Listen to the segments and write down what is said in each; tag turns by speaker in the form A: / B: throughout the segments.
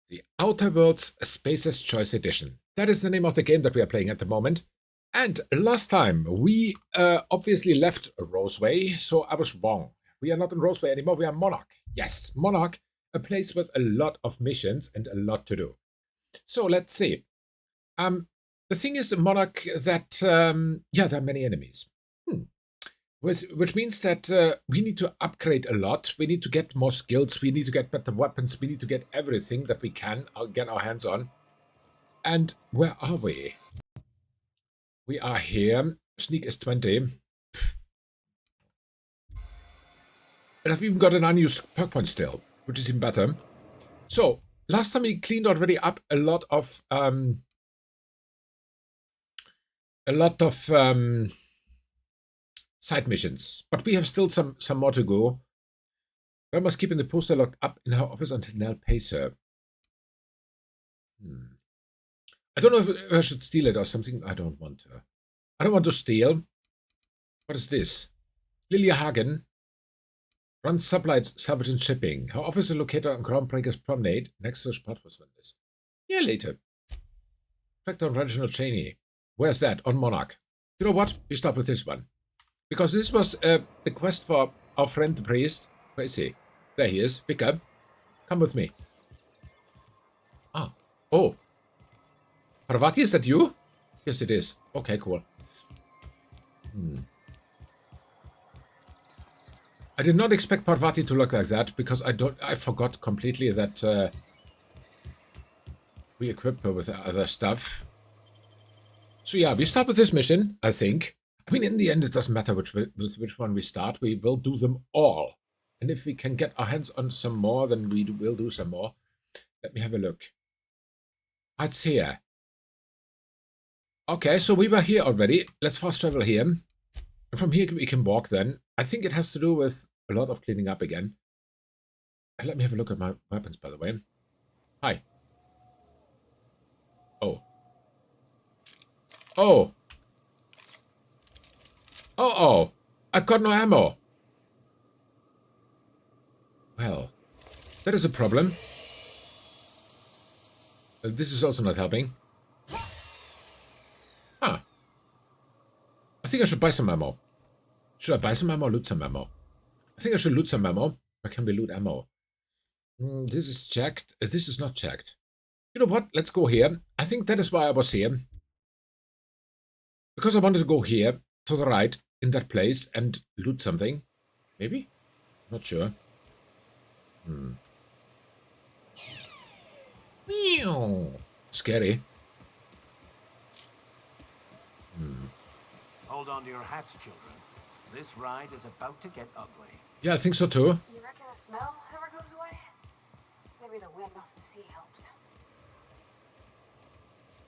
A: The Outer Worlds Spacer's Choice Edition. That is the name of the game that we are playing at the moment. And last time, we obviously left Roseway, so I was wrong. We are not in Roseway anymore, we are Monarch. Yes, Monarch, a place with a lot of missions and a lot to do. So let's see. The thing is, Monarch, that, there are many enemies. Which means that we need to upgrade a lot. We need to get more skills. We need to get better weapons. We need to get everything that we can get our hands on. And where are we? We are here. Sneak is 20. And I've even got an unused perk point still, which is even better. So, last time we cleaned already up a lot of side missions, but we have still some more to go. I must keep the poster locked up in her office until Nell pays her. I don't know if I should steal it or something. I don't want to. I don't want to steal. What is this? Lilia Hagen runs Supplied Salvage and Shipping. Her office is located on Groundbreaker's Promenade next to the Sportverswindes. Yeah, later. Track down Reginald Cheney. Where's that? On Monarch. You know what? We start with this one. Because this was the quest for our friend the priest. Where is he? There he is. Vicar, come with me. Ah. Oh. Parvati, is that you? Yes, it is. Okay, cool. I did not expect Parvati to look like that, because I forgot completely that we equipped her with other stuff. So yeah, we start with this mission, I think. I mean, in the end, it doesn't matter which one we start. We will do them all. And if we can get our hands on some more, then we will do some more. Let me have a look. It's here. Okay, so we were here already. Let's fast travel here. And from here we can walk then. I think it has to do with a lot of cleaning up again. And let me have a look at my weapons, by the way. Hi. Oh. Oh. Oh, I've got no ammo. Well, that is a problem. This is also not helping. Huh. I think I should buy some ammo. Should I buy some ammo or loot some ammo? I think I should loot some ammo. Where can we loot ammo? This is checked. This is not checked. You know what? Let's go here. I think that is why I was here. Because I wanted to go here, to the right, in that place, and loot something. Maybe? Not sure. Scary.
B: Hold on to your hats, children. This ride is about to get ugly.
A: Yeah, I think so too.
C: You reckon the smell ever goes away? Maybe the wind off the sea helps.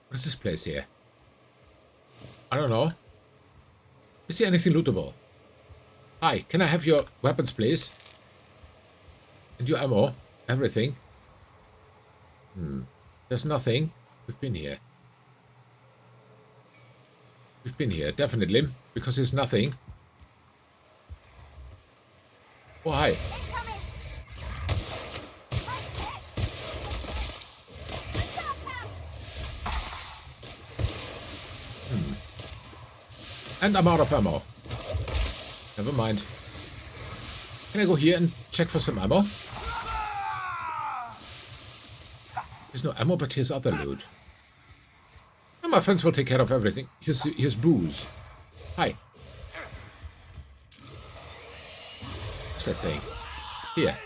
A: What is this place here? I don't know. Is there anything lootable? Hi, can I have your weapons, please? And your ammo? Everything? There's nothing. We've been here. We've been here, definitely. Because there's nothing. Oh, hi. And I'm out of ammo. Never mind. Can I go here and check for some ammo? There's no ammo, but here's other loot. And my friends will take care of everything. Here's booze. Hi. What's that thing? Here.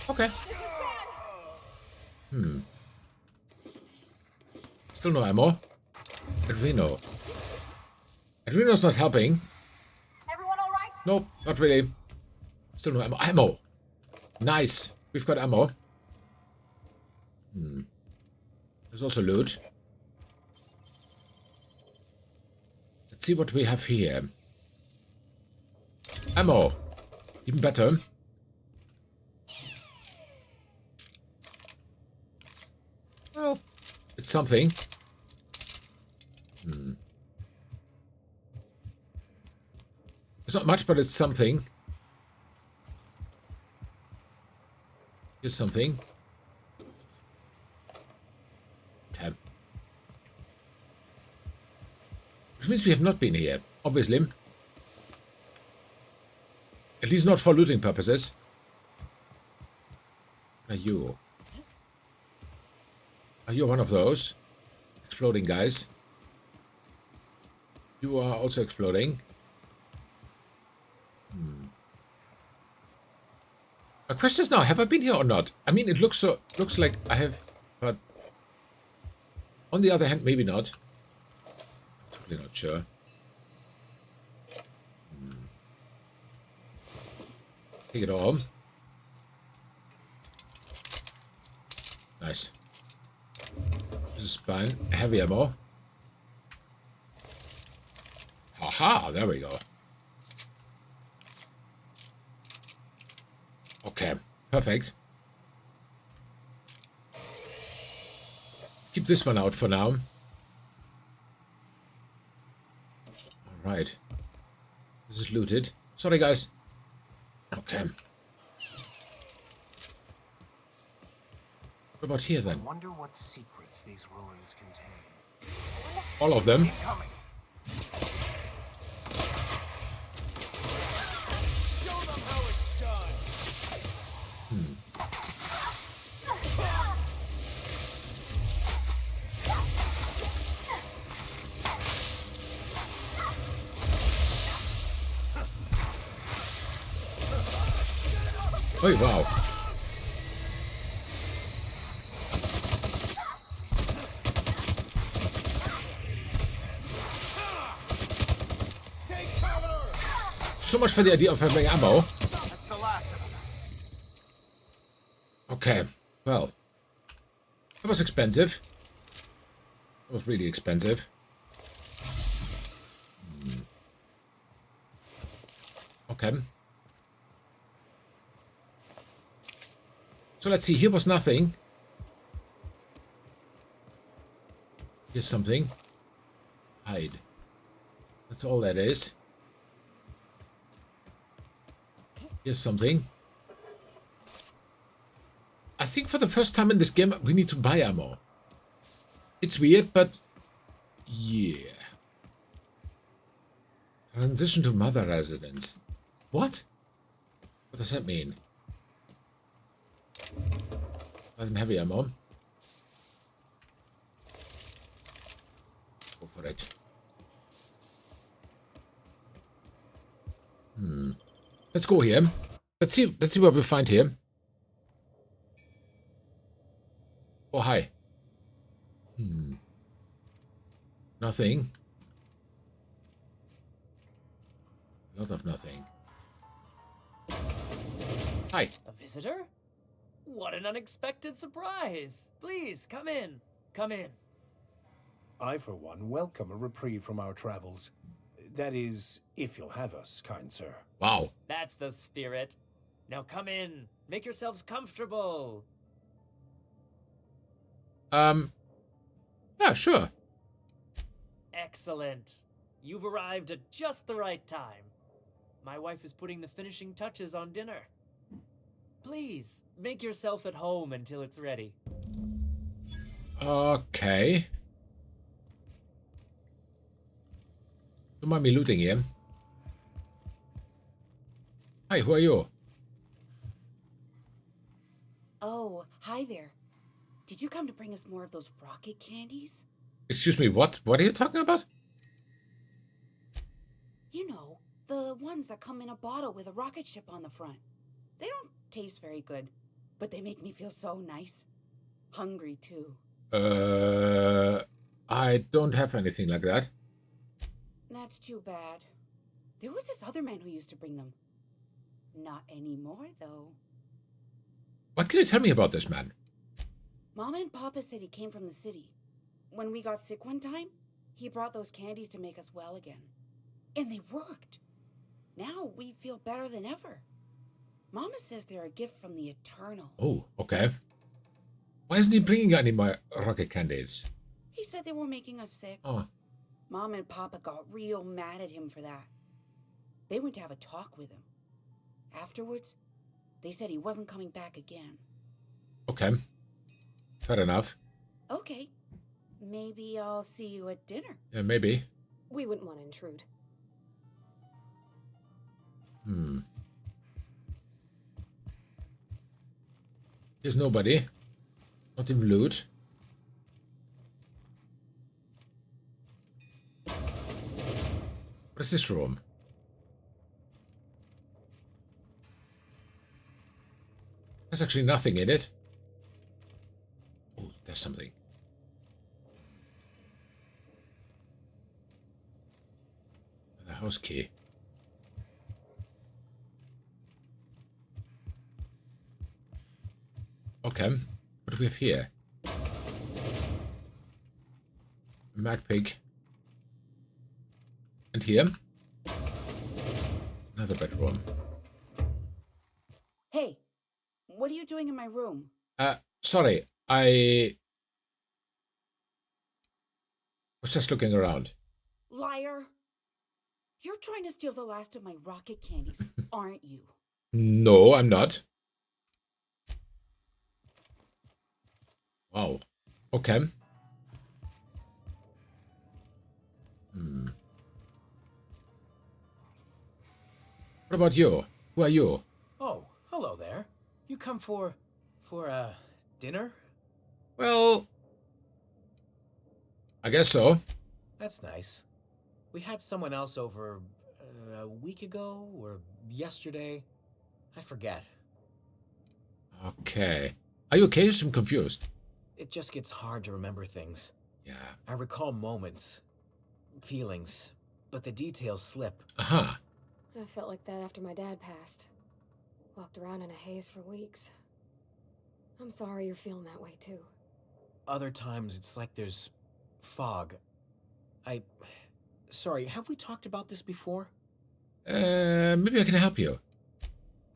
A: Okay. Still no ammo. Adreno. Adreno's not helping.
C: Everyone all right?
A: Nope, not really. Still no ammo. Ammo! Nice. We've got ammo. There's also loot. Let's see what we have here. Ammo. Even better. Well, it's something. It's not much, but it's something. Here's something. Okay. Which means we have not been here, obviously. At least not for looting purposes. What are you? Are you one of those? Exploding guys. You are also exploding. My question is now, have I been here or not? I mean, it looks like I have, but on the other hand, maybe not. I'm totally not sure. Take it all. Nice. This is spine. Heavy ammo. Aha, there we go. Okay, perfect. Keep this one out for now. Alright. This is looted. Sorry, guys. Okay. What about here, then?
B: I wonder what secrets these ruins contain.
A: All of them.
B: Incoming. Show them how it's done.
A: Oh, wow.
B: Take cover.
A: So much for the idea of having ammo.
B: That's the last of them.
A: Okay, well. That was expensive. That was really expensive. Okay. So let's see, here was nothing. Here's something. Hide. That's all that is. Here's something. I think for the first time in this game, we need to buy ammo. It's weird, but yeah. Transition to mother residence. What? What does that mean? Doesn't heavy ammo. Go for it. Let's go here. Let's see what we find here. Oh, hi. Nothing. A lot of nothing. Hi.
D: A visitor? What an unexpected surprise! Please, come in. Come in.
E: I, for one, welcome a reprieve from our travels. That is, if you'll have us, kind sir.
A: Wow.
D: That's the spirit. Now come in. Make yourselves comfortable.
A: Yeah, sure.
D: Excellent. You've arrived at just the right time. My wife is putting the finishing touches on dinner. Please, make yourself at home until it's ready.
A: Okay. Don't mind me looting here. Hi, who are you?
F: Oh, hi there. Did you come to bring us more of those rocket candies?
A: Excuse me, what? What are you talking about?
F: You know, the ones that come in a bottle with a rocket ship on the front. They don't taste very good, but they make me feel so nice. Hungry, too.
A: I don't have anything like that.
F: That's too bad. There was this other man who used to bring them. Not anymore, though.
A: What can you tell me about this man?
F: Mama and Papa said he came from the city. When we got sick one time, he brought those candies to make us well again. And they worked. Now we feel better than ever. Mama says they're a gift from the Eternal.
A: Oh, okay. Why isn't he bringing any more rocket candies?
F: He said they were making us sick.
A: Oh,
F: Mom and Papa got real mad at him for that. They went to have a talk with him. Afterwards, they said he wasn't coming back again.
A: Okay. Fair enough.
F: Okay. Maybe I'll see you at dinner.
A: Yeah, maybe.
C: We wouldn't want to intrude.
A: Here's nobody. Not even loot. What is this room? There's actually nothing in it. Oh, there's something. The house key. Okay. What do we have here? A mag pig. And here? Another bedroom.
F: Hey, what are you doing in my room?
A: Sorry. I was just looking around.
F: Liar! You're trying to steal the last of my rocket candies, aren't you?
A: No, I'm not. Wow. Okay. What about you? Who are you?
G: Oh, hello there. You come for dinner?
A: Well, I guess so.
G: That's nice. We had someone else over a week ago or yesterday. I forget.
A: Okay. Are you okay? I'm confused.
G: It just gets hard to remember things.
A: Yeah.
G: I recall moments, feelings, but the details slip.
A: Aha.
C: I felt like that after my dad passed. Walked around in a haze for weeks. I'm sorry you're feeling that way too.
G: Other times it's like there's fog. Sorry, have we talked about this before?
A: Maybe I can help you.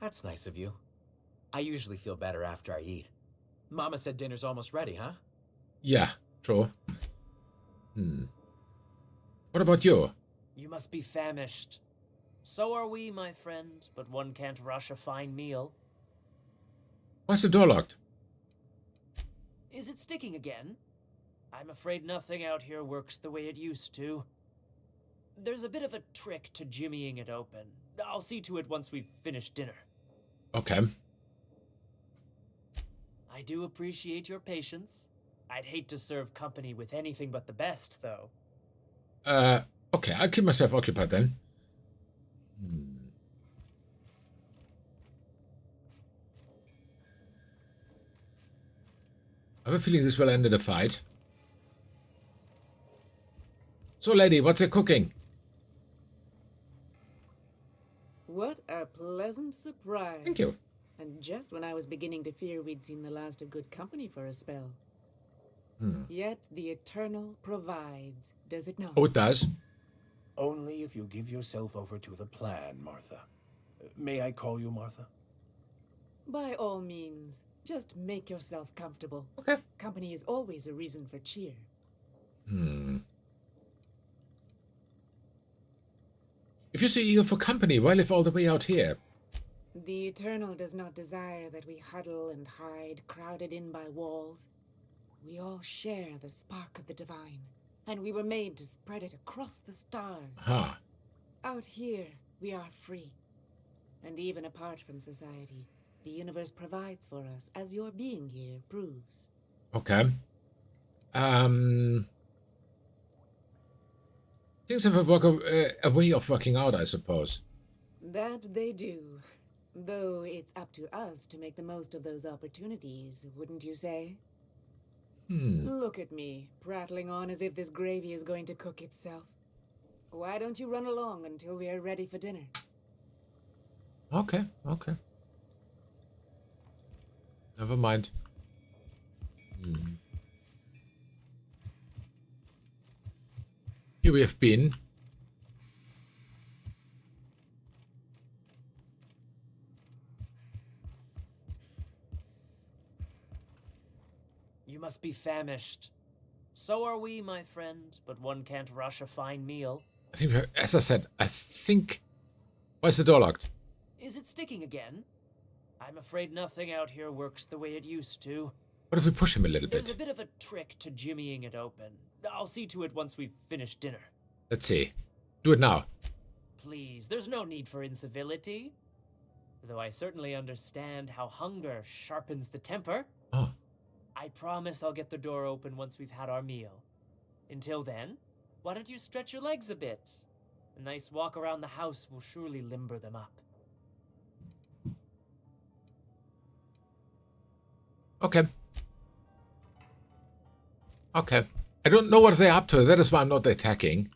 G: That's nice of you. I usually feel better after I eat. Mama said dinner's almost ready, huh?
A: Yeah, true. What about you?
D: You must be famished. So are we, my friend, but one can't rush a fine meal.
A: Why's the door locked?
D: Is it sticking again? I'm afraid nothing out here works the way it used to. There's a bit of a trick to jimmying it open. I'll see to it once we've finished dinner.
A: Okay.
D: I do appreciate your patience. I'd hate to serve company with anything but the best, though.
A: Okay, I'll keep myself occupied then. I have a feeling this will end in a fight. So, lady, what's your cooking?
H: What a pleasant surprise.
A: Thank you.
H: And just when I was beginning to fear we'd seen the last of good company for a spell. Yet the Eternal provides, does it not?
A: Oh, it does.
E: Only if you give yourself over to the plan, Martha. May I call you Martha?
H: By all means, just make yourself comfortable.
A: Okay.
H: Company is always a reason for cheer.
A: If you're so eager for company, why live all the way out here?
H: The Eternal does not desire that we huddle and hide, crowded in by walls. We all share the spark of the divine, and we were made to spread it across the stars.
A: Huh.
H: Out here, we are free. And even apart from society, the universe provides for us, as your being here proves.
A: Okay. Things have a way of working out, I suppose.
H: That they do. Though it's up to us to make the most of those opportunities, wouldn't you say? Look at me, prattling on as if this gravy is going to cook itself. Why don't you run along until we are ready for dinner?
A: Okay, okay. Never mind. Here we have been.
D: You must be famished. So are we, my friend, but one can't rush a fine meal.
A: I think, as I said, I think Why is the door locked?
D: Is it sticking again? I'm afraid nothing out here works the way it used to.
A: What if we push him a little
D: There's a
A: bit?
D: bit of a trick to jimmying it open. I'll see to it once we've finished dinner.
A: Let's see. Do it now.
D: Please, there's no need for incivility. Though I certainly understand how hunger sharpens the temper.
A: Oh.
D: I promise I'll get the door open once we've had our meal. Until then, why don't you stretch your legs a bit? A nice walk around the house will surely limber them up.
A: Okay. Okay. I don't know what they're up to. That is why I'm not attacking.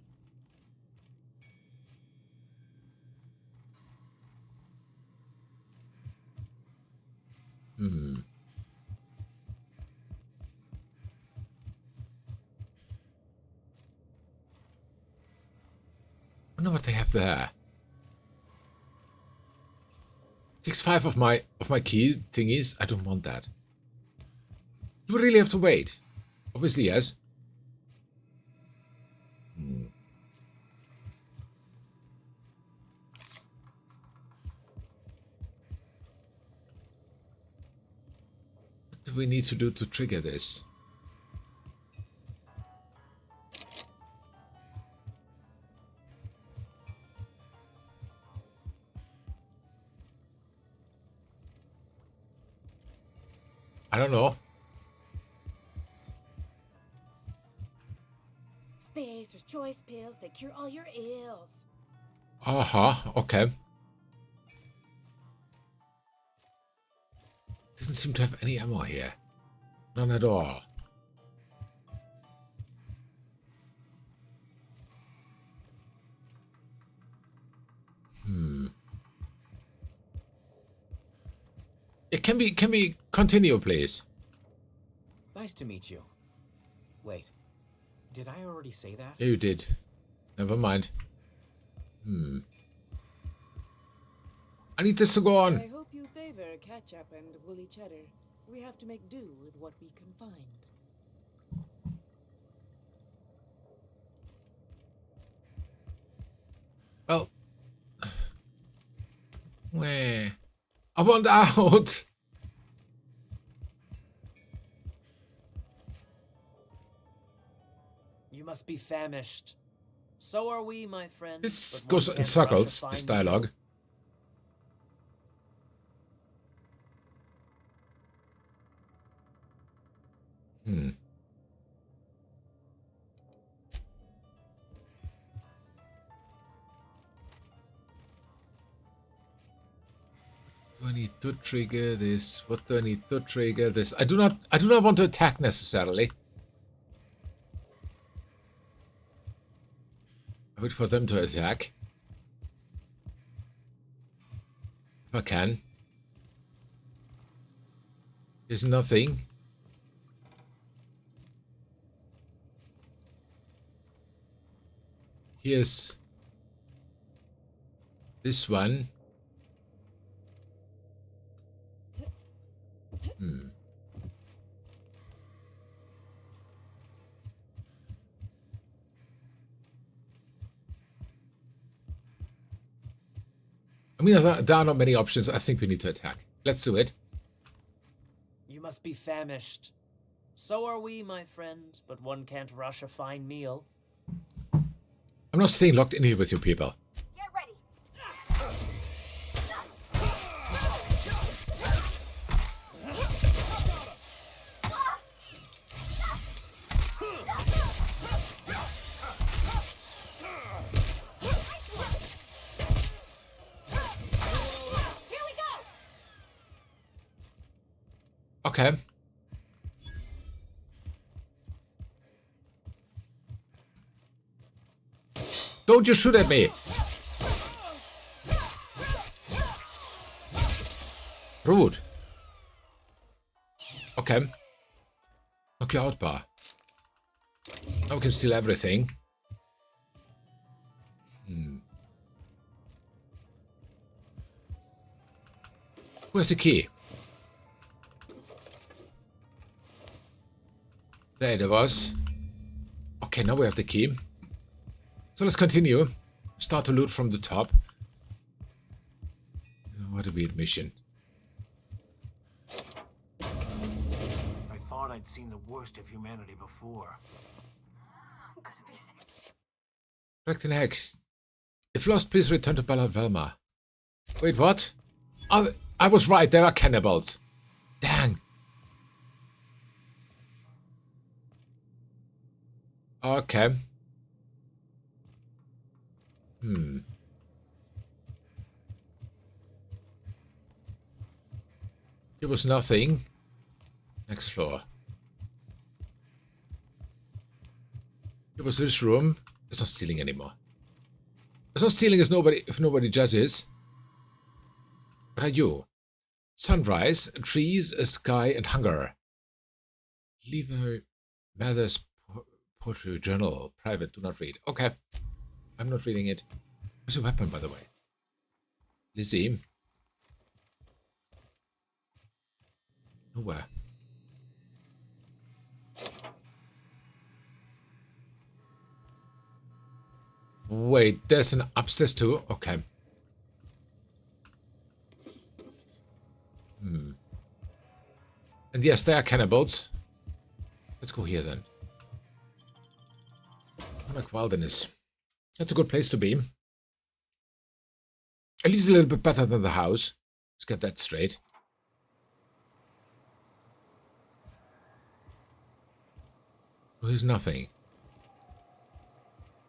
A: I wonder what they have there. 6-5 of my key thingies. I don't want that. Do we really have to wait? Obviously, yes. What do we need to do to trigger this? I don't know.
F: Spacer's choice pills, they cure all your ills.
A: Okay. Doesn't seem to have any ammo here. None at all. It can we continue, please?
G: Nice to meet you. Wait, did I already say that?
A: Yeah, you did. Never mind. I need this to go
H: I
A: on.
H: hope you favor ketchup and woolly cheddar. We have to make do with what we can find.
A: Well, where? I want out.
D: You must be famished. So are we, my friend.
A: This
D: but one
A: goes in
D: can't rush a
A: circles.
D: fine
A: This
D: meal.
A: dialogue. Do I need to trigger this? What do I need to trigger this? I do not want to attack necessarily. I wait for them to attack. If I can. There's nothing. Here's this one. I mean, there are not many options. I think we need to attack. Let's do it.
D: You must be famished. So are we, my friend, but one can't rush a fine meal.
A: I'm not staying locked in here with you people.
C: Get ready. Here we go.
A: Okay. Don't you shoot at me! Rude. Okay. Knock you out, bar. Now we can steal everything. Where's the key? There it was. Okay, now we have the key. So let's continue. Start to loot from the top. What a weird mission.
B: I thought I'd seen the worst of humanity before.
C: I'm gonna be sick.
A: Rectin Hex. If lost, please return to Bella Velma. Wait, what? I was right, they are cannibals. Dang. Okay. Here was nothing. Next floor. Here was this room. There's no stealing anymore. There's no stealing if nobody judges. What are you? Sunrise, trees, a sky, and hunger. Lever Mather's poetry journal. Private, do not read. Okay. I'm not reading it. Where's your weapon, by the way? Lizzie. Nowhere. Wait, there's an upstairs too? Okay. And yes, they are cannibals. Let's go here then. Monarch Wilderness. That's a good place to be. At least a little bit better than the house. Let's get that straight. Oh, here's nothing.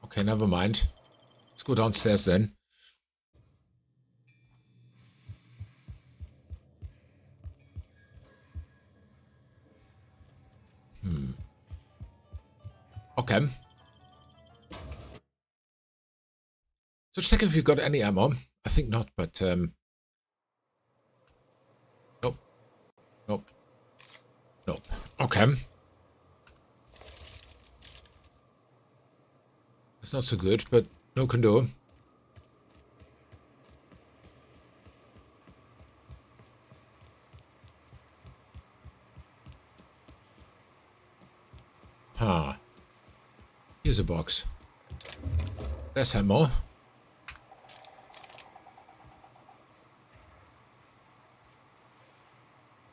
A: Okay, never mind. Let's go downstairs then. Okay. So check if you've got any ammo. I think not, but nope. Nope. Nope. Okay. It's not so good, but no can do. Huh. Here's a box. There's ammo.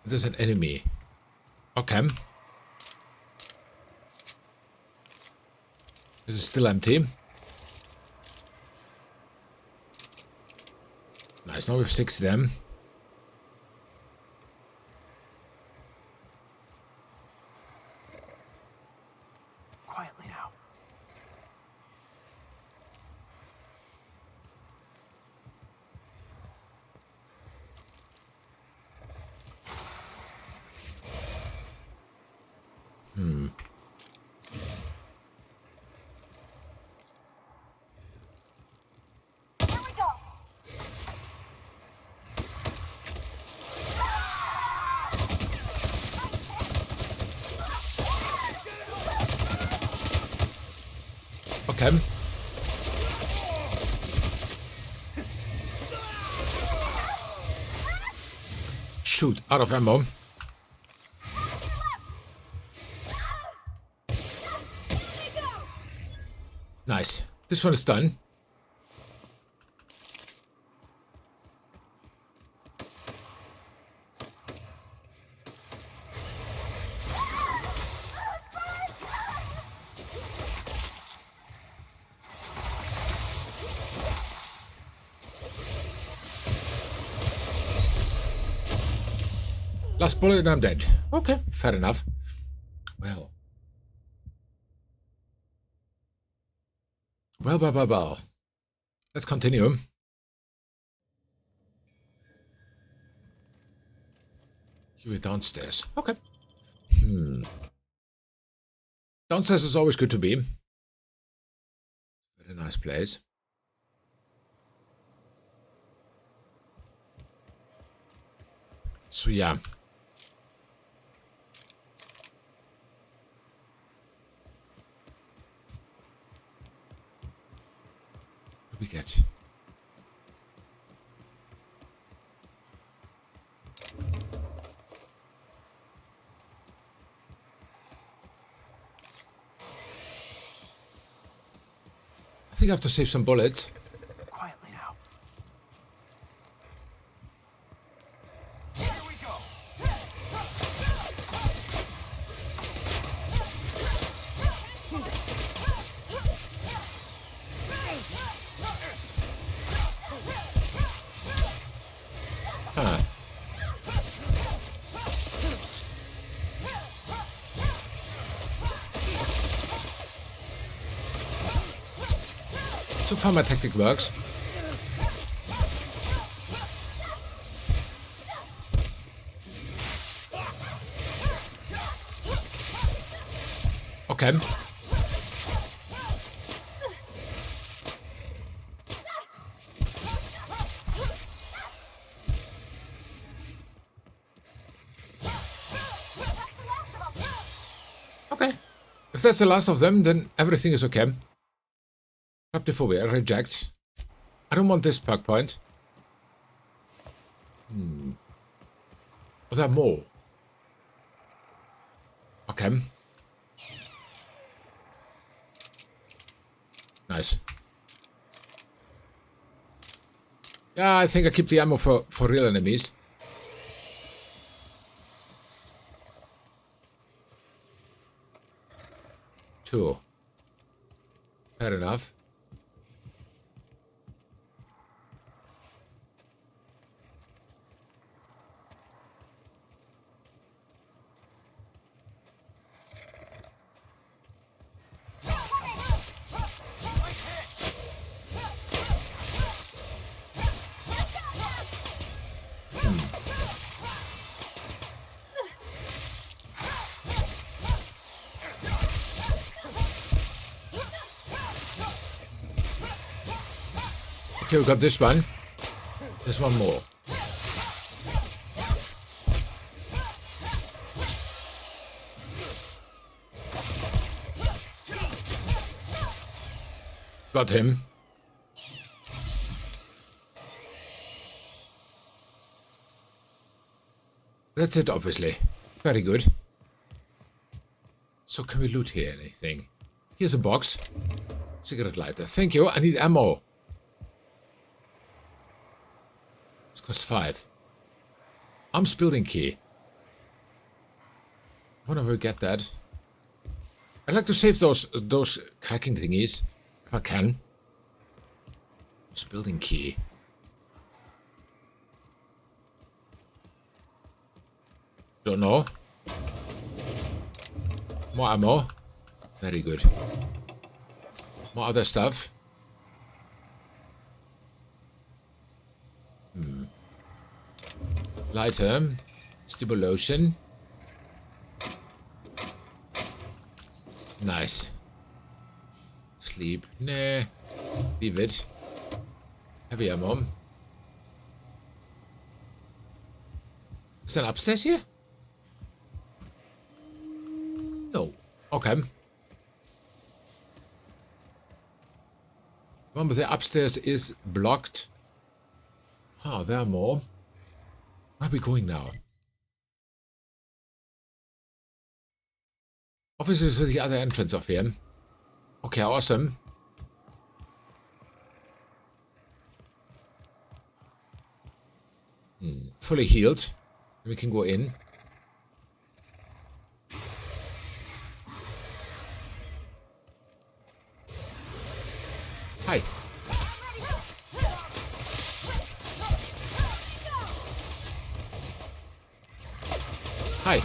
A: There's an enemy. Okay. This is still empty. Nice, now we have 6 of them.
B: Quietly now.
A: Okay. Shoot, out of ammo. Nice. This one is done. Last bullet and I'm dead. Okay, fair enough. Well. Well. Let's continue. You were downstairs. Okay. Downstairs is always good to be. Very nice place. So yeah. What do we get? I think I have to save some bullets.
B: Quietly now.
A: far my tactic works. Okay. Okay. If that's the last of them, then everything is okay. Raptophobia, reject. I don't want this perk point. Oh, there are more. Okay. Nice. Yeah, I think I keep the ammo for real enemies. Two. Fair enough. Okay, we got this one. There's one more. Got him. That's it, obviously. Very good. So can we loot here anything? Here's a box. Cigarette lighter. Thank you. I need ammo. This costs 5. Arms building key. I wonder where we get that. I'd like to save those cracking thingies. If I can. Arms building key. Don't know. More ammo. Very good. More other stuff. Lighter. Stimulation. Nice. Sleep. Nah. Leave it. Heavy ammo. Is that upstairs here? No. Okay. Remember, the upstairs is blocked. Oh, there are more. Where are we going now? Obviously, to the other entrance of here. Okay, awesome. Fully healed. We can go in. Hi. Hi.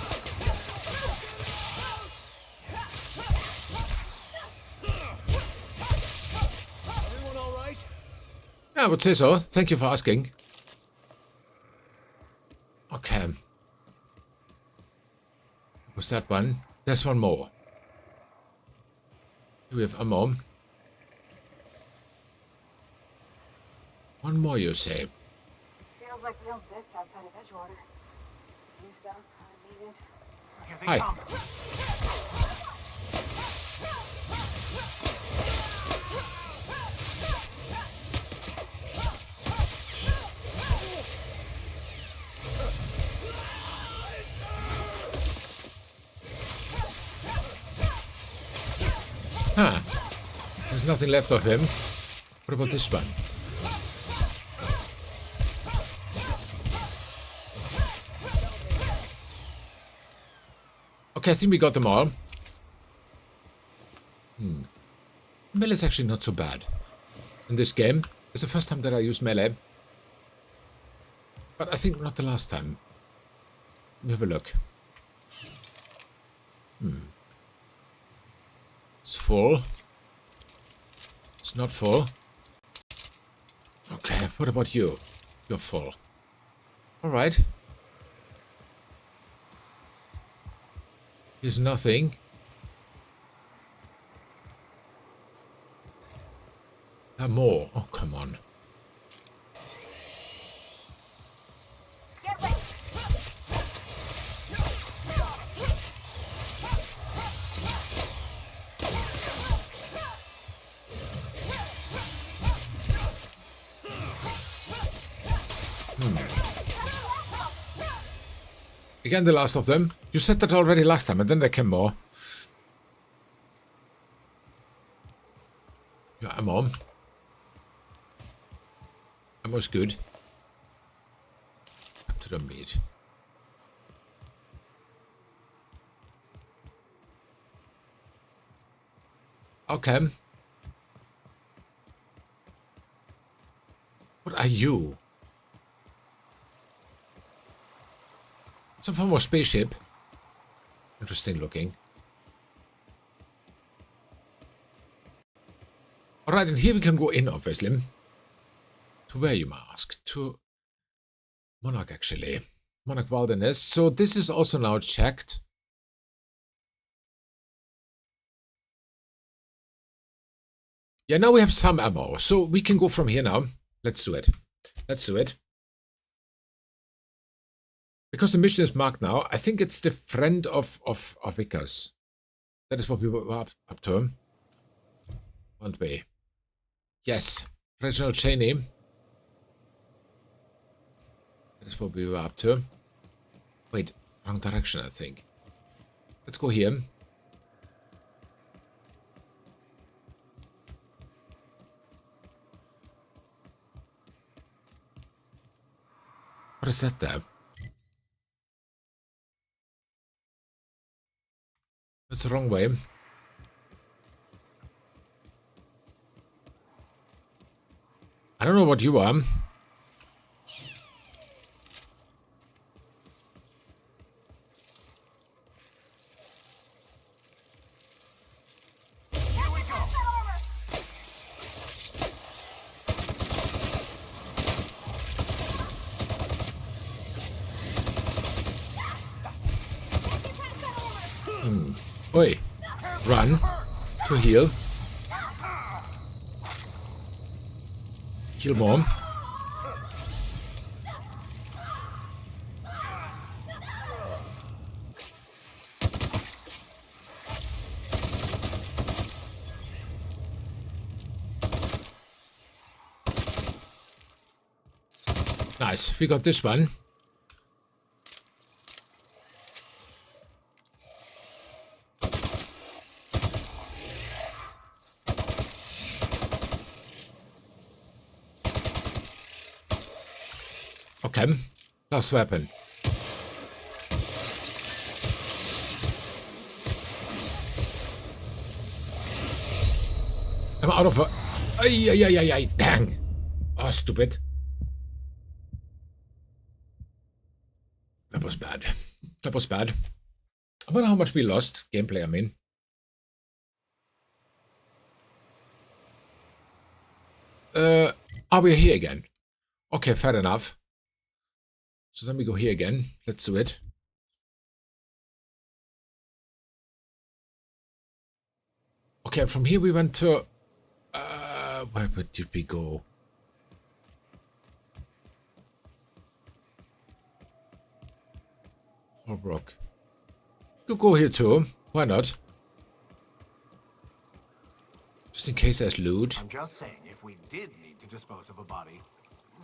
B: Everyone all right?
A: Yeah, I would say so. Thank you for asking. Okay. Was that one? There's one more. Do we have ammo? One more, you say?
C: Feels like real bits outside of Edgewater. Used up, unneeded.
B: Here they
A: Hi.
B: come.
A: Huh. There's nothing left of him. What about this one? Okay, I think we got them all. Melee is actually not so bad in this game. It's the first time that I use melee. But I think not the last time. Let me have a look. It's full. It's not full. Okay, what about you? You're full. Alright. Here's nothing. More. Oh, come on. Again, the last of them. You said that already last time, and then there came more. Yeah, ammo. Ammo's good. Up to the meat. Okay. What are you? Some form of spaceship. Interesting looking. Alright, and here we can go in, obviously. To where, you ask? To Monarch, actually. Monarch Wilderness. So this is also now checked. Yeah, now we have some ammo. So we can go from here now. Let's do it. Let's do it. Because the mission is marked now, I think it's the friend of Vickers. That is what we were up to. Aren't we? Yes. Reginald Cheney. That is what we were up to. Wait, wrong direction, I think. Let's go here. What is that there? That's the wrong way. I don't know what you are. Oi, run to heal. Kill more. Nice, we got this one. Okay, last weapon. I'm out of a... Ay, dang. Oh, stupid. That was bad. That was bad. I wonder how much we lost. Gameplay, I mean. Are we here again? Okay, fair enough. So then we go here again. Let's do it. Okay, and from here we went to... where did we go? Rock. You go here too. Why not? Just in case there's loot.
B: I'm just saying, if we did need to dispose of a body,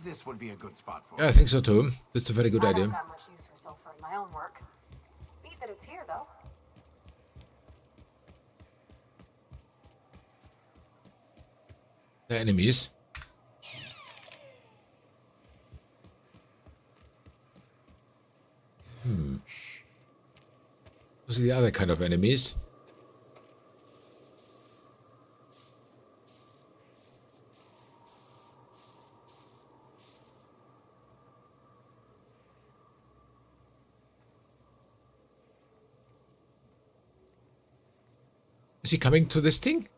B: this would be a good spot for
A: Yeah, I
B: it.
A: think so too. That's a very good
C: I
A: idea.
C: don't got much use for sulfur in my own work. Beat that it's here, though.
A: They're enemies. Those are the other kind of enemies. Is he coming to this thing?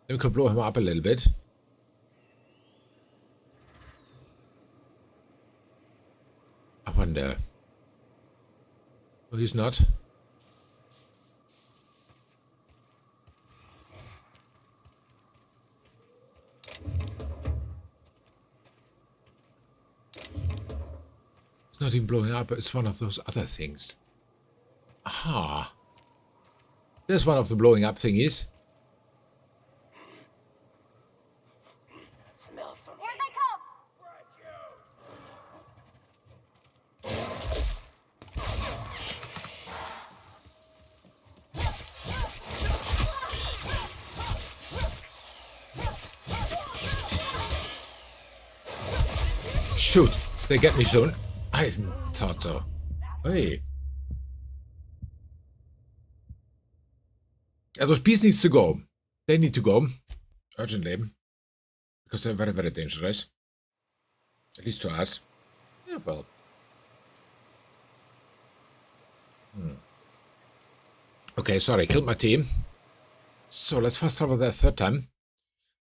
A: Then we could blow him up a little bit. wonder. Oh, he's not. It's not even blowing up, it's one of those other things. Aha. There's one of the blowing up thingies.
C: Here they come!
A: Shoot, they get me soon. I thought so. Hey. Those bees needs to go. They need to go. Urgently. Because they're very, very dangerous. At least to us. Yeah, well. Okay, sorry, killed my team. So let's fast travel there third time.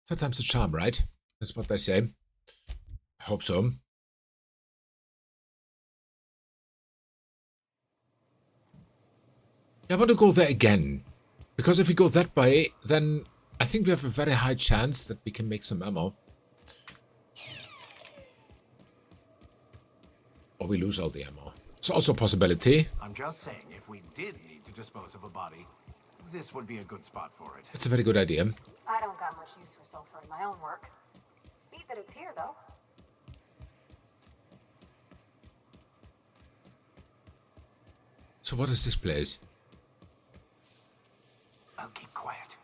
A: Third time's the charm, right? That's what they say. I hope so. I want to go there again. Because if we go that way, then I think we have a very high chance that we can make some ammo. Or we lose all the ammo. It's also a possibility.
B: I'm just saying, if we did need to dispose of a body, this would be a good spot for it.
A: It's a very good idea.
C: I don't got much use for sulfur in my own work. Neat that it's here, though.
A: So what is this place?
B: I'll keep quiet.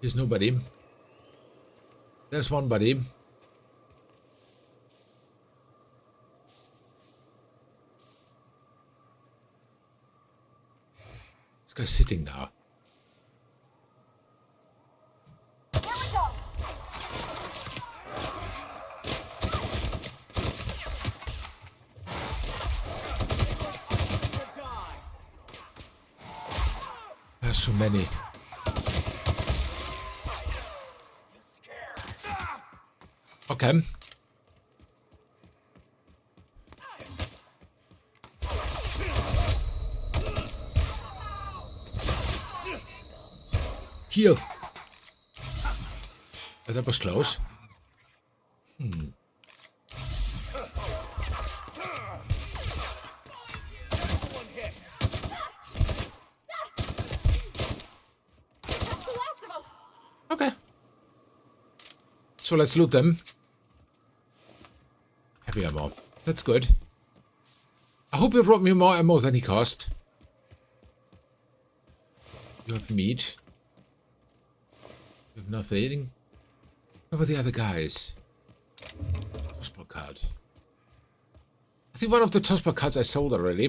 A: There's nobody. There's one buddy. This guy's sitting now.
C: Here we go!
A: There's so many. Okay. Heal. Oh, that was close. Okay. So let's loot them. Heavy ammo. That's good. I hope you brought me more ammo than he cost. You have meat. You have nothing. What about the other guys? Tospa card. I think one of the Tospa cards I sold already.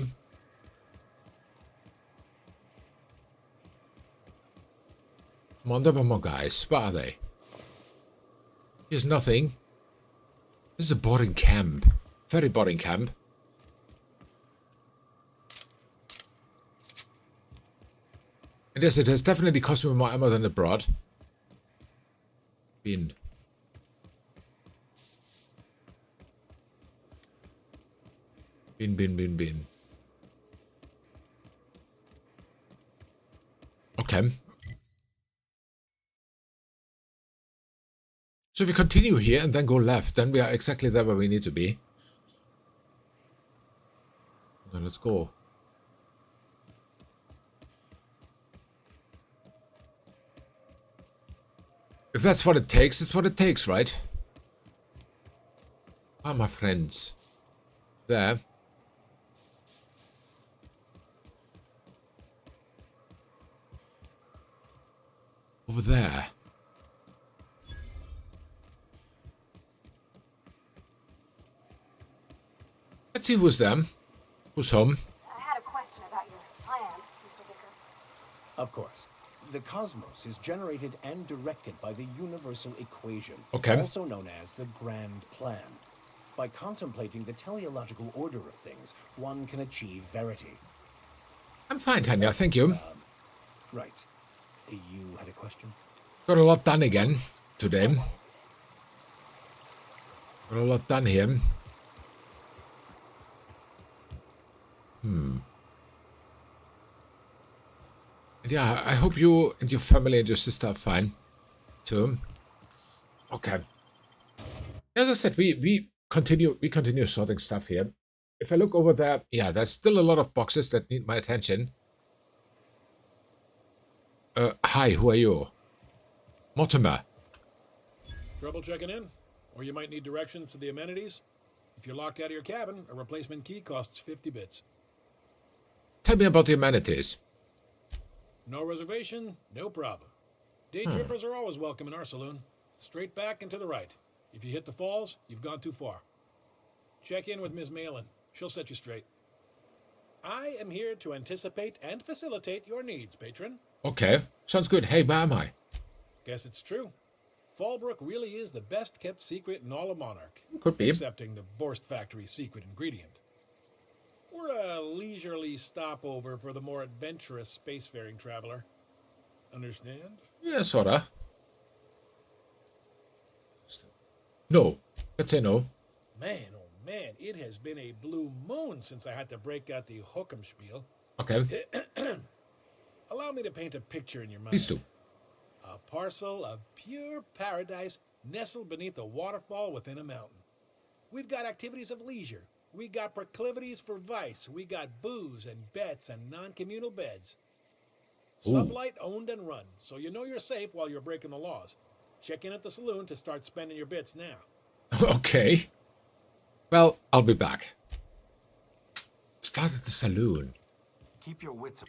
A: Come on, there were more guys. Where are they? Here's nothing. This is a boring camp. Very boring camp. And yes, it has definitely cost me more ammo than it brought. Bin. Bin. Okay. So if we continue here and then go left, then we are exactly there where we need to be. So let's go. If that's what it takes, it's what it takes, right? Ah, my friends. There. Over there. Let's see who's there. Who's home?
C: I had a question about your plan, Mr. Vicker.
E: Of course. The cosmos is generated and directed by the universal equation,
A: Okay.
E: also known as the Grand Plan. By contemplating the teleological order of things, one can achieve verity.
A: I'm fine, Tanya, thank you.
E: Right. You had a question?
A: Got a lot done again today. Got a lot done here. And yeah, I hope you and your family and your sister are fine too. Okay. As I said, we continue sorting stuff here. If I look over there, yeah, there's still a lot of boxes that need my attention. Hi, who are you? Mortimer.
I: Trouble checking in? Or you might need directions to the amenities? If you're locked out of your cabin, a replacement key costs 50 bits.
A: Tell me about the amenities.
I: No reservation, no problem. Day trippers are always welcome in our saloon. Straight back and to the right. If you hit the falls, you've gone too far. Check in with Ms. Malin. She'll set you straight. I am here to anticipate and facilitate your needs, patron.
A: Okay, sounds good. Hey, where am I?
I: Guess it's true. Fallbrook really is the best kept secret in all of Monarch.
A: Could be.
I: Excepting the Borst Factory's secret ingredient. We're a leisurely stopover for the more adventurous spacefaring traveler. Understand?
A: Yeah, sorta. No. Let's say no.
I: Man, oh man, it has been a blue moon since I had to break out the Hookem-spiel.
A: Okay.
I: Allow me to paint a picture in your mind.
A: Please do.
I: A parcel of pure paradise nestled beneath a waterfall within a mountain. We've got activities of leisure. We got proclivities for vice. We got booze and bets and non-communal beds.
A: Ooh.
I: Sublight owned and run, so you know you're safe while you're breaking the laws. Check in at the saloon to start spending your bits now.
A: Okay. Well, I'll be back. Start at the saloon.
B: Keep your wits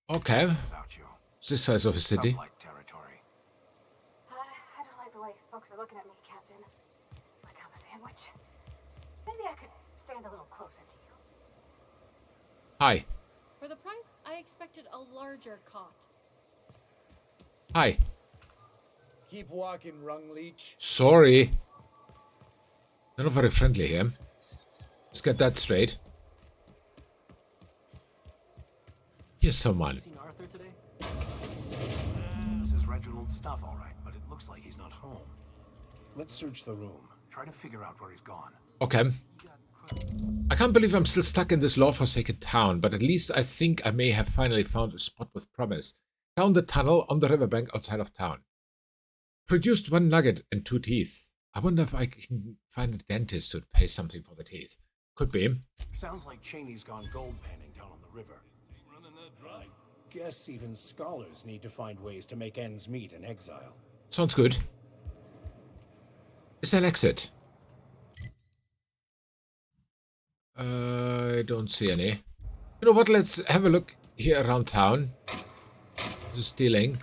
A: Okay.
B: about you.
A: It's this size of a city.
B: Sublight territory.
C: I don't like the way folks are looking at me, Captain. Like I'm a sandwich. Maybe I could stand a little closer to you.
A: Hi.
J: For the price, I expected a larger cot.
A: Hi.
E: Keep walking, Rung Leech.
A: Sorry. They're not very friendly here. Let's get that straight. Here's someone.
B: Seen Arthur today? This is Reginald's stuff, all right, but it looks like he's not home.
E: Let's search the room.
B: Try to figure out where he's gone.
A: Okay. I can't believe I'm still stuck in this law-forsaken town, but at least I think I may have finally found a spot with promise. Down the tunnel on the riverbank outside of town. Produced 1 nugget and 2 teeth. I wonder if I can find a dentist who'd pay something for the teeth. Could be.
B: Sounds like Cheney's gone gold panning down on the river.
E: I guess even scholars need to find ways to make ends meet in exile.
A: Sounds good. Is there an exit? I don't see any. You know what? Let's have a look here around town. Just stealing.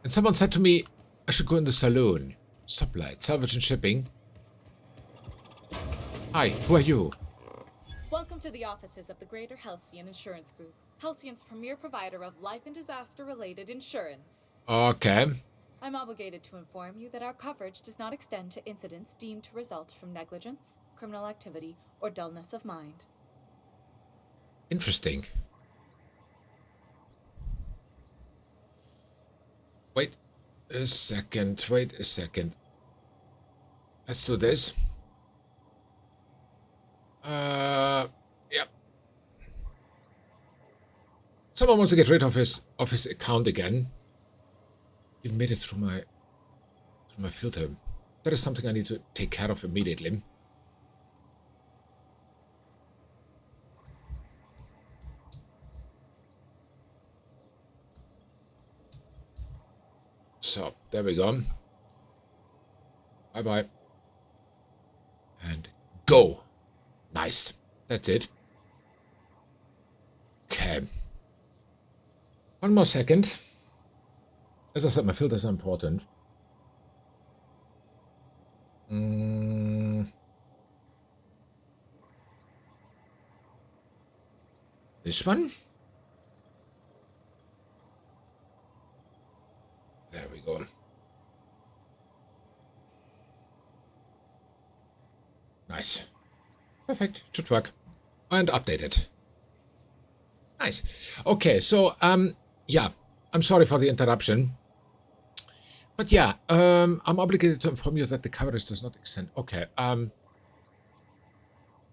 A: And someone said to me, I should go in the saloon. Sublight, salvage and shipping. Hi, who are you?
J: Welcome to the offices of the Greater Halcyon Insurance Group, Halcyon's premier provider of life and disaster-related insurance.
A: Okay.
J: I'm obligated to inform you that our coverage does not extend to incidents deemed to result from negligence, criminal activity, or dullness of mind.
A: Interesting. Wait a second. Let's do this. Yep. Someone wants to get rid of his account again. You made it through my filter. That is something I need to take care of immediately. So, there we go. Bye-bye. And go. Nice. That's it. Okay. One more second. As I said, my filters are important. This one? There we go. Nice. Perfect. Should work. And update it. Nice. Okay, so, yeah. I'm sorry for the interruption. But yeah, I'm obligated to inform you that the coverage does not extend. Okay,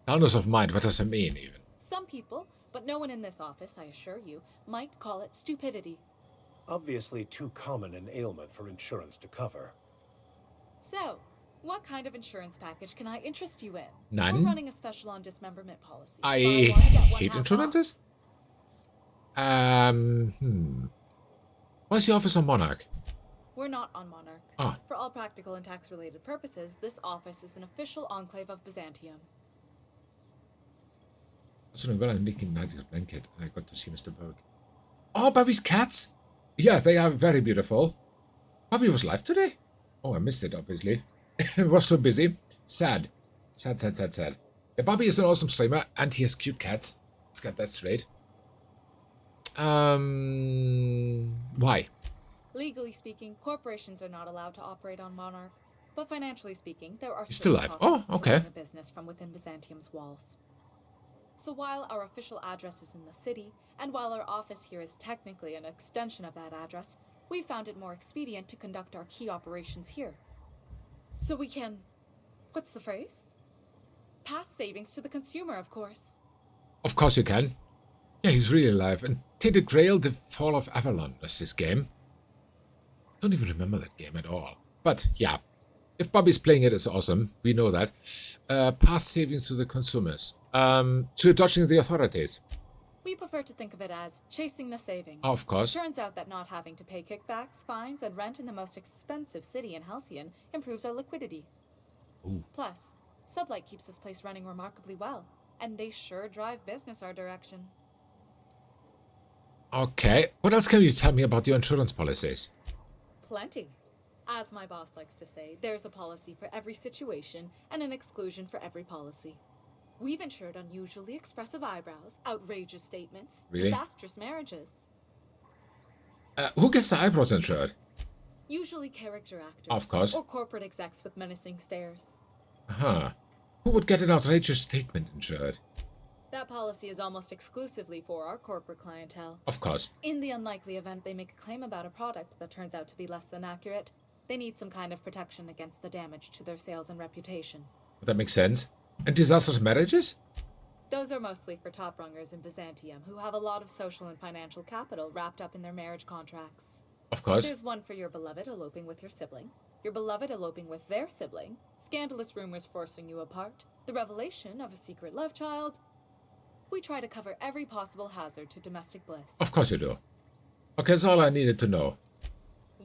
A: dullness of mind, what does that mean, even?
J: Some people, but no one in this office, I assure you, might call it stupidity.
E: Obviously too common an ailment for insurance to cover.
J: So, what kind of insurance package can I interest you in?
A: None.
J: We're running a special on dismemberment policy.
A: I
J: Buy one, get one
A: hate
J: half
A: insurances. Where's the office on Monarch?
J: off. We're not on Monarch.
A: Ah.
J: For all practical and tax-related purposes, this office is an official enclave of Byzantium.
A: I was doing well in leaking Night's blanket, and I got to see Mr. Berg. Oh, Bobby's cats! Yeah, they are very beautiful. Bobby was live today? Oh, I missed it, obviously. I was so busy. Sad. Sad, sad, sad, sad. Yeah, Bobby is an awesome streamer, and he has cute cats. Let's get that straight. Why?
J: Legally speaking, corporations are not allowed to operate on Monarch. But financially speaking, there are
A: He's still
J: certain
A: alive.
J: costs
A: Oh,
J: to
A: okay.
J: running a business from within Byzantium's walls. So while our official address is in the city, and while our office here is technically an extension of that address, we found it more expedient to conduct our key operations here. So we can... what's the phrase? Pass savings to the consumer, of course.
A: Of course you can. Yeah, he's really alive. And Tainted Grail, The Fall of Avalon is this game. Don't even remember that game at all. But yeah, if Bobby's playing it, it's awesome. We know that. Past savings to the consumers. To dodging the authorities.
J: We prefer to think of it as chasing the savings.
A: Of course.
J: Turns out that not having to pay kickbacks, fines, and rent in the most expensive city in Halcyon improves our liquidity.
A: Ooh.
J: Plus, Sublight keeps this place running remarkably well, and they sure drive business our direction.
A: Okay, what else can you tell me about your insurance policies?
J: Plenty. As my boss likes to say, there's a policy for every situation and an exclusion for every policy. We've insured unusually expressive eyebrows, outrageous statements,
A: Really?
J: disastrous marriages.
A: Who gets the eyebrows insured?
J: Usually character actors.
A: Of course.
J: Or corporate execs with menacing stares.
A: Huh. Who would get an outrageous statement insured?
J: That policy is almost exclusively for our corporate clientele.
A: Of course.
J: In the unlikely event they make a claim about a product that turns out to be less than accurate, they need some kind of protection against the damage to their sales and reputation.
A: That makes sense. And disastrous marriages?
J: Those are mostly for top-rungers in Byzantium who have a lot of social and financial capital wrapped up in their marriage contracts.
A: Of course.
J: There's one for your beloved eloping with your sibling, your beloved eloping with their sibling, scandalous rumors forcing you apart, the revelation of a secret love child. We try to cover every possible hazard to domestic bliss.
A: Of course you do. Okay, that's all I needed to know.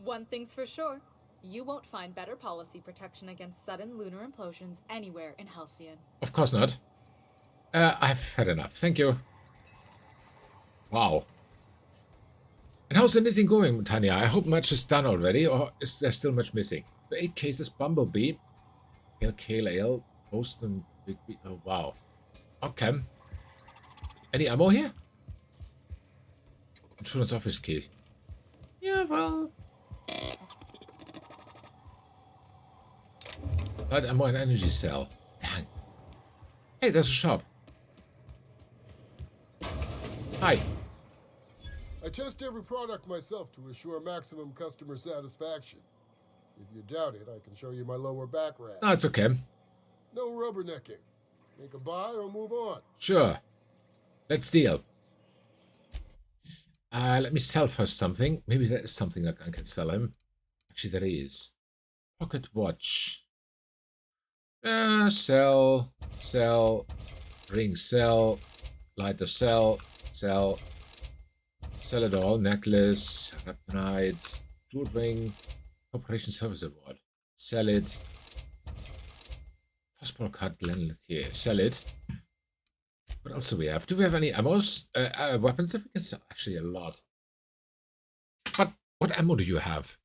J: One thing's for sure. You won't find better policy protection against sudden lunar implosions anywhere in Halcyon.
A: Of course not. I've had enough. Thank you. Wow. And how's the knitting going, Tanya? I hope much is done already, or is there still much missing? The 8 cases, Bumblebee, Kale Ale, Boston, Big B. Oh, wow. Okay. Any ammo here? Insurance office key. Yeah, well. Light ammo and energy cell. Dang. Hey, there's a shop. Hi.
K: I test every product myself to assure maximum customer satisfaction. If you doubt it, I can show you my lower back rack.
A: No, it's okay.
K: No rubbernecking. Make a buy or move on.
A: Sure. Let's deal. Let me sell first something. Maybe there is something that I can sell him. Actually, there is. Pocket watch. Sell. Ring, sell. Lighter, sell. Sell it all. Necklace. Reptonites. Jewel ring. Corporation Service Award. Sell it. Passport card, Glenn Lethier. Sell it. What else do we have? Do we have any ammos? Weapons that we can sell? Actually, a lot. But what ammo do you have?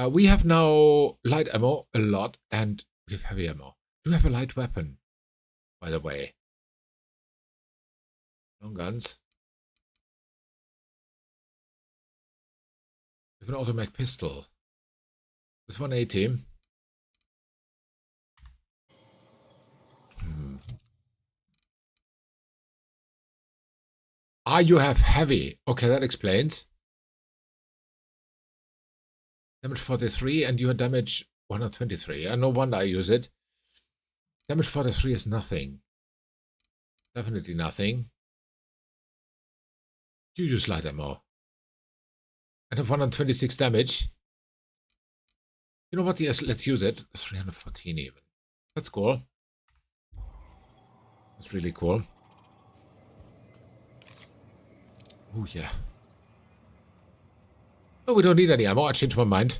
A: We have now light ammo, a lot, and we have heavy ammo. Do we have a light weapon, by the way? Long guns. We have an automatic pistol. With 180. Ah, you have heavy. Okay, that explains. Damage 43 and your damage 123. No wonder I use it. Damage 43 is nothing. Definitely nothing. You use light ammo. And have 126 damage. You know what? Yes, let's use it. 314 even. That's cool. That's really cool. Oh, yeah. Oh, we don't need any ammo. I changed my mind.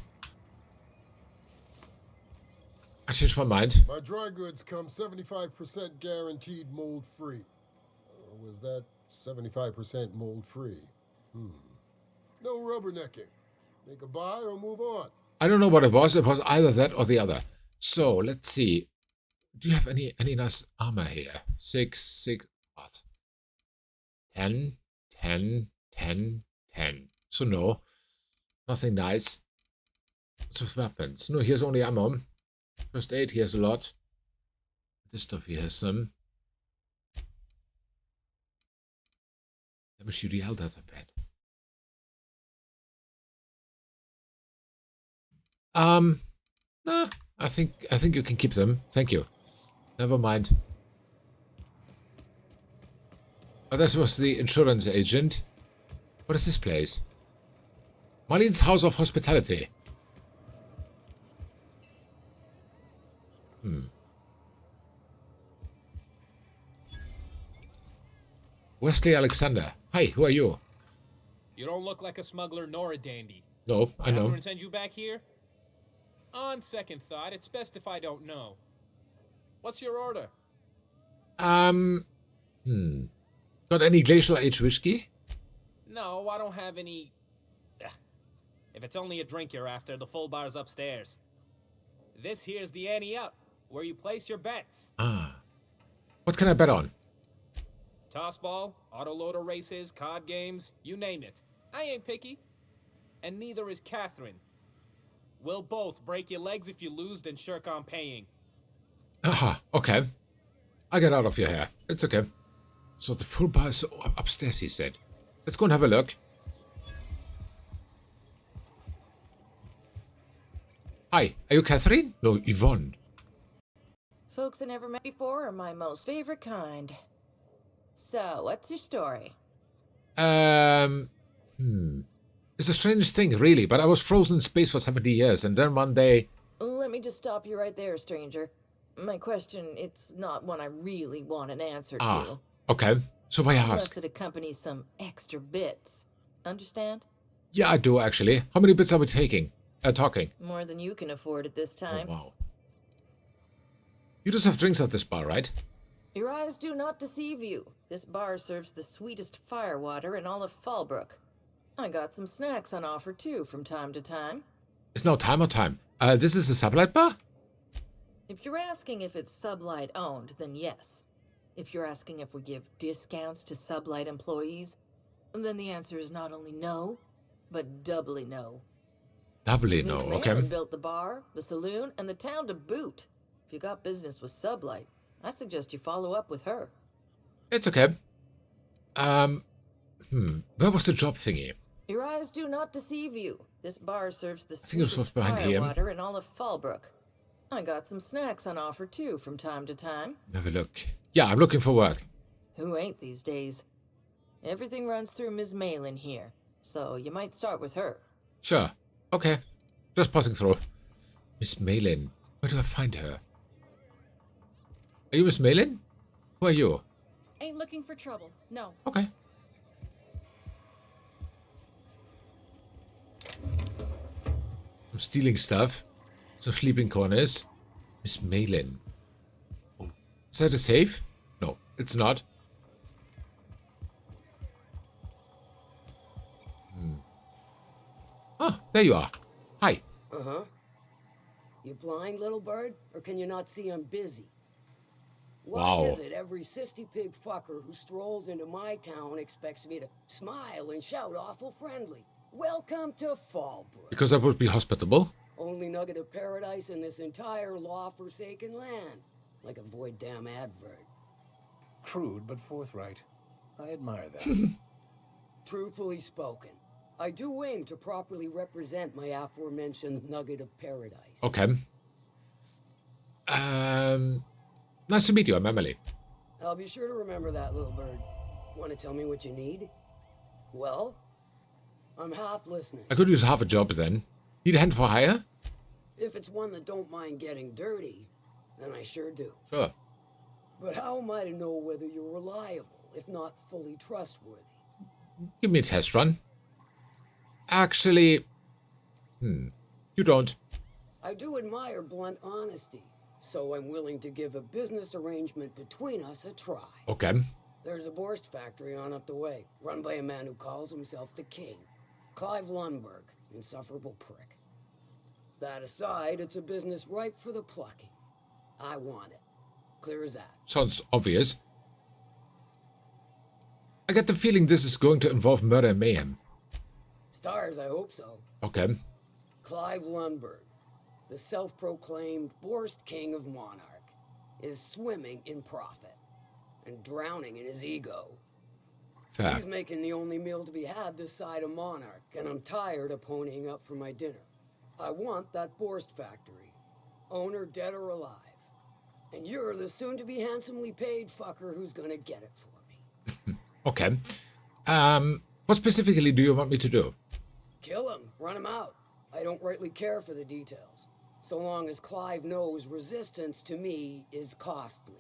K: My dry goods come 75% guaranteed mold-free. Or was that 75% mold-free? No rubbernecking. Make a buy or move on.
A: I don't know what it was. It was either that or the other. So, let's see. Do you have any nice armor here? 6, what? 10, 10, 10, 10. So no. Nothing nice. What's with weapons? No, here's only ammo. First aid, here's a lot. This stuff here has some. Damage UDL data pad. Nah, I think you can keep them. Thank you. Never mind. Oh, this was the insurance agent. What is this place? Marlene's House of Hospitality. Wesley Alexander. Hi, who are you?
L: You don't look like a smuggler nor a dandy.
A: No, I know.
L: I'm send you back here? On second thought, it's best if I don't know. What's your order?
A: Got any glacial age whiskey?
L: No, I don't have any... If it's only a drink you're after, the full bar's upstairs. This here's the ante up, where you place your bets.
A: Ah. What can I bet on?
L: Tossball, autoloader races, card games, you name it. I ain't picky. And neither is Catherine. We'll both break your legs if you lose, then shirk on paying.
A: Aha, okay. I get out of your hair. It's okay. So the full bar is upstairs, he said. Let's go and have a look. Hi, are you Catherine? No, Yvonne.
M: Folks I never met before are my most favorite kind. So, what's your story?
A: It's a strange thing, really, but I was frozen in space for 70 years, and then one day...
M: Let me just stop you right there, stranger. My question, it's not one I really want an answer to.
A: Okay. So why ask?
M: Unless it accompanies some extra bits. Understand?
A: Yeah, I do, actually. How many bits are we talking?
M: More than you can afford at this time.
A: Oh, wow. You just have drinks at this bar, right?
M: Your eyes do not deceive you. This bar serves the sweetest firewater in all of Fallbrook. I got some snacks on offer, too, from time to time.
A: It's no time or time. This is a sublight bar?
M: If you're asking if it's Sublight owned, then yes. If you're asking if we give discounts to Sublight employees, then the answer is not only no, but doubly no.
A: Doubly no, okay.
M: Ms. built the bar, the saloon, and the town to boot. If you got business with Sublight, I suggest you follow up with her.
A: It's okay. Where was the job thingy?
M: Your eyes do not deceive you. This bar serves the
A: I think it was behind him.
M: Firewater in all of Fallbrook. I got some snacks on offer, too, from time to time.
A: Have a look. Yeah, I'm looking for work.
M: Who ain't these days? Everything runs through Ms. Malin here, so you might start with her.
A: Sure. Okay. Just passing through. Miss Malin. Where do I find her? Are you Miss Malin? Who are you?
J: Ain't looking for trouble. No.
A: Okay. I'm stealing stuff. Some sleeping corners. Miss Malin. Oh. Is that a safe? No, it's not. Oh, there you are. Hi.
N: Uh-huh. You blind, little bird? Or can you not see I'm busy? Why is it every sissy pig fucker who strolls into my town expects me to smile and shout awful friendly? Welcome to Fallbrook.
A: Because I would be hospitable.
N: Only nugget of paradise in this entire law-forsaken land. Like a void damn advert.
E: Crude but forthright. I admire that.
N: Truthfully spoken, I do aim to properly represent my aforementioned nugget of paradise.
A: Okay. Nice to meet you. I'm Emily.
N: I'll be sure to remember that, little bird. Want to tell me what you need? Well, I'm half listening.
A: I could use half a job then. Need a hand for hire?
N: If it's one that don't mind getting dirty, then I sure do.
A: Sure.
N: But how am I to know whether you're reliable, if not fully trustworthy?
A: Give me a test run. Actually, you don't.
N: I do admire blunt honesty, so I'm willing to give a business arrangement between us a try.
A: Okay.
N: There's a Borst factory on up the way, run by a man who calls himself the King. Clive Lundberg, insufferable prick. That aside, it's a business ripe for the plucking. I want it. Clear as that.
A: Sounds obvious. I get the feeling this is going to involve murder and mayhem.
N: Stars, I hope so.
A: Okay.
N: Clive Lundberg, the self-proclaimed Borst King of Monarch, is swimming in profit and drowning in his ego.
A: Fair.
N: He's making the only meal to be had this side of Monarch, and I'm tired of ponying up for my dinner. I want that Borst factory, owner dead or alive. And you're the soon-to-be handsomely paid fucker who's gonna get it for me.
A: Okay. What specifically do you want me to do?
N: Kill him, run him out. I don't rightly care for the details, so long as Clive knows resistance to me is costly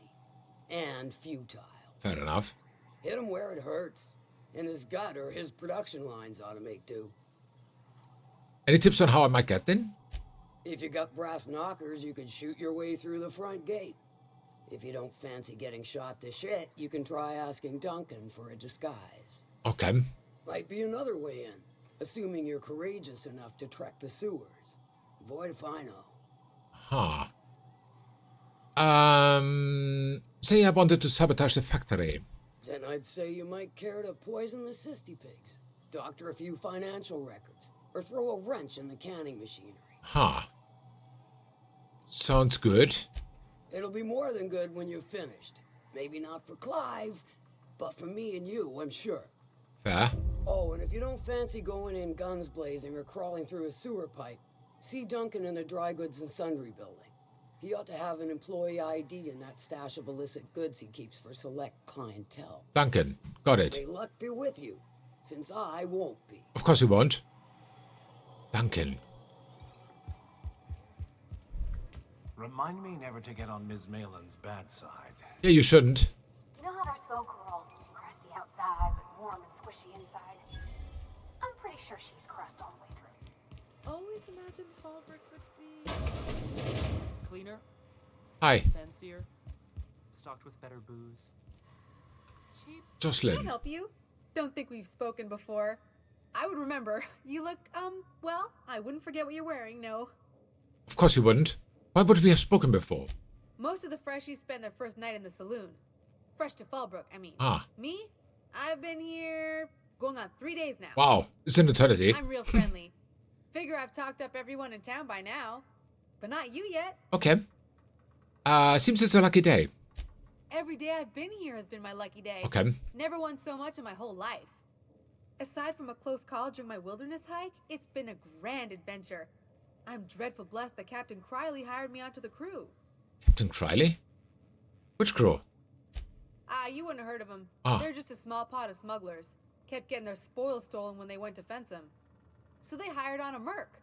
N: and futile.
A: Fair enough.
N: Hit him where it hurts. In his gut or his production lines ought to make do.
A: Any tips on how I might get in?
N: If you got brass knockers, you can shoot your way through the front gate. If you don't fancy getting shot to shit, you can try asking Duncan for a disguise.
A: Okay.
N: Might be another way in, assuming you're courageous enough to trek the sewers. Void if I know.
A: Huh. Say I wanted to sabotage the factory.
N: Then I'd say you might care to poison the cysty pigs, doctor a few financial records, or throw a wrench in the canning machinery.
A: Huh. Sounds good.
N: It'll be more than good when you've finished. Maybe not for Clive, but for me and you, I'm sure.
A: Fair.
N: Oh, and if you don't fancy going in guns blazing or crawling through a sewer pipe, see Duncan in the dry goods and sundry building. He ought to have an employee ID in that stash of illicit goods he keeps for select clientele.
A: Duncan. Got it.
N: May luck be with you, since I won't be.
A: Of course you won't. Duncan.
B: Remind me never to get on Ms. Malin's bad side.
A: Yeah, you shouldn't.
C: You know how there's folk who are all crusty outside, but warm and squishy inside? I'm pretty sure she's crust all the way through.
J: Always imagined Fallbrook would be
D: cleaner.
A: Hi.
D: Fancier. Stocked with better booze.
J: cheap.
A: Jocelyn.
H: Can I help you? Don't think we've spoken before. I would remember. You look, well, I wouldn't forget what you're wearing, no.
A: Of course you wouldn't. Why would we have spoken before?
H: Most of the freshies spend their first night in the saloon. Fresh to Fallbrook, I mean.
A: Ah.
H: Me? I've been here going on 3 days now.
A: Wow, it's an eternity.
H: I'm real friendly. Figure I've talked up everyone in town by now. But not you yet.
A: Okay. Seems it's a lucky day.
H: Every day I've been here has been my lucky day.
A: Okay.
H: Never won so much in my whole life. Aside from a close call during my wilderness hike, it's been a grand adventure. I'm dreadful blessed that Captain Criley hired me onto the crew.
A: Captain Criley? Which crew?
H: You wouldn't have heard of them.
A: Ah.
H: They're just a small pot of smugglers. Kept getting their spoils stolen when they went to fence them. So they hired on a merc.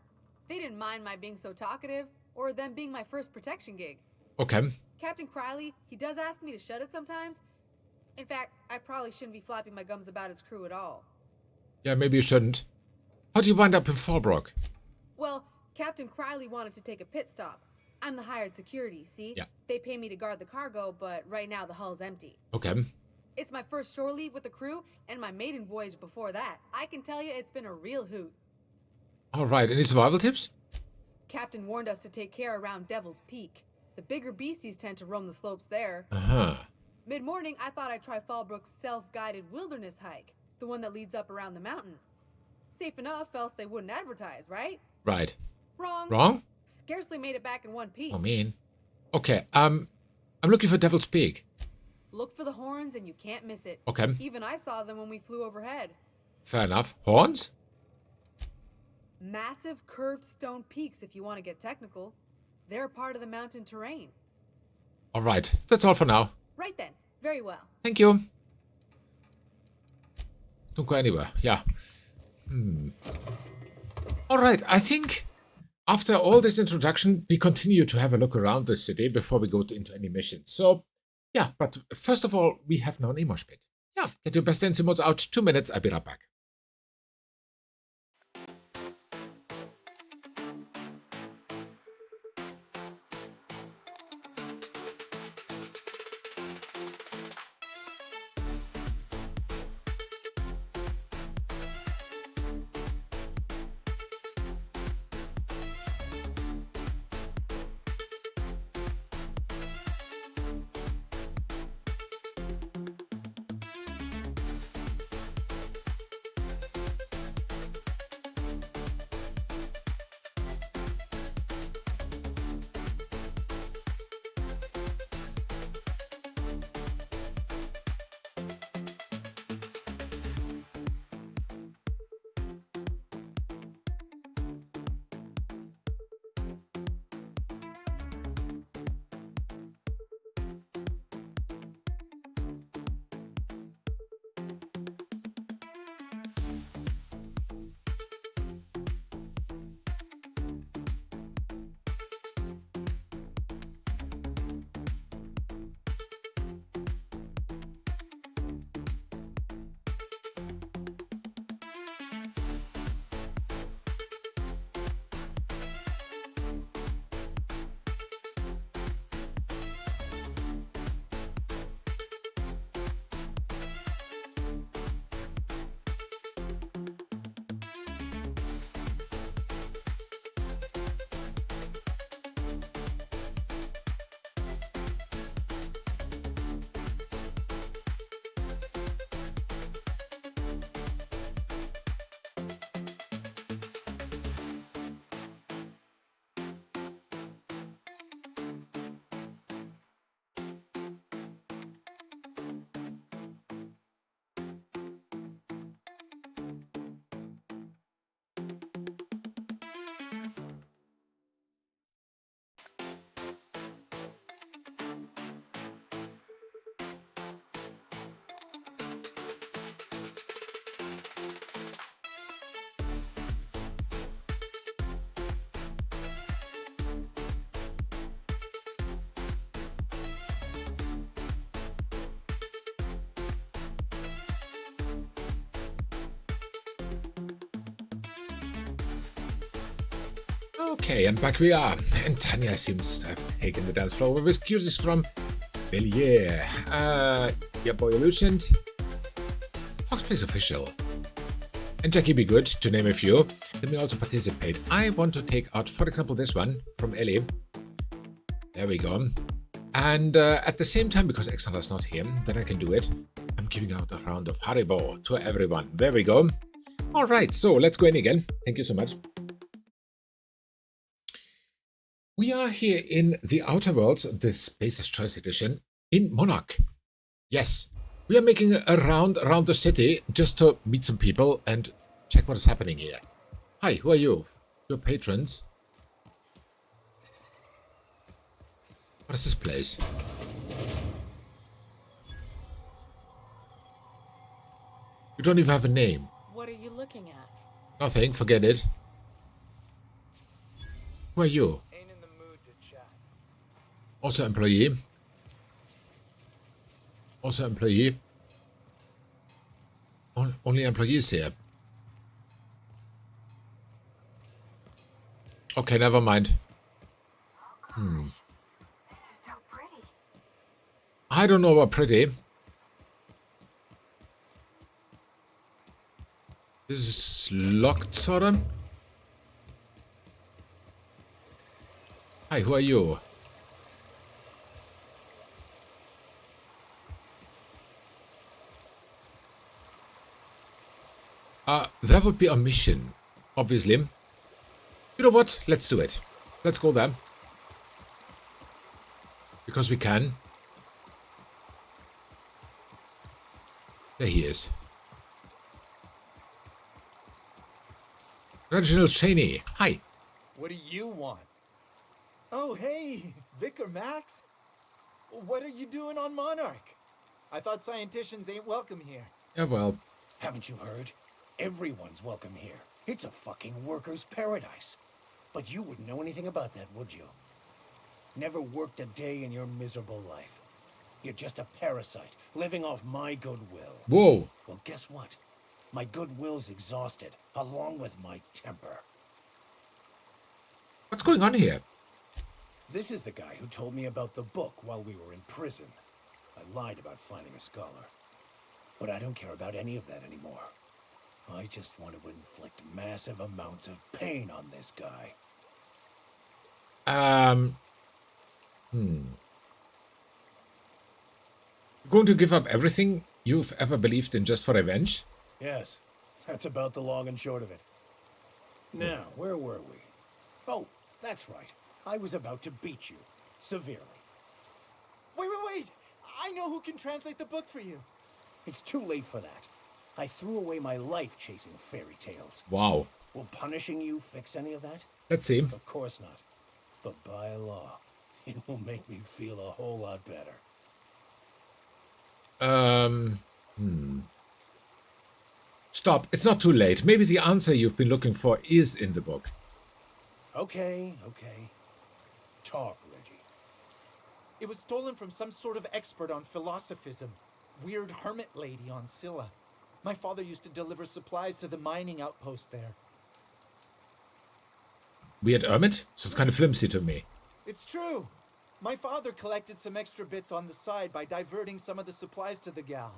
H: They didn't mind my being so talkative, or them being my first protection gig.
A: Okay.
H: Captain Criley, he does ask me to shut it sometimes. In fact, I probably shouldn't be flapping my gums about his crew at all.
A: Yeah, maybe you shouldn't. How do you wind up in Fallbrook?
H: Well, Captain Criley wanted to take a pit stop. I'm the hired security, see?
A: Yeah.
H: They pay me to guard the cargo, but right now the hull's empty.
A: Okay.
H: It's my first shore leave with the crew, and my maiden voyage before that. I can tell you it's been a real hoot.
A: Alright, any survival tips?
H: Captain warned us to take care around Devil's Peak. The bigger beasties tend to roam the slopes there.
A: Uh-huh.
H: Mid-morning, I thought I'd try Fallbrook's self-guided wilderness hike, the one that leads up around the mountain. Safe enough, else they wouldn't advertise, right?
A: Right.
H: Wrong.
A: Wrong?
H: Scarcely made it back in one piece.
A: Oh, mean. Okay, I'm looking for Devil's Peak.
H: Look for the horns and you can't miss it.
A: Okay.
H: Even I saw them when we flew overhead.
A: Fair enough. Horns?
H: Massive curved stone peaks, if you want to get technical. They're part of the mountain terrain.
A: All right. That's all for now.
H: Right then. Very well.
A: Thank you. Don't go anywhere. Yeah. All right. I think after all this introduction, we continue to have a look around the city before we go into any missions. So, yeah. But first of all, we have now an emosh pit. Yeah. Get your best dance emotes out. 2 minutes. I'll be right back. Okay, and back we are. And Tanya seems to have taken the dance floor with excuses from Bellier. Yeah, boy Lucent. Fox plays official. And Jackie Be Good, to name a few. Let me also participate. I want to take out, for example, this one from Ellie. There we go. And at the same time, because Alexander's not here, then I can do it. I'm giving out a round of Haribo to everyone. There we go. All right, so let's go in again. Thank you so much. We are here in the Outer Worlds, the Space's Choice Edition, in Monarch. Yes, we are making a round around the city just to meet some people and check what is happening here. Hi, who are you? Your patrons. What is this place? You don't even have a name.
J: What are you looking at?
A: Nothing, forget it. Who are you?
O: Ain't in the mood to chat.
A: Also employee. Also employee. Only employees here. Okay, never mind.
C: This is so pretty.
A: I don't know about pretty. This is locked, sort of. Hi, who are you? That would be our mission, obviously. You know what? Let's do it. Let's go there. Because we can. There he is. Reginald Cheney. Hi.
O: What do you want? Oh, hey, Vicar Max. What are you doing on Monarch? I thought scienticians ain't welcome here.
A: Yeah, well.
E: Haven't you heard? Everyone's welcome here. It's a fucking worker's paradise. But you wouldn't know anything about that, would you? Never worked a day in your miserable life. You're just a parasite, living off my goodwill.
A: Whoa.
E: Well, guess what? My goodwill's exhausted, along with my temper.
A: What's going on here?
E: This is the guy who told me about the book while we were in prison. I lied about finding a scholar. But I don't care about any of that anymore. I just want to inflict massive amounts of pain on this guy.
A: You're going to give up everything you've ever believed in just for revenge?
E: Yes, that's about the long and short of it. Now, where were we? Oh, that's right. I was about to beat you. Severely.
O: Wait! I know who can translate the book for you.
E: It's too late for that. I threw away my life chasing fairy tales.
A: Wow.
E: Will punishing you fix any of that?
A: Let's see.
E: Of course not. But by law, it will make me feel a whole lot better.
A: Stop. It's not too late. Maybe the answer you've been looking for is in the book.
E: Okay. Talk, Reggie.
O: It was stolen from some sort of expert on philosophism. Weird hermit lady on Scylla. My father used to deliver supplies to the mining outpost there.
A: Weird hermit? Sounds kind of flimsy to me.
O: It's true. My father collected some extra bits on the side by diverting some of the supplies to the gal.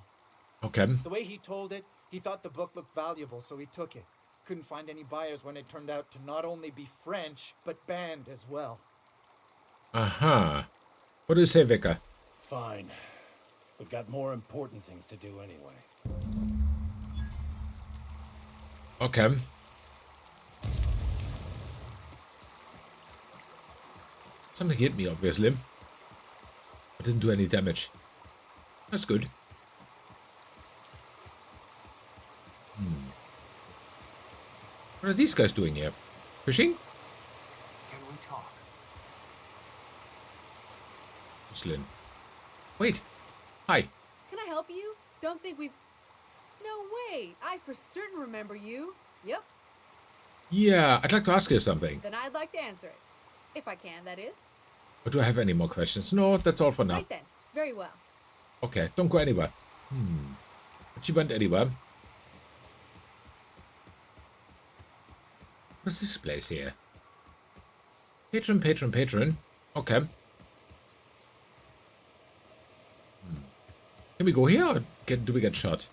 A: Okay.
O: The way he told it, he thought the book looked valuable, so he took it. Couldn't find any buyers when it turned out to not only be French, but banned as well.
A: Aha. What do you say, Vicar?
E: Fine. We've got more important things to do anyway.
A: Okay. Something hit me, obviously. I didn't do any damage. That's good. What are these guys doing here? Fishing?
B: Can we talk?
A: Slyn. Wait. Hi.
H: Can I help you? Don't think we've... No way! I for certain remember you. Yep.
A: Yeah, I'd like to ask you something.
H: Then I'd like to answer it. If I can, that is.
A: But do I have any more questions? No, that's all for now.
H: Right then. Very well.
A: Okay, don't go anywhere. But you went anywhere. What's this place here? Patron. Okay. Can we go here or do we get shot?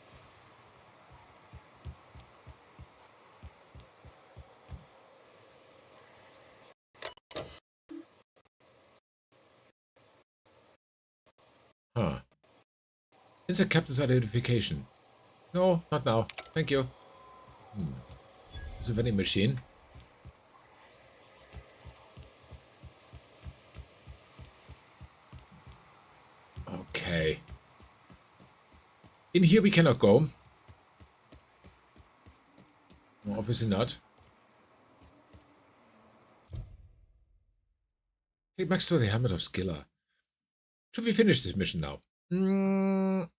A: Huh. Insert captain's identification. No, not now. Thank you. Is a vending machine? Okay. In here we cannot go. No, obviously not. Take Max to the helmet of Skilla. Should we finish this mission now? I'm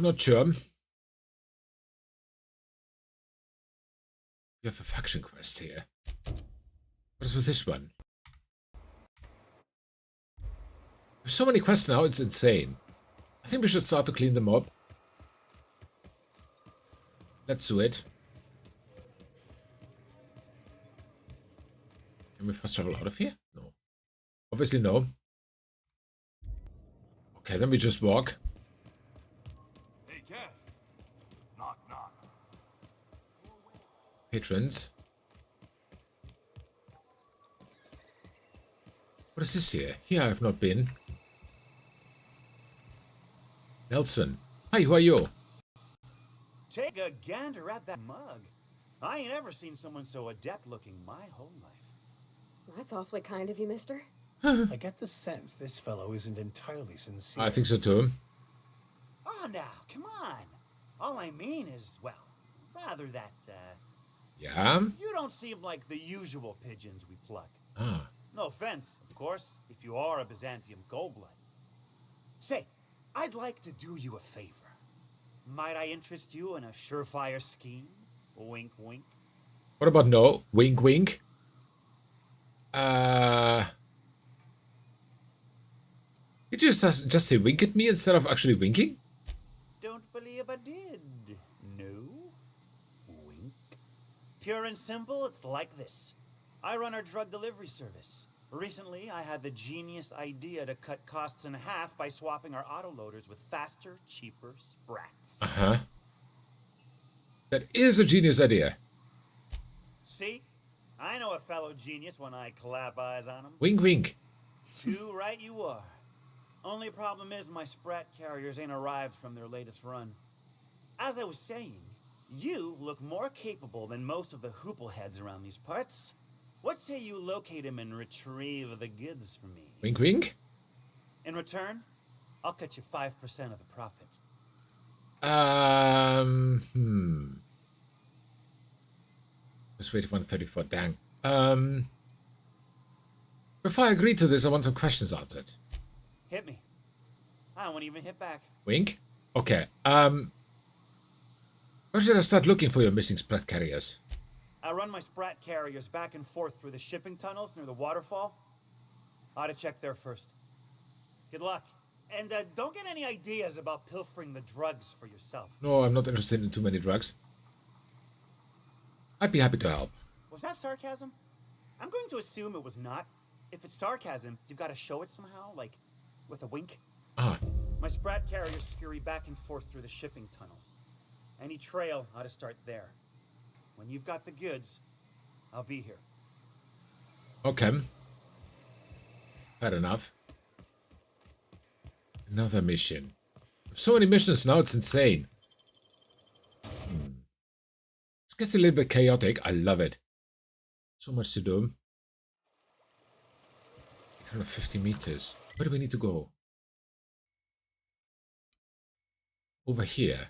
A: not sure. We have a faction quest here. What is with this one? There's so many quests now, it's insane. I think we should start to clean them up. Let's do it. Can we fast travel out of here? No. Obviously no. Okay, then we just walk.
B: Hey, Cass. Knock.
A: Patrons. What is this here? Here I have not been. Nelson. Hi, who are you?
P: Take a gander at that mug. I ain't ever seen someone so adept looking my whole life.
Q: That's awfully kind of you, mister.
E: I get the sense this fellow isn't entirely sincere.
A: I think so too.
P: Oh, now, come on. All I mean is, well, rather that,
A: Yeah?
P: you don't seem like the usual pigeons we pluck.
A: Ah.
P: No offense, of course, if you are a Byzantium Goldblood. Say, I'd like to do you a favor. Might I interest you in a surefire scheme? Wink, wink.
A: What about no? Wink, wink. Did you just say wink at me instead of actually winking?
P: Don't believe I did. No? Wink. Pure and simple, it's like this. I run our drug delivery service. Recently, I had the genius idea to cut costs in half by swapping our autoloaders with faster, cheaper sprats.
A: Uh-huh. That is a genius idea.
P: See? I know a fellow genius when I clap eyes on him.
A: Wink, wink.
P: Too right you are. Only problem is my sprat carriers ain't arrived from their latest run. As I was saying, you look more capable than most of the hoople heads around these parts. What say you locate him and retrieve the goods for me?
A: Wink, wink.
P: In return, I'll cut you 5% of the profit.
A: Let's wait 134, dang. Before I agree to this, I want some questions answered.
P: Hit me. I won't even hit back.
A: Wink? Okay, where should I start looking for your missing sprat carriers?
P: I run my sprat carriers back and forth through the shipping tunnels near the waterfall. Ought to check there first. Good luck. And don't get any ideas about pilfering the drugs for yourself.
A: No, I'm not interested in too many drugs. I'd be happy to help.
P: Was that sarcasm? I'm going to assume it was not. If it's sarcasm, you've got to show it somehow, like with a wink.
A: Ah.
P: My sprat carriers scurry back and forth through the shipping tunnels. Any trail ought to start there. When you've got the goods, I'll be here.
A: Okay. Fair enough. Another mission. So many missions now, it's insane. This gets a little bit chaotic. I love it. So much to do. 850 meters. Where do we need to go? Over here.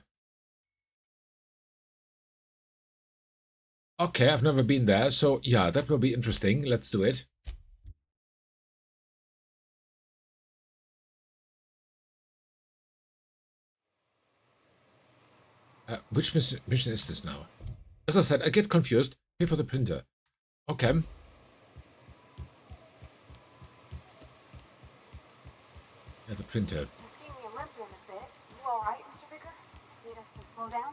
A: Okay, I've never been there, so yeah, that will be interesting. Let's do it. Which mission is this now? As I said, I get confused. Pay for the printer. Okay. Yeah, the printer.
C: You see me limping a bit. You all right, Mr. Vicker? Need us to slow down?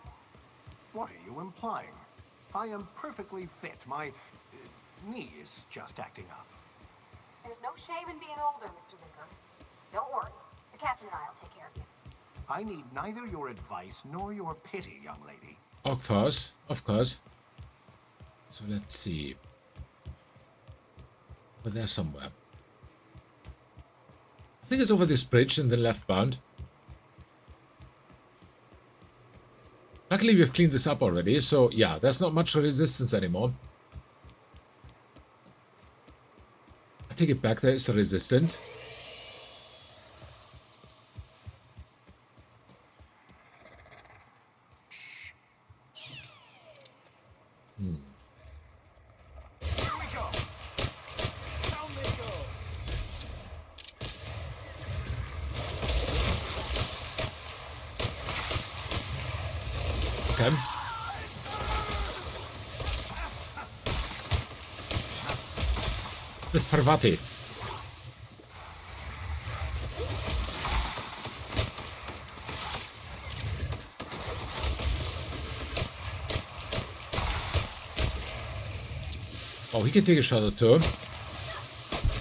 B: What are you implying? I am perfectly fit. My knee is just acting up.
C: There's no shame in being older, Mr. Vicker. Don't worry. The captain and I will take care of you.
B: I need neither your advice nor your pity, young lady.
A: Of course, of course. So let's see. But there's somewhere. I think it's over this bridge and then left bound. Luckily we've cleaned this up already, so yeah, there's not much resistance anymore. I take it back, there is a resistance.
B: Here we go. Down they go.
A: Okay. This Parvati. Oh, he can take a shot or two,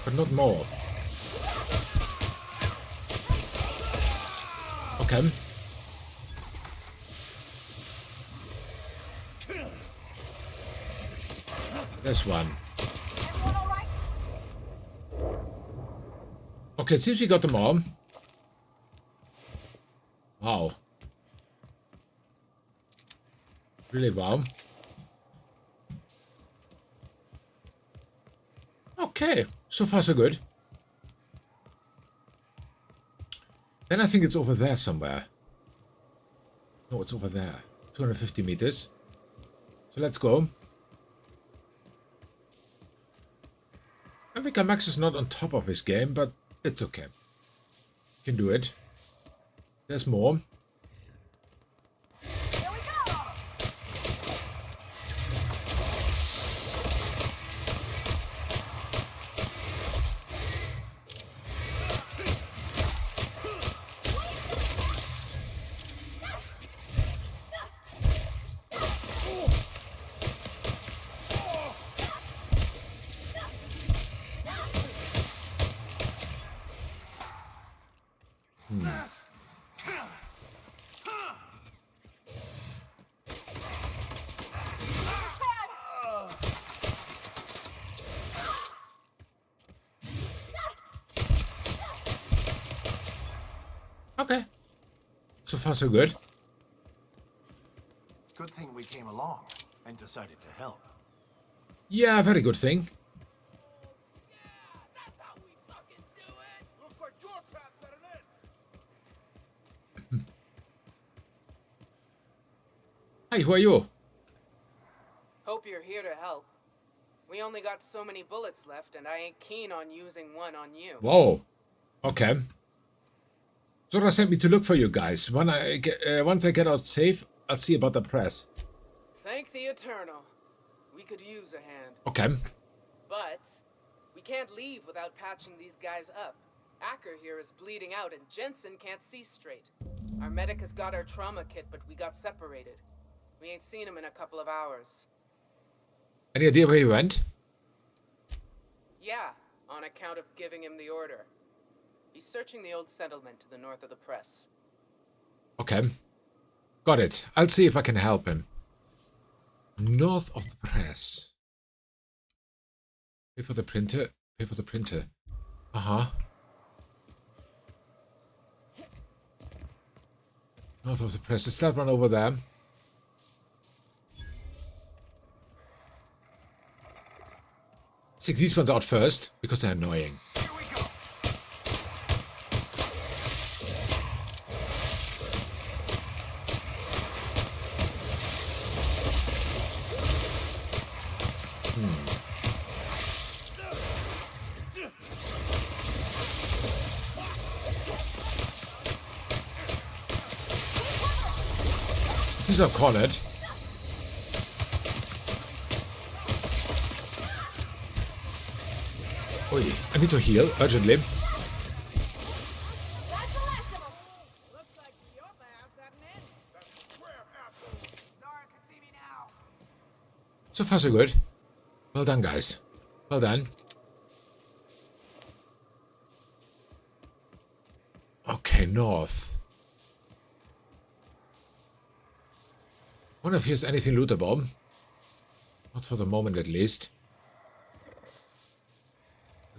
A: but not more. Okay. There's one. Okay, it seems we got them all. Wow. Really wow. Okay, so far so good. Then I think it's over there somewhere. No, it's over there. 250 meters. So let's go. I think Max is not on top of his game, but it's okay. Can do it. There's more. Okay. So far, so good.
B: Good thing we came along and decided to help.
A: Yeah, very good thing. Hi, who are you?
Q: Hope you're here to help. We only got so many bullets left, and I ain't keen on using one on you.
A: Whoa. Okay. Zora sent me to look for you guys. Once I get out safe, I'll see about the press.
Q: Thank the Eternal. We could use a hand.
A: Okay.
Q: But we can't leave without patching these guys up. Acker here is bleeding out, and Jensen can't see straight. Our medic has got our trauma kit, but we got separated. We ain't seen him in a couple of hours.
A: Any idea where he went?
Q: Yeah, on account of giving him the order. He's searching the old settlement to the north of the press.
A: Okay. Got it. I'll see if I can help him. North of the press. Pay for the printer. Pay for the printer. Uh-huh. North of the press. Is that one over there? Take these ones out first, because they're annoying. Seems I've cornered. Oi, I need to heal urgently. So far so good. Well done, guys. Well done. Okay, north. Wonder if here's anything lootable. Not for the moment, at least.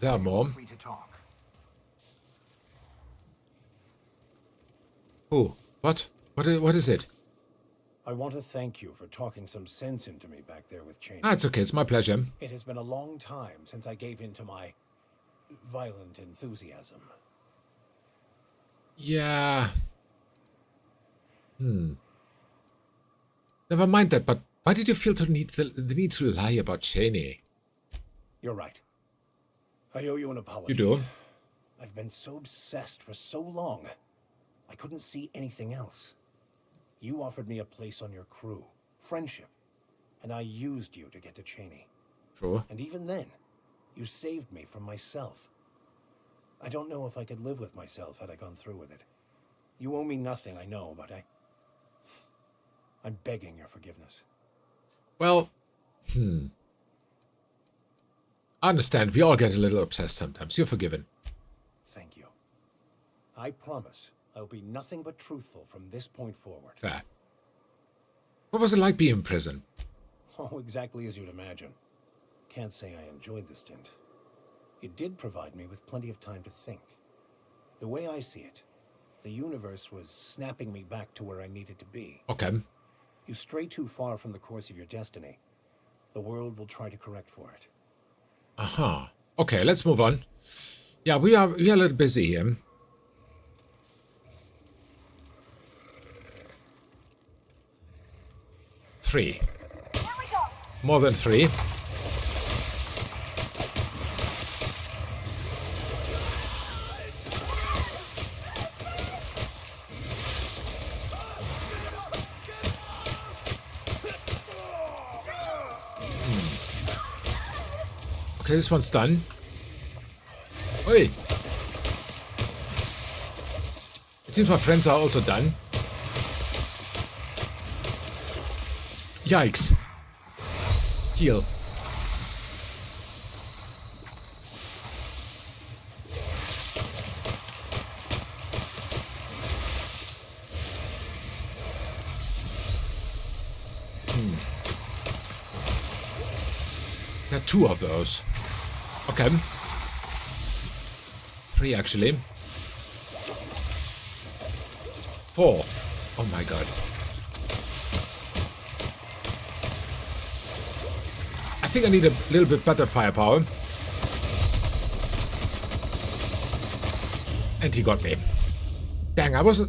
A: There are more.
B: Free to talk.
A: Oh, what? What is it?
E: I want to thank you for talking some sense into me back there with Cheney.
A: Ah, it's okay. It's my pleasure.
E: It has been a long time since I gave in to my violent enthusiasm.
A: Yeah. Never mind that, but why did you feel the need to lie about Cheney?
E: You're right. I owe you an apology.
A: You do?
E: I've been so obsessed for so long, I couldn't see anything else. You offered me a place on your crew, friendship, and I used you to get to Cheney.
A: True.
E: And even then, you saved me from myself. I don't know if I could live with myself had I gone through with it. You owe me nothing, I know, but I'm begging your forgiveness.
A: Well, I understand. We all get a little obsessed sometimes. You're forgiven.
E: Thank you. I promise I'll be nothing but truthful from this point forward.
A: Fair. What was it like being in prison?
E: Oh, exactly as you'd imagine. Can't say I enjoyed the stint. It did provide me with plenty of time to think. The way I see it, the universe was snapping me back to where I needed to be.
A: Okay.
E: You stray too far from the course of your destiny, the world will try to correct for it.
A: Aha. Okay, let's move on. Yeah, we are a little busy here. 3. More than 3. Okay, this one's done. Oi! It seems my friends are also done. Yikes. Heal. There are 2 of those. Okay. 3 actually. 4. Oh my god. I think I need a little bit better firepower. And he got me. Dang, I was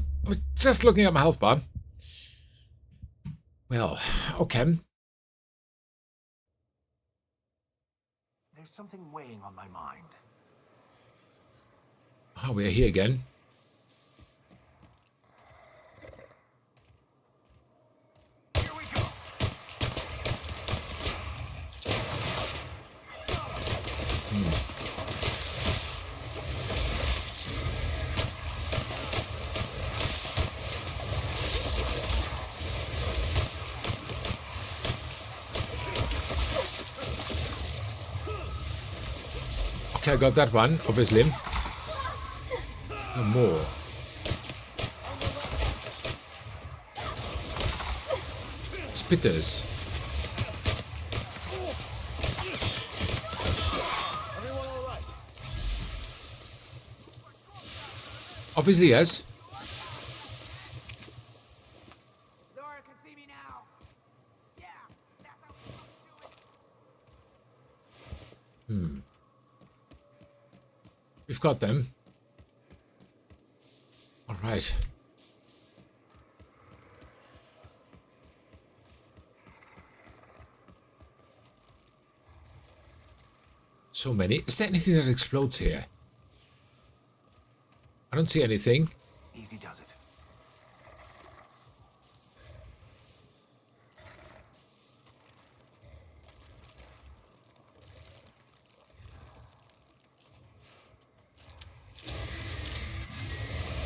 A: just looking at my health bar. Well, okay.
B: There's something weighing on my mind.
A: Oh, we're here again.
B: Here we go.
A: Okay, I got that one, obviously. No more. Spitters.
I: Everyone all right?
A: Obviously, yes.
N: Zora can see me now. Yeah, that's how we do it.
A: We've got them. All right. So many. Is there anything that explodes here? I don't see anything.
B: Easy does it.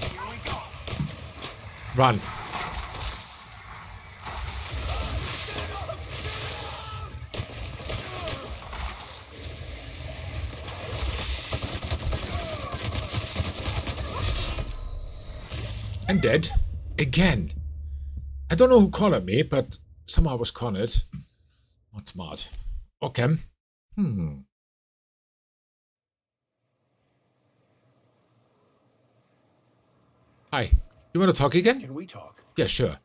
B: Here we go.
A: Run. I'm dead. Again. I don't know who cornered me, but somehow I was cornered. Not smart. Okay. Hi. You want to talk again?
E: Can we talk?
A: Yeah, sure.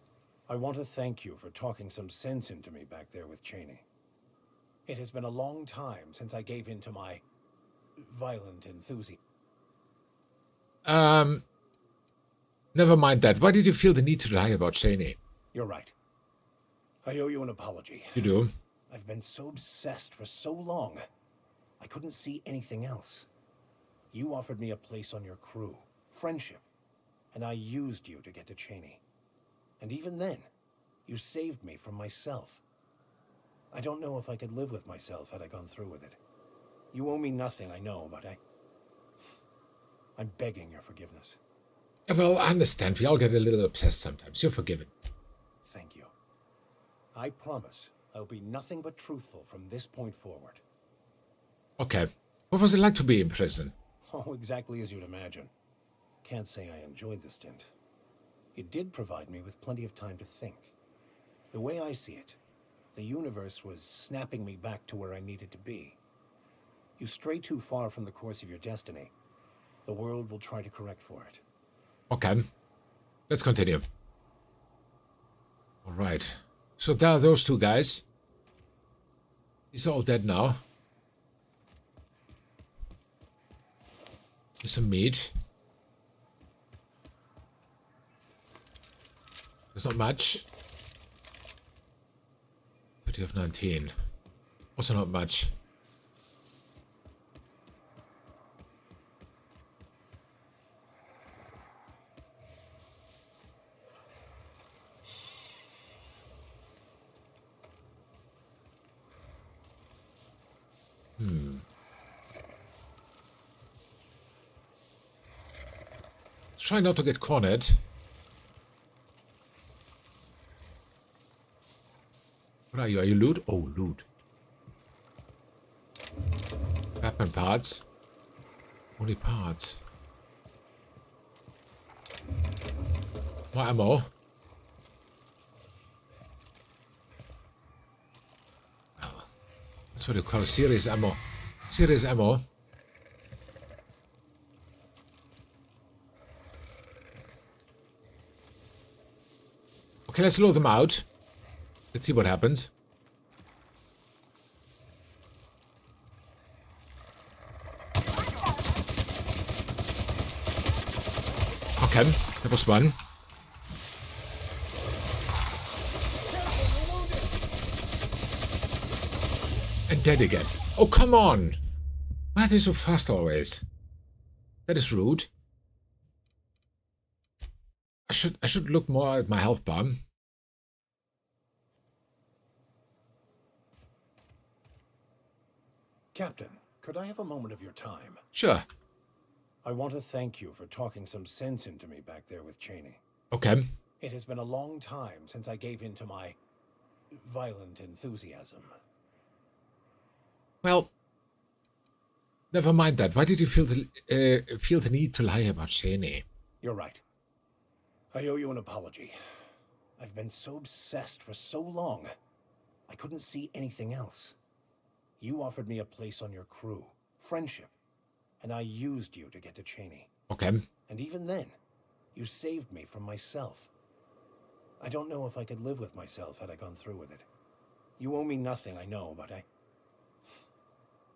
E: I want to thank you for talking some sense into me back there with Cheney. It has been a long time since I gave in to my violent enthusiasm.
A: Never mind that. Why did you feel the need to lie about Cheney?
E: You're right. I owe you an apology.
A: You do?
E: I've been so obsessed for so long, I couldn't see anything else. You offered me a place on your crew, friendship, and I used you to get to Cheney. And even then, you saved me from myself. I don't know if I could live with myself had I gone through with it. You owe me nothing, I know, but I'm begging your forgiveness.
A: Well, I understand. We all get a little obsessed sometimes. You're forgiven.
E: Thank you. I promise I'll be nothing but truthful from this point forward.
A: Okay. What was it like to be in prison?
E: Oh, exactly as you'd imagine. Can't say I enjoyed the stint. It did provide me with plenty of time to think. The way I see it, the universe was snapping me back to where I needed to be. You stray too far from the course of your destiny, the world will try to correct for it.
A: Okay. Let's continue. All right. So there are those 2 guys. He's all dead now. Here's some meat. There's not much. Gravity of 19. Also not much. Try not to get cornered. What are you? Are you loot? Oh, loot. Weapon parts. Only parts. More ammo. Well, that's what you call serious ammo. Serious ammo. Okay, let's load them out. Let's see what happens. Okay, that was one. And dead again. Oh, come on! Why are they so fast always? That is rude. I should look more at my health bar.
E: Captain, could I have a moment of your time?
A: Sure.
E: I want to thank you for talking some sense into me back there with Cheney.
A: Okay.
E: It has been a long time since I gave in to my violent enthusiasm.
A: Well, never mind that. Why did you feel the need to lie about Cheney?
E: You're right. I owe you an apology. I've been so obsessed for so long, I couldn't see anything else. You offered me a place on your crew, friendship, and I used you to get to Cheney.
A: Okay.
E: And even then, you saved me from myself. I don't know if I could live with myself had I gone through with it. You owe me nothing, I know, but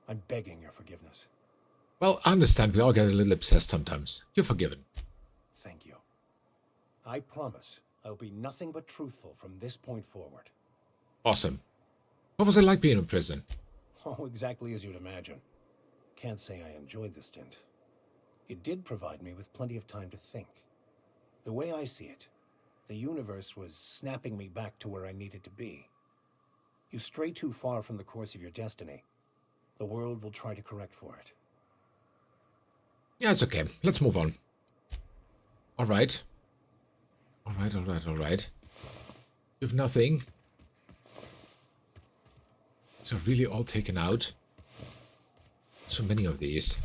E: I'm begging your forgiveness.
A: Well, I understand we all get a little obsessed sometimes. You're forgiven.
E: Thank you. I promise I'll be nothing but truthful from this point forward.
A: Awesome. What was it like being in prison?
E: Oh, exactly as you'd imagine. Can't say I enjoyed the stint. It did provide me with plenty of time to think. The way I see it, the universe was snapping me back to where I needed to be. You stray too far from the course of your destiny, the world will try to correct for it.
A: Yeah, it's okay. Let's move on. Alright. Alright. You have nothing. So really all taken out. So many of these.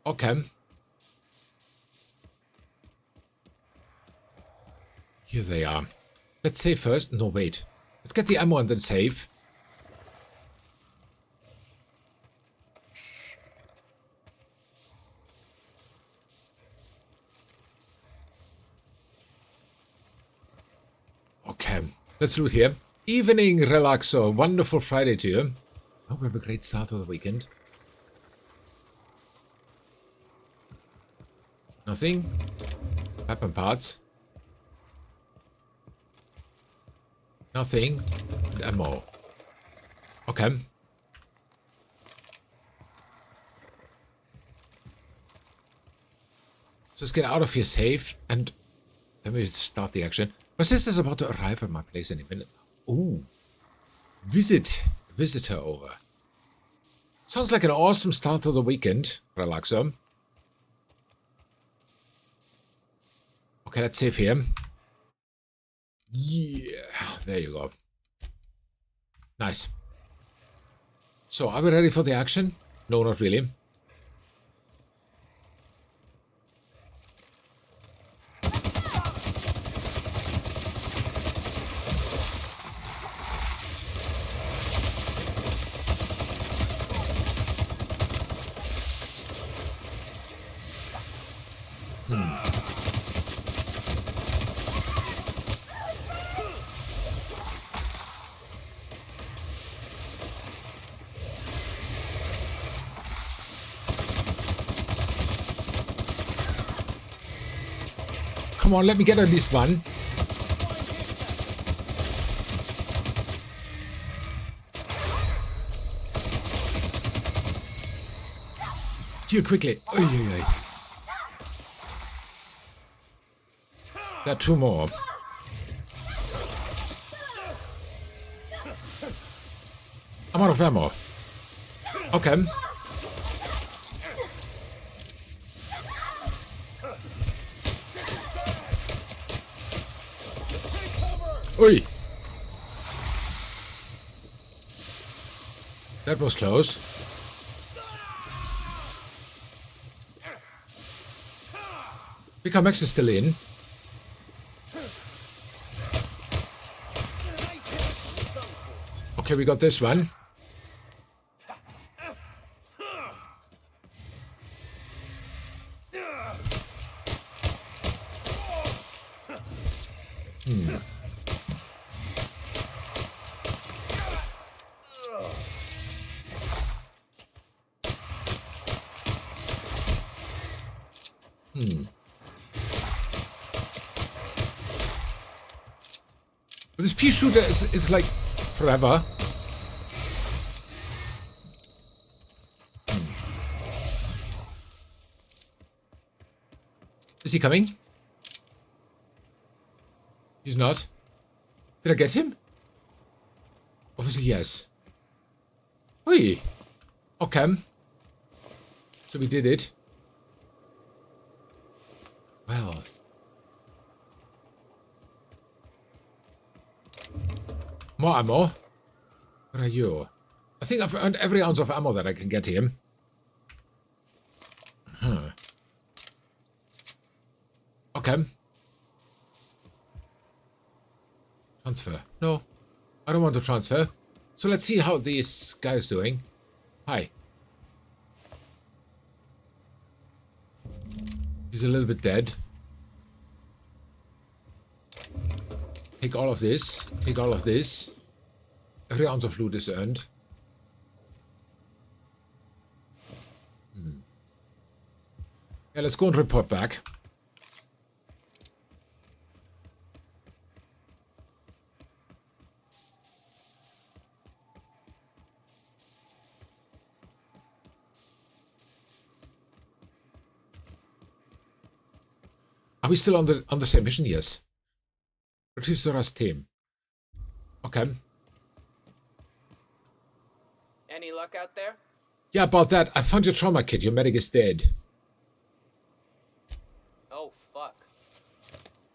A: Okay. Here they are. Let's save first. No, wait. Let's get the ammo and then save. Okay, let's do it here. Evening, relaxo. Wonderful Friday to you. Hope you have a great start of the weekend. Nothing. Weapon parts. Nothing. And ammo. Okay. So let's get out of here safe and then we start the action. My sister's about to arrive at my place any minute. Ooh. Visitor over. Sounds like an awesome start to the weekend, relaxo. Okay, let's save here. Yeah, there you go. Nice. So, are we ready for the action? No, not really. Come on, let me get at least one. Heal quickly. Oy, oy, oy. There are two more. I'm out of ammo. Okay. Oi! That was close. Become X is still in. Okay, we got this one. But this pea shooter, it's like forever. Is he coming? He's not. Did I get him? Obviously, yes. Oi! Okay. So we did it. Well. More ammo. What are you? I think I've earned every ounce of ammo that I can get him. Huh. Okay. Transfer. No. I don't want to transfer. So let's see how this guy's doing. Hi. He's a little bit dead. Take all of this. Take all of this. Every ounce of loot is earned. Yeah, let's go and report back. Are we still on the same mission? Yes. Retrieve Zora's team. Okay.
Q: Any luck out there?
A: Yeah, about that. I found your trauma kit. Your medic is dead.
Q: Oh, fuck.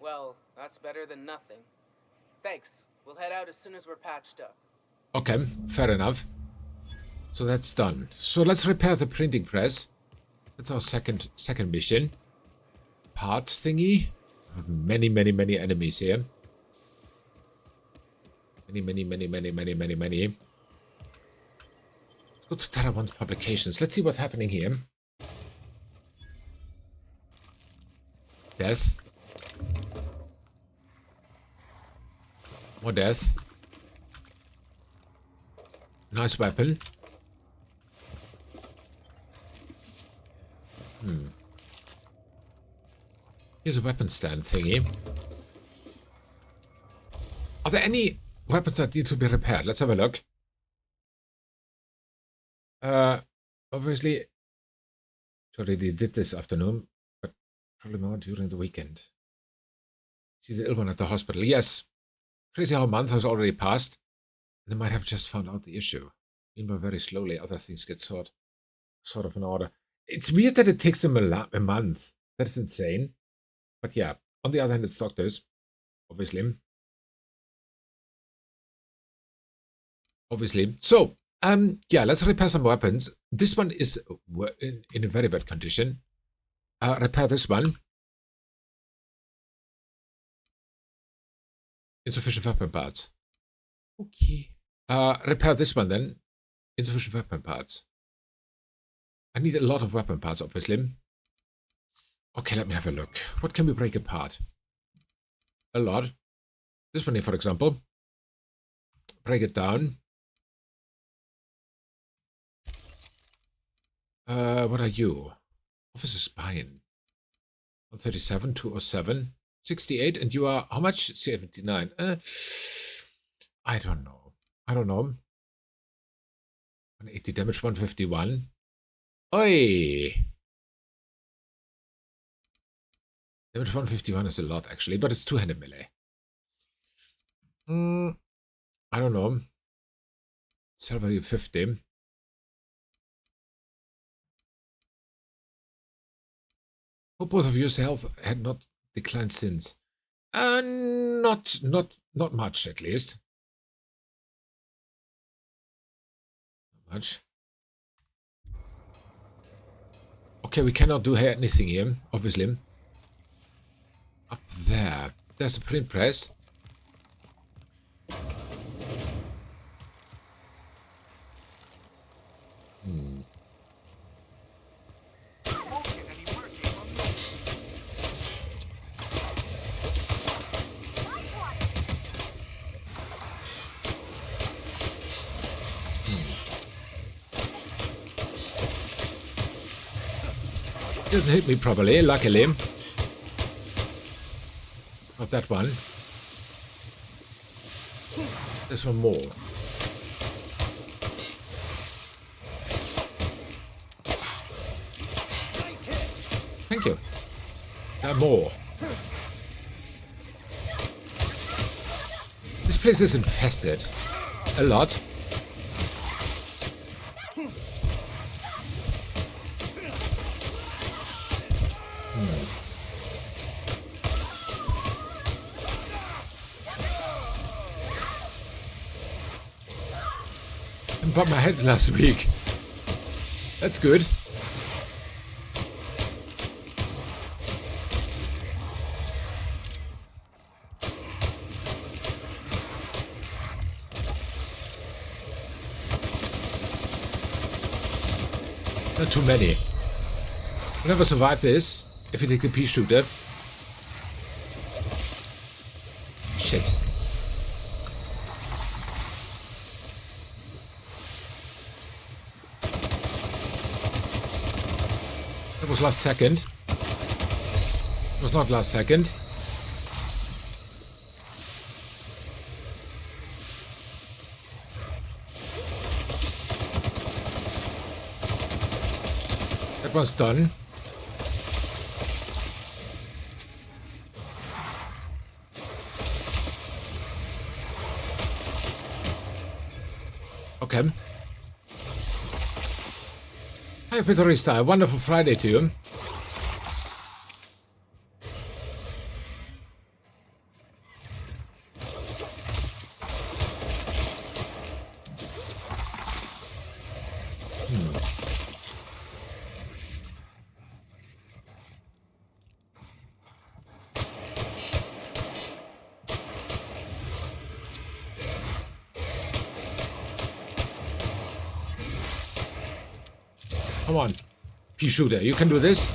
Q: Well, that's better than nothing. Thanks. We'll head out as soon as we're patched up.
A: Okay, fair enough. So that's done. So let's repair the printing press. That's our second mission. Parts thingy. Many enemies here. Many. Let's go to Tarawan's publications. Let's see what's happening here. Death. More death. Nice weapon. Here's a weapon stand thingy. Are there any weapons that need to be repaired? Let's have a look. Obviously, already did this afternoon, but probably more during the weekend. See the ill one at the hospital. Yes. Crazy how a month has already passed. They might have just found out the issue. Meanwhile, very slowly, other things get sort of in order. It's weird that it takes them a month. That's insane. But yeah, on the other hand, it's doctors, obviously. So, yeah, let's repair some weapons. This one is in a very bad condition. Repair this one. Insufficient weapon parts. Okay. Repair this one then. Insufficient weapon parts. I need a lot of weapon parts, obviously. Okay, let me have a look. What can we break apart? A lot. This one here, for example. Break it down. What are you? Officer Spine. 137, 207. 68, and you are how much? 79. I don't know. 180 damage, 151. Oi! Damage 151 is a lot, actually, but it's two-handed melee. I don't know. Sell value 50. Hope both of your health had not declined since. Not much, at least. Not much. Okay, we cannot do anything here, obviously. Up there. There's a print press. Doesn't hit me properly, luckily. Not that one. There's one more. Thank you. There are more. This place is infested. A lot. I bumped my head last week. That's good. Not too many. We'll never survive this if you take the pea shooter. Shit. That was last second. It was not last second. That one's done. Okay. Hi, Peterista. A wonderful Friday to you. Come on. Pea shooter, you can do this.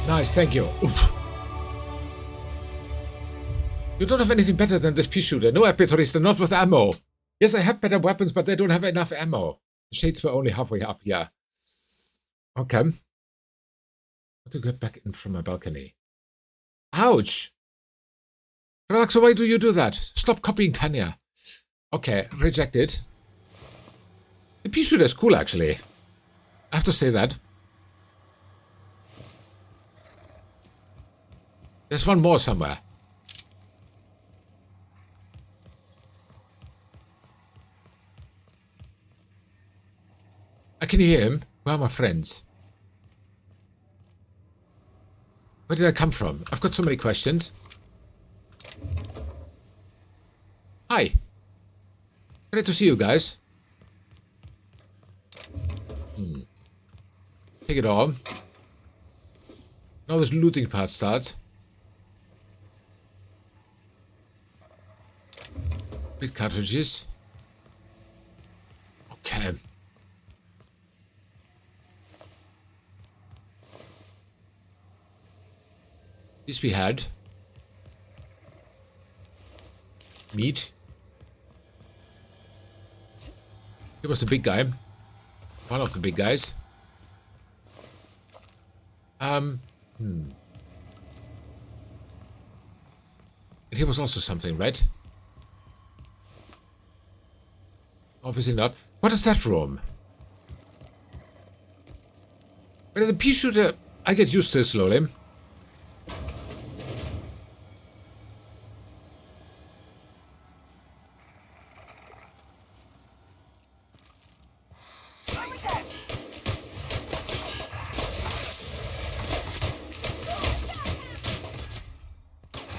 A: Nice, thank you. Oof. You don't have anything better than this pea shooter. No, Peterista, not with ammo. Yes, I have better weapons, but they don't have enough ammo. The shades were only halfway up, yeah. Okay. How to get back in from my balcony? Ouch! Relaxo, why do you do that? Stop copying Tanya. Okay, rejected. The pea shooter is cool, actually. I have to say that. There's one more somewhere. I can hear him. Where are my friends? Where did I come from? I've got so many questions. Hi. Great to see you guys. Take it all. Now this looting part starts. Bit cartridges. Okay. This we had. Meat. He was the big guy. One of the big guys. And here was also something, right? Obviously not. What is that room? Well, the pea shooter, I get used to it slowly.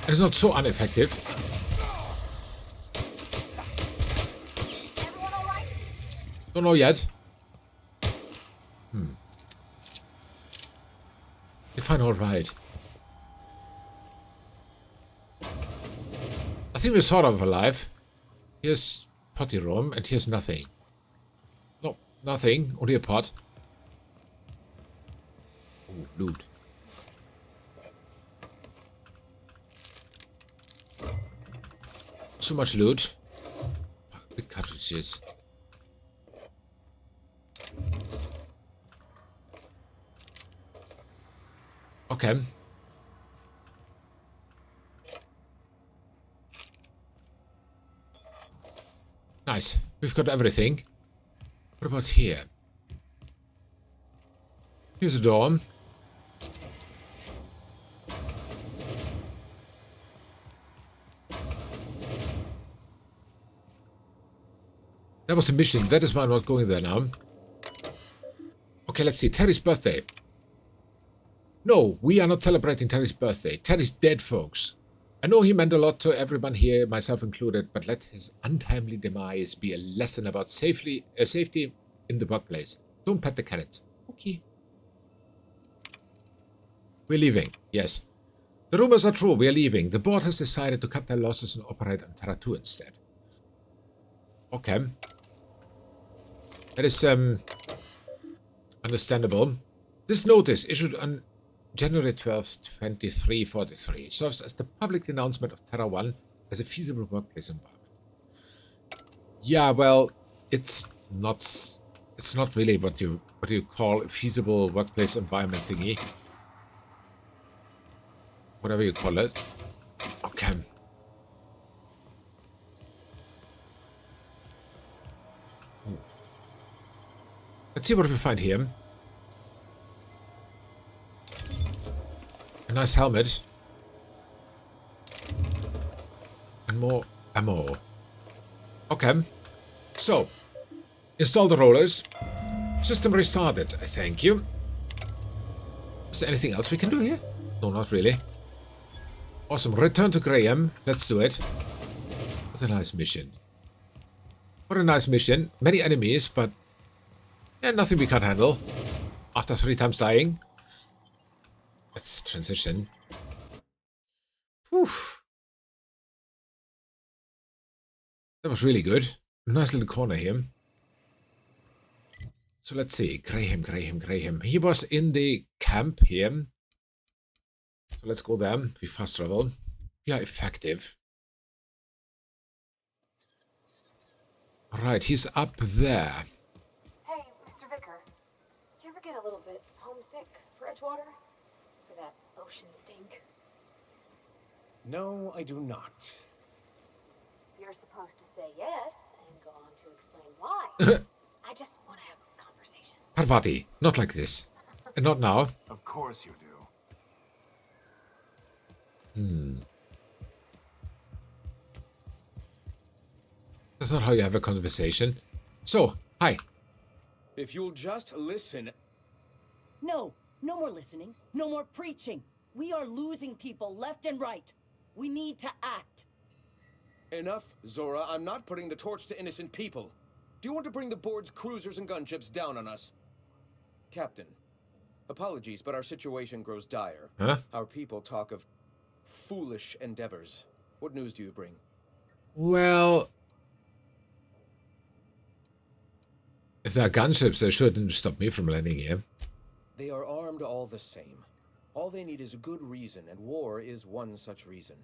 A: It's not so ineffective. Don't know yet. Define all right. I think we're sort of alive. Here's potty room, and here's nothing. No, nothing. Only a pot. Oh, loot. So much loot. Big cartridges. Okay. Nice. We've got everything. What about here? Here's a door. That was a mission. That is why I'm not going there now. Okay, let's see. Terry's birthday. No, we are not celebrating Terry's birthday. Terry's dead, folks. I know he meant a lot to everyone here, myself included, but let his untimely demise be a lesson about safety in the workplace. Don't pet the cannons. Okay. We're leaving. Yes. The rumors are true. We are leaving. The board has decided to cut their losses and operate on Terra 2 instead. Okay. That is, understandable. This notice, issued on January 12th, 2343, serves as the public denouncement of Terra 1 as a feasible workplace environment. Yeah, well, it's not really what you call a feasible workplace environment thingy. Whatever you call it. Okay. Ooh. Let's see what we find here. A nice helmet. And more ammo. Okay. So, install the rollers. System restarted. Thank you. Is there anything else we can do here? No, not really. Awesome. Return to Graham. Let's do it. What a nice mission. What a nice mission. Many enemies, but yeah, nothing we can't handle. After 3 times dying. Let's transition. Oof. That was really good. Nice little corner here. So let's see. Graham. He was in the camp here. So let's go there. We fast travel. We are effective. Alright, he's up there.
C: Hey, Mr. Vicker. Do you ever get a little bit homesick for Edgewater? For that ocean stink?
E: No, I do not.
C: You're supposed to say yes and go on to explain why. I just want to have a conversation.
A: Parvati, not like this. And not now.
B: Of course you do.
A: That's not how you have a conversation. So, hi.
O: If you'll just listen...
R: No, no more listening. No more preaching. We are losing people left and right. We need to act.
O: Enough, Zora. I'm not putting the torch to innocent people. Do you want to bring the board's cruisers and gunships down on us? Captain, apologies, but our situation grows dire.
A: Huh?
O: Our people talk of foolish endeavors. What news do you bring?
A: Well... if there are gunships, they shouldn't stop me from landing here.
O: They are armed all the same. All they need is a good reason, and war is one such reason.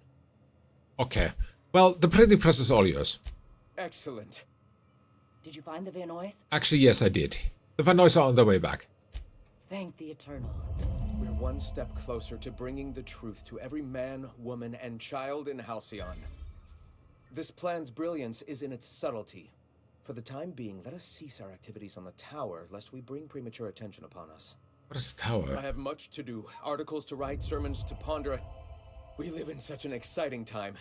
A: Okay. Well, the printing press is all yours.
O: Excellent.
R: Did you find the Vanois?
A: Actually, yes, I did. The Vanois are on their way back.
R: Thank the Eternal.
E: We're
O: one step closer to bringing the truth to every man, woman, and child in Halcyon. This plan's brilliance is in its subtlety. For the time being, let us cease our activities on the tower, lest we bring premature attention upon us.
A: What is the tower?
O: I have much to do. Articles to write, sermons to ponder. We live in such an exciting time.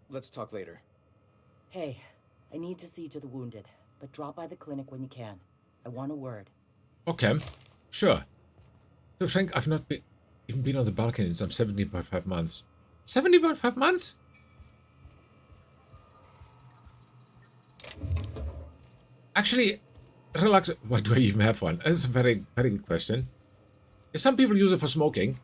O: Let's talk later.
R: Hey, I need to see to the wounded, but drop by the clinic when you can. I want a word.
A: Okay, sure. So Frank, I've not even been on the balcony in some 17.5 months. 17.5 months? Actually, relax. Why do I even have one? That's a very, very good question. Some people use it for smoking.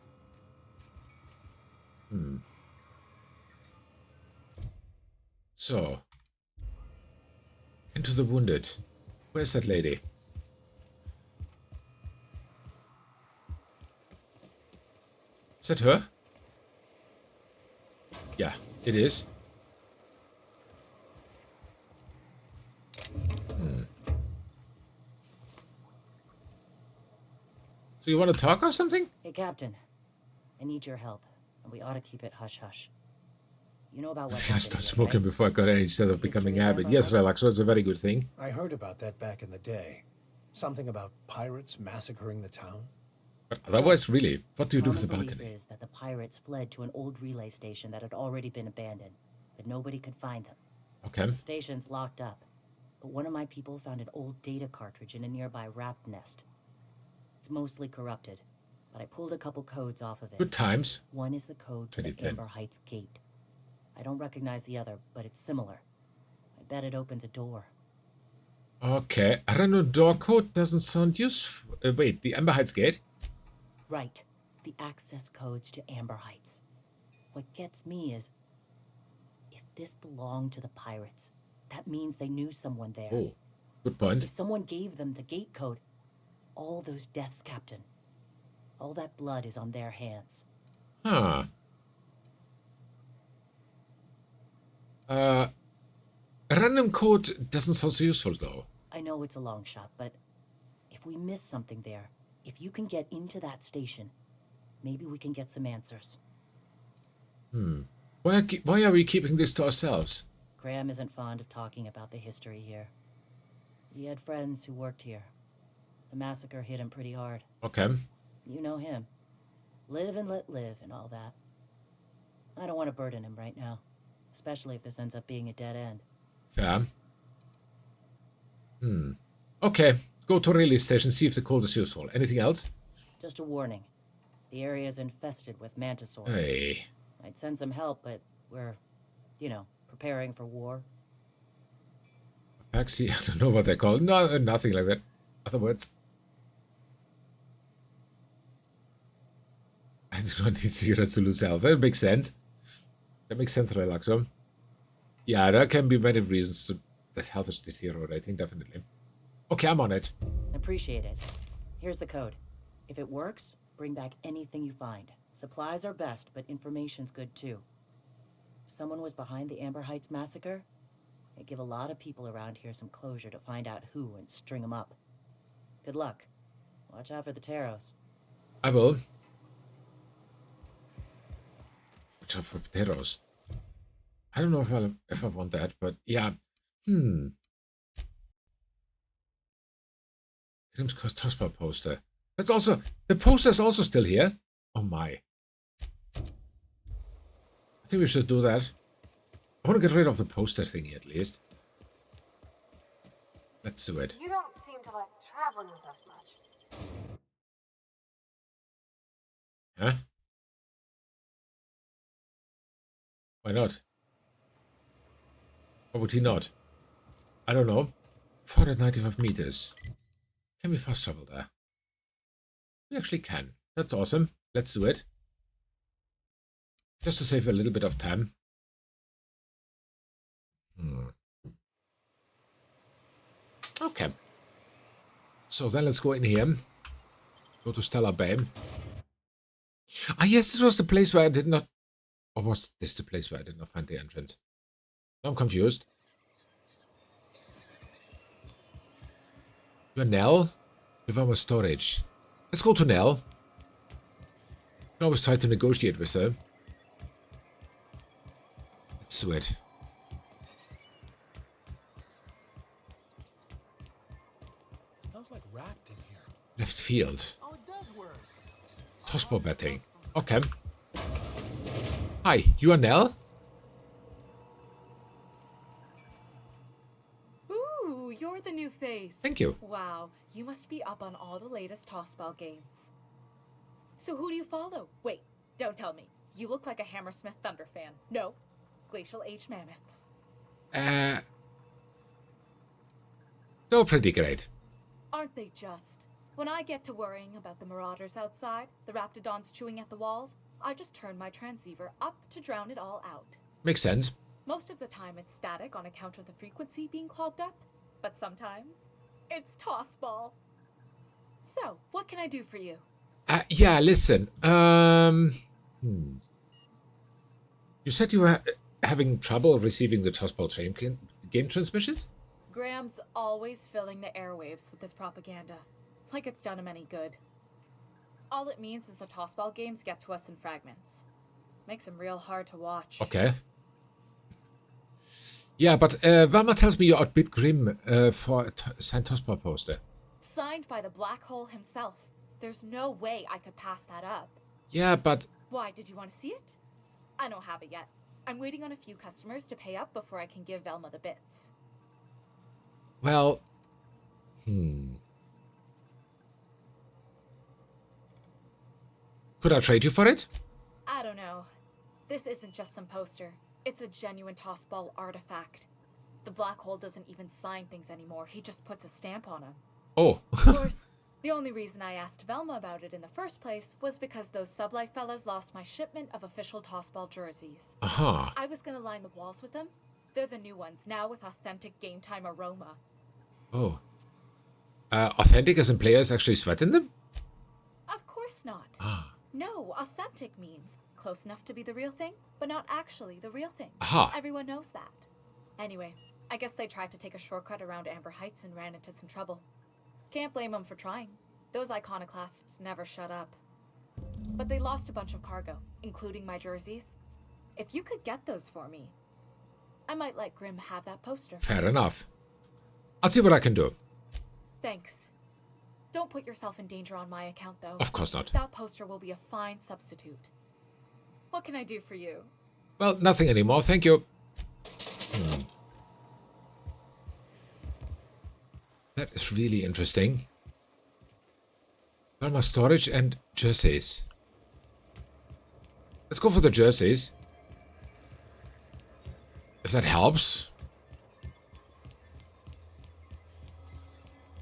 A: So, into the wounded. Where's that lady? Is that her? Yeah, it is. So you want to talk or something?
R: Hey, Captain. I need your help, and we ought to keep it hush-hush. You know about what
A: I
R: happened
A: stopped
R: here,
A: smoking
R: right?
A: before I got any instead of becoming a habit.
R: of
A: Yes,
R: Amber
A: relax. So it's a very good thing.
E: I heard about that back in the day. Something about pirates massacring the town.
A: But otherwise, really, what do you do with the
R: Common belief
A: balcony?
R: is that the pirates fled to an old relay station that had already been abandoned, but nobody could find them.
A: Okay.
R: The station's locked up, but one of my people found an old data cartridge in a nearby rat nest. It's mostly corrupted, but I pulled a couple codes off of it.
A: Good times.
R: One is the code to the
A: 2010.
R: Amber Heights gate. I don't recognize the other, but it's similar. I bet it opens a door.
A: Okay. A random door code doesn't sound useful. Wait, the Amber Heights gate?
R: Right. The access codes to Amber Heights. What gets me is, if this belonged to the pirates, that means they knew someone there.
A: Oh, good point.
R: If someone gave them the gate code, all those deaths, Captain, all that blood is on their hands.
A: Huh. A random code doesn't sound so useful, though.
R: I know it's a long shot, but if we miss something there, if you can get into that station, maybe we can get some answers.
A: Why are we keeping this to ourselves?
R: Graham isn't fond of talking about the history here. He had friends who worked here. The massacre hit him pretty hard.
A: Okay.
R: You know him. Live and let live and all that. I don't want to burden him right now, especially if this ends up being a dead end.
A: Fair. Okay. Go to relay station, see if the code is useful. Anything else?
R: Just a warning. The area is infested with mantisaurs.
A: Hey.
R: I'd send some help, but we're, preparing for war.
A: Actually, I don't know what they're called. No, nothing like that. Other words. I do not need cigarettes to lose health. That makes sense. That makes sense, Relaxo. Yeah, there can be many reasons that health is deteriorating, definitely. Okay, I'm on it.
R: Appreciate it. Here's the code. If it works, bring back anything you find. Supplies are best, but information's good too. If someone was behind the Amber Heights massacre, it'd give a lot of people around here some closure to find out who and string them up. Good luck. Watch out for the Taros.
A: I will. Watch out for potatoes. I don't know if I want that, but yeah. Grim's Tospa poster. That's also... The poster's also still here. Oh my. I think we should do that. I want to get rid of the poster thingy at least. Let's do it.
C: You don't seem to like traveling with us much.
A: Huh? Why not? Why would he not? I don't know. 495 meters. Can we fast travel there? We actually can. That's awesome. Let's do it. Just to save a little bit of time. Okay. So then let's go in here. Go to Stellar Bay. Ah yes, this was the place where I did not... Or was this the place where I did not find the entrance? Now I'm confused. You're Nell? With our storage. Let's go to Nell. can always try to negotiate with her. Let's do it.
I: Smells like wrapped in here.
A: Left field.
B: Oh, it does work.
A: Tossball betting. Okay. Hi, you are Nell?
J: Ooh, you're the new face.
A: Thank you.
J: Wow, you must be up on all the latest tossball games. So who do you follow? Wait, don't tell me. You look like a Hammersmith Thunder fan. No, Glacial Age Mammoths.
A: They're pretty great.
J: Aren't they just? When I get to worrying about the marauders outside, the raptidons chewing at the walls, I just turn my transceiver up to drown it all out.
A: Makes sense.
J: Most of the time it's static on account of the frequency being clogged up, but sometimes it's tossball. So, what can I do for you?
A: Yeah, listen. You said you were having trouble receiving the tossball game transmissions?
J: Graham's always filling the airwaves with this propaganda, like it's done him any good. All it means is the tossball games get to us in fragments. Makes them real hard to watch.
A: Okay. Yeah, but Velma tells me you outbid Grimm for a signed tossball poster.
J: Signed by the Black Hole himself. There's no way I could pass that up.
A: Yeah, but...
J: Why, did you want to see it? I don't have it yet. I'm waiting on a few customers to pay up before I can give Velma the bits.
A: Well... Could I trade you for it?
J: I don't know. This isn't just some poster. It's a genuine tossball artifact. The Black Hole doesn't even sign things anymore. He just puts a stamp on them.
A: Oh.
J: Of course, the only reason I asked Velma about it in the first place was because those Sublight fellas lost my shipment of official tossball jerseys.
A: Uh-huh.
J: I was gonna line the walls with them. They're the new ones, now with authentic game time aroma.
A: Oh. Authentic as in players actually sweat in them?
J: Of course not.
A: Ah.
J: No, authentic means close enough to be the real thing, but not actually the real thing.
A: Aha.
J: Everyone knows that. Anyway, I guess they tried to take a shortcut around Amber Heights and ran into some trouble. Can't blame them for trying. Those iconoclasts never shut up. But they lost a bunch of cargo, including my jerseys. If you could get those for me, I might let Grimm have that poster.
A: Fair enough. I'll see what I can do.
J: Thanks. Don't put yourself in danger on my account, though.
A: Of course not.
J: That poster will be a fine substitute. What can I do for you?
A: Well, nothing anymore, thank you. That is really interesting. Velma storage and jerseys. Let's go for the jerseys. If that helps.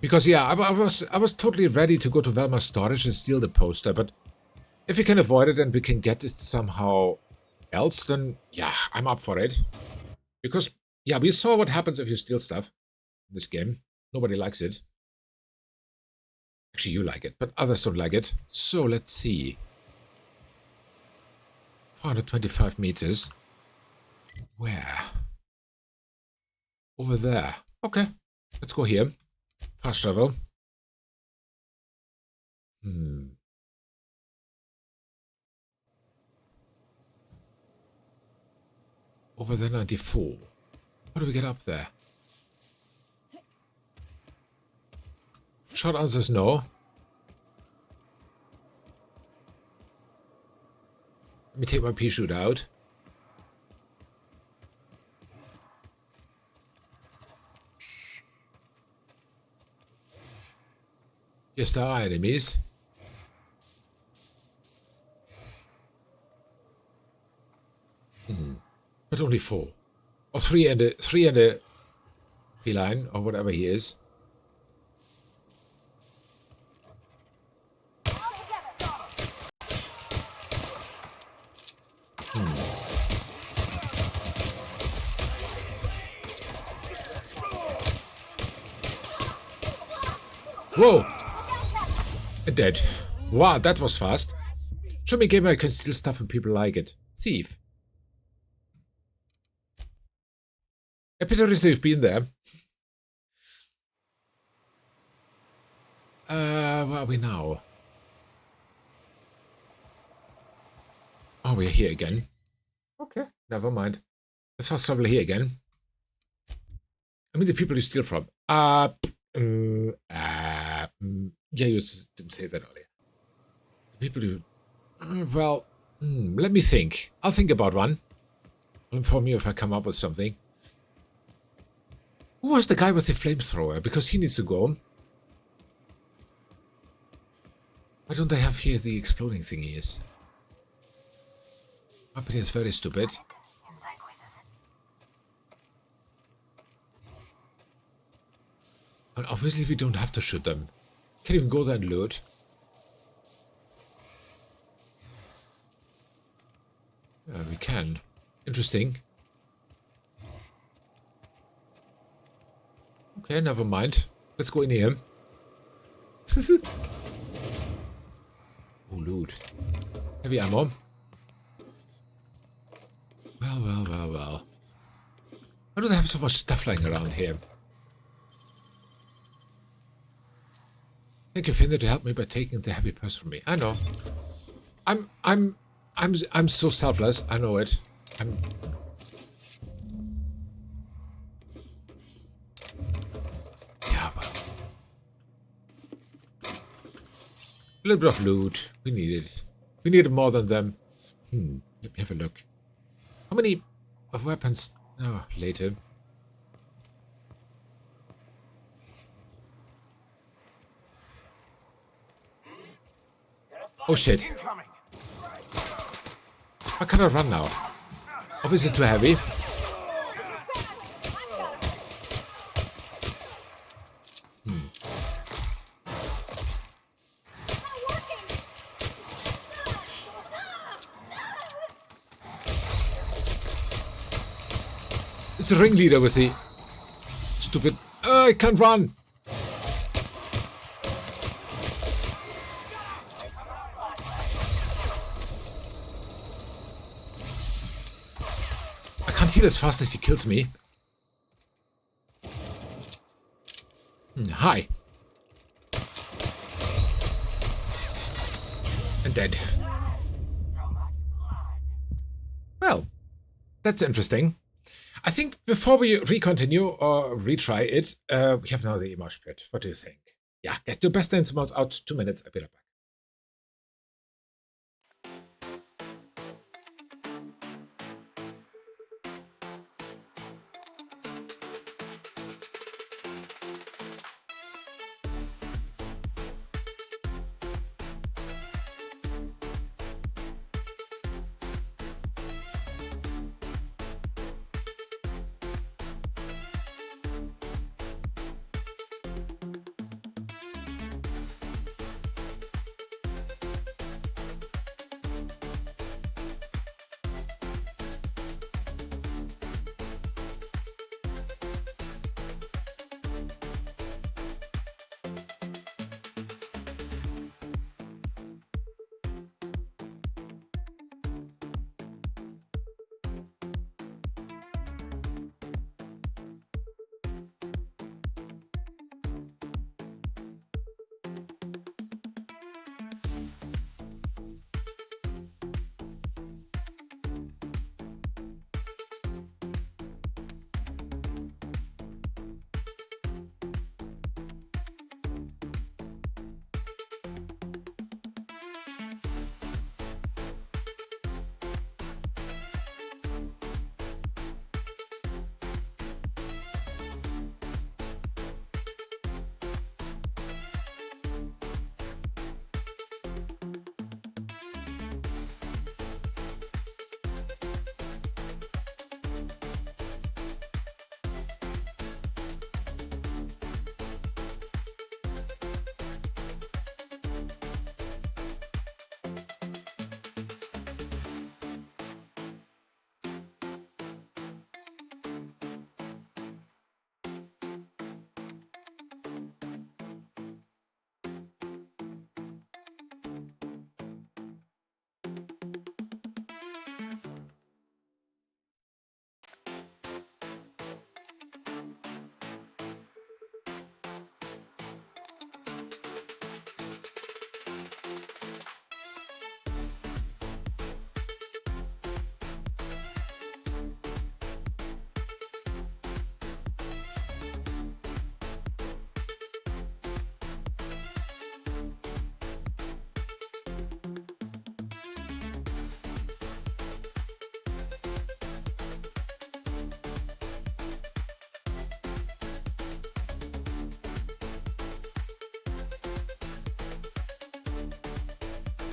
A: Because yeah, I was totally ready to go to Velma's storage and steal the poster, but if we can avoid it and we can get it somehow else, then yeah, I'm up for it. Because yeah, we saw what happens if you steal stuff in this game. Nobody likes it. Actually, you like it, but others don't like it. So let's see. 425 meters. Where? Over there. Okay, let's go here. Fast travel. Over there, 94. How do we get up there? Short answer is no. Let me take my pea shoot out. Yes, there are enemies. But only 4. Or 3 and a feline, or whatever he is. Whoa! Dead. Wow, that was fast. Show me a game where I can steal stuff and people like it. Thief. Happy to receive been there. Where are we now? Oh, we're here again. Okay, never mind. Let's fast travel here again. I mean, the people you steal from. Yeah, you didn't say that earlier. The people you... well, let me think. I'll think about one. I'll inform you if I come up with something. Who was the guy with the flamethrower? Because he needs to go. Why don't they have here the exploding thingies? Company is very stupid. But obviously we don't have to shoot them. Can't even go there and loot. Yeah, we can. Interesting. Okay, never mind. Let's go in here. Oh, loot. Heavy ammo. Well. Why do they have so much stuff lying around here? Thank you, Finder, to help me by taking the heavy purse from me. I know. I'm so selfless. I know it. Yeah, well. A little bit of loot. We need it. We need more than them. Let me have a look. How many weapons? Oh, later. Oh shit. How can I run now? Obviously too heavy. It's the ringleader with the stupid... I can't run! I can't heal as fast as he kills me. Hi. And dead. Well, that's interesting. I think before we re-continue or retry it, we have now the emoji pit. What do you think? Yeah, get your best dance mods out. 2 minutes. I'll be right back.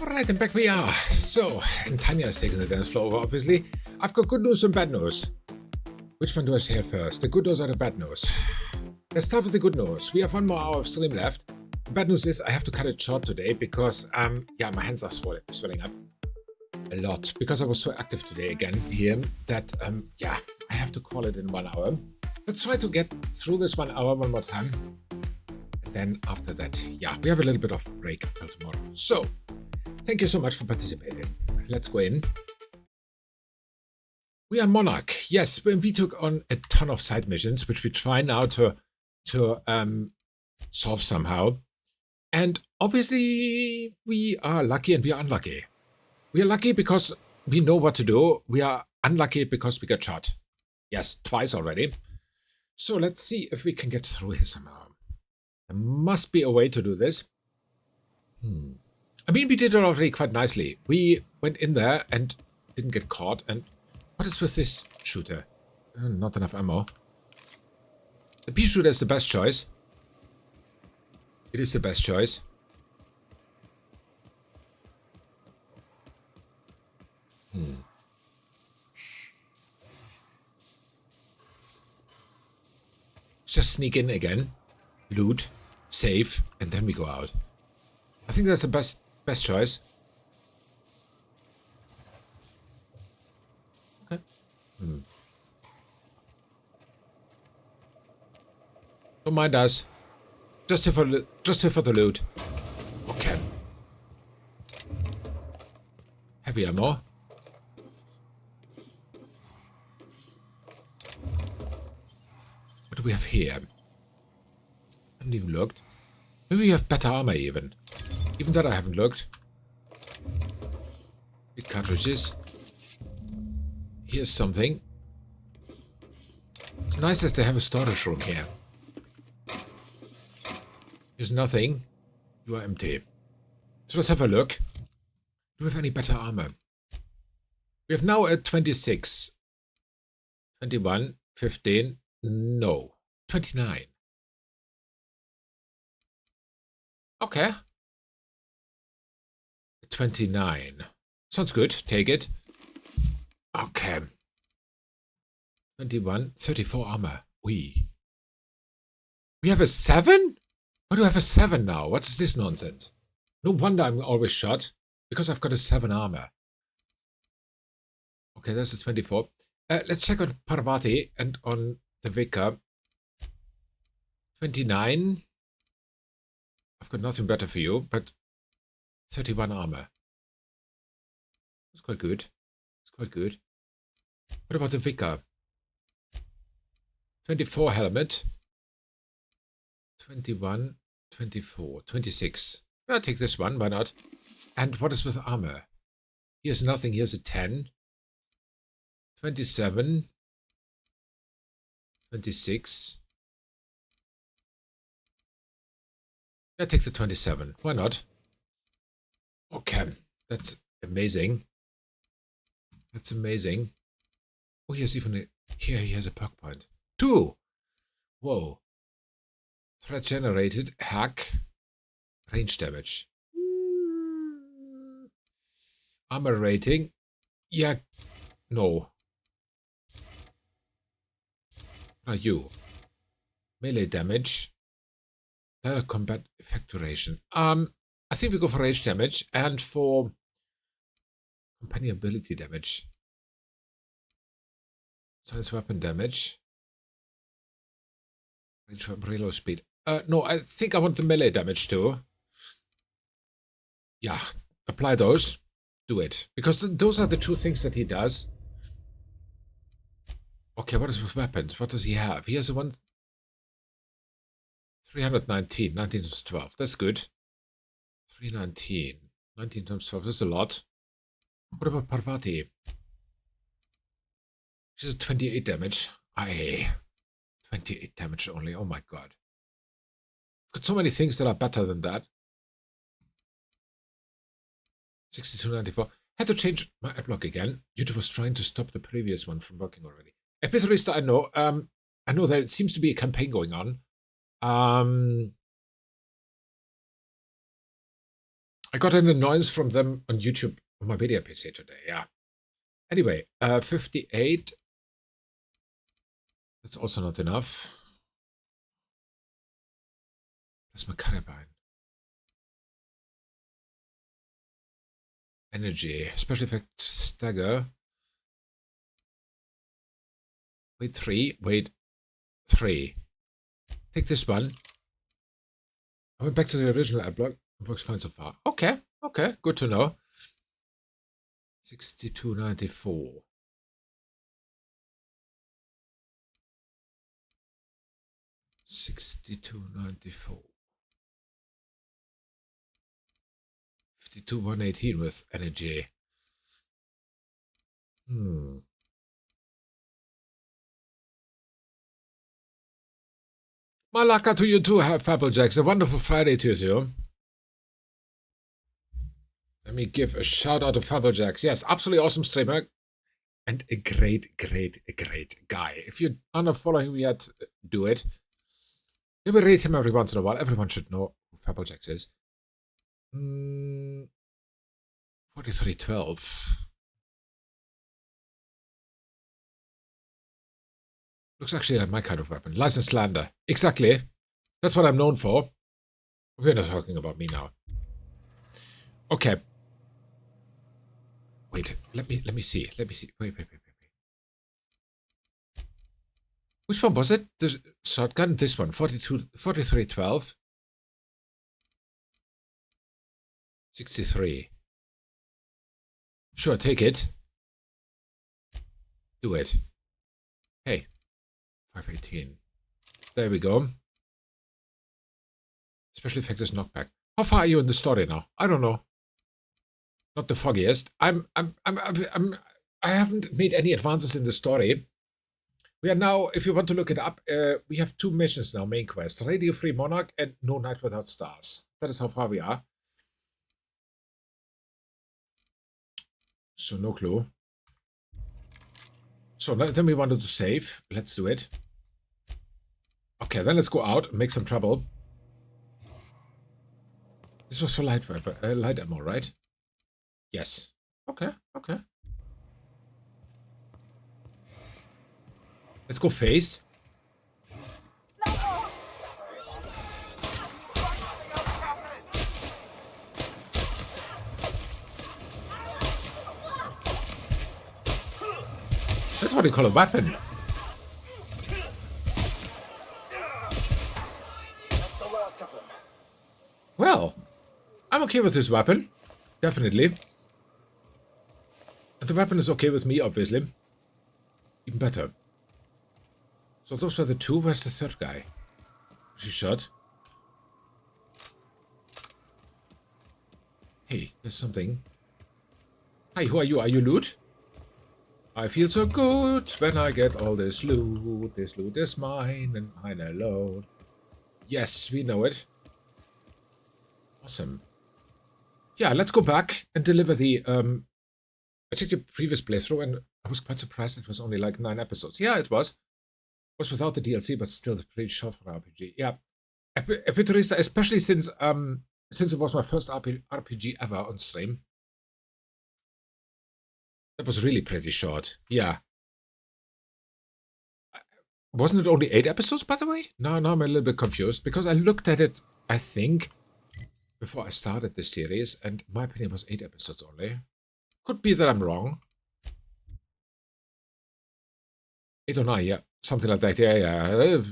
A: Alright, and back we are. So, and Tanya is taking the dance floor over, obviously. I've got good news and bad news. Which one do I share first? The good news or the bad news? Let's start with the good news. We have 1 more hour of stream left. The bad news is I have to cut it short today because, yeah, my hands are swelling up a lot. Because I was so active today again here that, yeah, I have to call it in 1 hour. Let's try to get through this 1 hour one more time. And then after that, yeah, we have a little bit of a break until tomorrow. So, thank you so much for participating. Let's go in. We are Monarch. Yes, we took on a ton of side missions, which we try now to solve somehow. And obviously, we are lucky and we are unlucky. We are lucky because we know what to do. We are unlucky because we got shot. Yes, twice already. So let's see if we can get through here somehow. There must be a way to do this. I mean, we did it already quite nicely. We went in there and didn't get caught. And what is with this shooter? Not enough ammo. The pea shooter is the best choice. It is the best choice. Just sneak in again, loot, save, and then we go out. I think that's the best choice. Okay. Don't mind us. Just here for the loot. Okay. Heavy ammo. What do we have here? I haven't even looked. Maybe we have better armor even. Even that I haven't looked. Big cartridges. Here's something. It's nice that they have a storage room here. Here's nothing. You are empty. So let's have a look. Do we have any better armor? We have now a 26. 21. 15. No. 29. Okay. 29. Sounds good. Take it. Okay. 21. 34 armor. We have a 7? Why do I have a 7 now? What is this nonsense? No wonder I'm always shot. Because I've got a 7 armor. Okay, that's a 24. Let's check on Parvati and on the Vicar. 29. I've got nothing better for you, but 31 armor. That's quite good. It's quite good. What about the Vicar? 24 helmet. 21, 24, 26. I'll take this one, why not? And what is with armor? Here's nothing, here's a 10. 27. 26. I'll take the 27. Why not? Okay, that's amazing. That's amazing. Oh, here's even a... Here he has a perk point. 2! Whoa. Threat generated. Hack. Range damage. Armor rating. Yeah. No. What are you? Melee damage. Direct combat effect duration. I think we go for range damage and for companion ability damage. Science weapon damage. Range weapon reload speed. No, I think I want the melee damage too. Yeah, apply those. Do it. Because those are the two things that he does. Okay, what is with weapons? What does he have? He has a one... 319. 19 times 12. That's good. 319. 19 times 12. That's a lot. What about Parvati? She's 28 damage. 28 damage only. Oh my god. Got so many things that are better than that. 6294. Had to change my adblock again. YouTube was trying to stop the previous one from working already. Epitherista, I know. I know there seems to be a campaign going on. I got an annoyance from them on YouTube on my video PC today, yeah. Anyway, 58. That's also not enough. That's my carabine. Energy. Special effect stagger. Wait, 3. Wait, 3. Take this one. I went back to the original ad block. It looks fine so far. Okay, okay, good to know. 6294. 6294. 52,118 with energy. Malaka to you too, Fabblejacks. A wonderful Friday to you. Let me give a shout out to Fabblejacks. Yes, absolutely awesome streamer. And a great guy. If you are not following me yet, do it. You will read him every once in a while. Everyone should know who Fabblejacks is. 4312. Looks actually like my kind of weapon. Licensed lander. Exactly. That's what I'm known for. We're not talking about me now. Okay. Wait, let me see. Wait. Which one was it? The shotgun? This one. 4312. 63. Sure, take it. Do it. Hey. 518. There we go. Special effect is knockback. How far are you in the story now? I don't know. Not the foggiest. I haven't made any advances in the story. We are now, if you want to look it up, we have 2 missions now, main quest. Radio Free Monarch and No Night Without Stars. That is how far we are. So no clue. So then we wanted to save. Let's do it. Okay, then let's go out and make some trouble. This was for light ammo, right? Yes. Okay. Let's go face. That's what you call a weapon. Well, I'm okay with this weapon. Definitely. And the weapon is okay with me, obviously. Even better. So those were the 2. Where's the 3rd guy? Was he shot? Hey, there's something. Hi, who are you? Are you loot? I feel so good when I get all this loot. This loot is mine and mine alone. Yes, we know it. Awesome. Yeah, let's go back and deliver the... I checked your previous playthrough and I was quite surprised it was only like 9 episodes. Yeah, it was. It was without the DLC, but still pretty short for an RPG. Yeah. Epiturista, especially since it was my first RPG ever on stream. That was really pretty short. Yeah. Wasn't it only 8 episodes, by the way? No, I'm a little bit confused because I looked at it, I think, before I started this series, and my opinion was 8 episodes only. Could be that I'm wrong. 8 or 9, yeah. Something like that, yeah.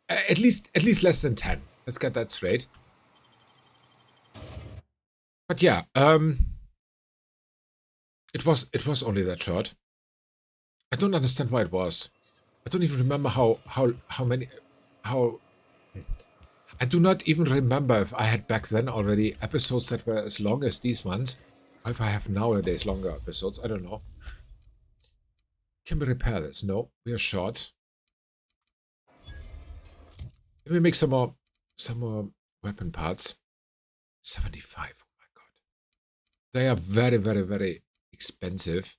A: At least less than 10. Let's get that straight. But yeah, it was only that short. I don't understand why it was. I don't even remember how many. I do not even remember if I had back then already episodes that were as long as these ones. Or if I have nowadays longer episodes, I don't know. Can we repair this? No, we are short. Let me make some more weapon parts. 75. Oh my god. They are very expensive.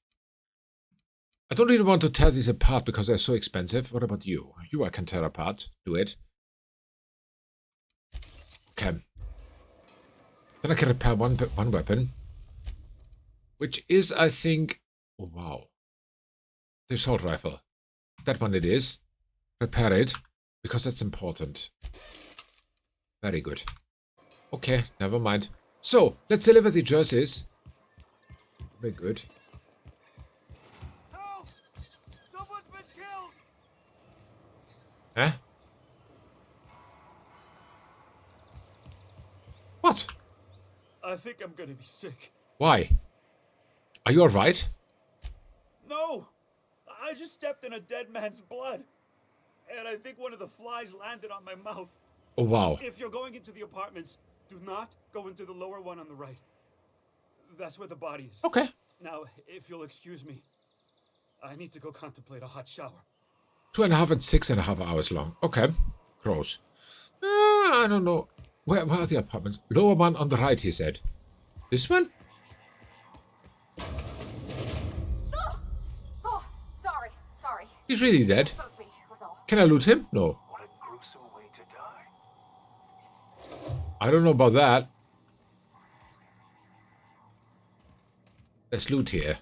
A: I don't really want to tear these apart because they're so expensive. What about you? You I can tear apart. Do it. Okay. Then I can repair one weapon. Which is, I think... Oh, wow. The assault rifle. That one it is. Repair it. Because that's important. Very good. Okay, never mind. So, let's deliver the jerseys. Very good.
P: Help! Someone's been killed!
A: Huh? What?
P: I think I'm gonna be sick.
A: Why? Are you alright?
P: No! I just stepped in a dead man's blood. And I think one of the flies landed on my mouth.
A: Oh, wow.
P: If you're going into the apartments, do not go into the lower one on the right. That's where the body is.
A: Okay.
P: Now, if you'll excuse me, I need to go contemplate a hot shower.
A: 2.5 and 6.5 hours long. Okay. Gross. I don't know. Where are the apartments? Lower one on the right, he said. This one?
C: Oh, sorry.
A: He's really dead. Can I loot him? No.
B: What a gruesome way to die.
A: I don't know about that. Let's loot here.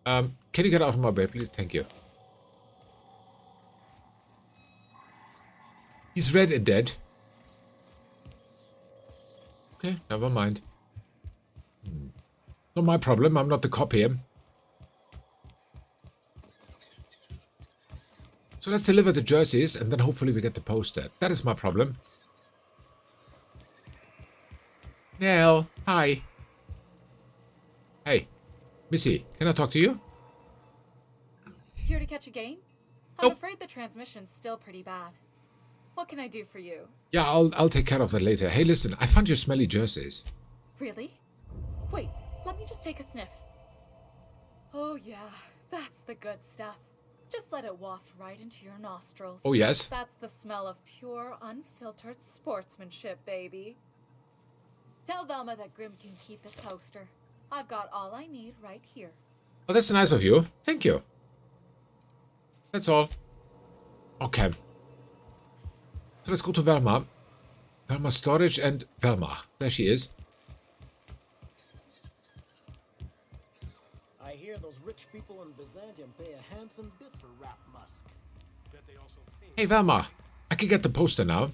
A: Can you get out of my way, please? Thank you. He's red and dead. Okay, never mind. Not my problem. I'm not the cop here. So let's deliver the jerseys, and then hopefully we get the poster. That is my problem. Nell, hi. Hey, Missy, can I talk to you?
J: Here to catch a game? I'm afraid the transmission's still pretty bad. What can I do for you?
A: Yeah, I'll take care of that later. Hey, listen, I found your smelly jerseys.
J: Really? Wait, let me just take a sniff. Oh yeah, that's the good stuff. Just let it waft right into your nostrils.
A: Oh, yes?
J: That's the smell of pure, unfiltered sportsmanship, baby. Tell Velma that Grim can keep his poster. I've got all I need right here.
A: Oh, that's nice of you. Thank you. That's all. Okay. So let's go to Velma. Velma storage and Velma. There she is.
S: I hear those rich people in Byzantium pay a handsome bit for Rap Musk.
A: Hey, Velma. I can get the poster now.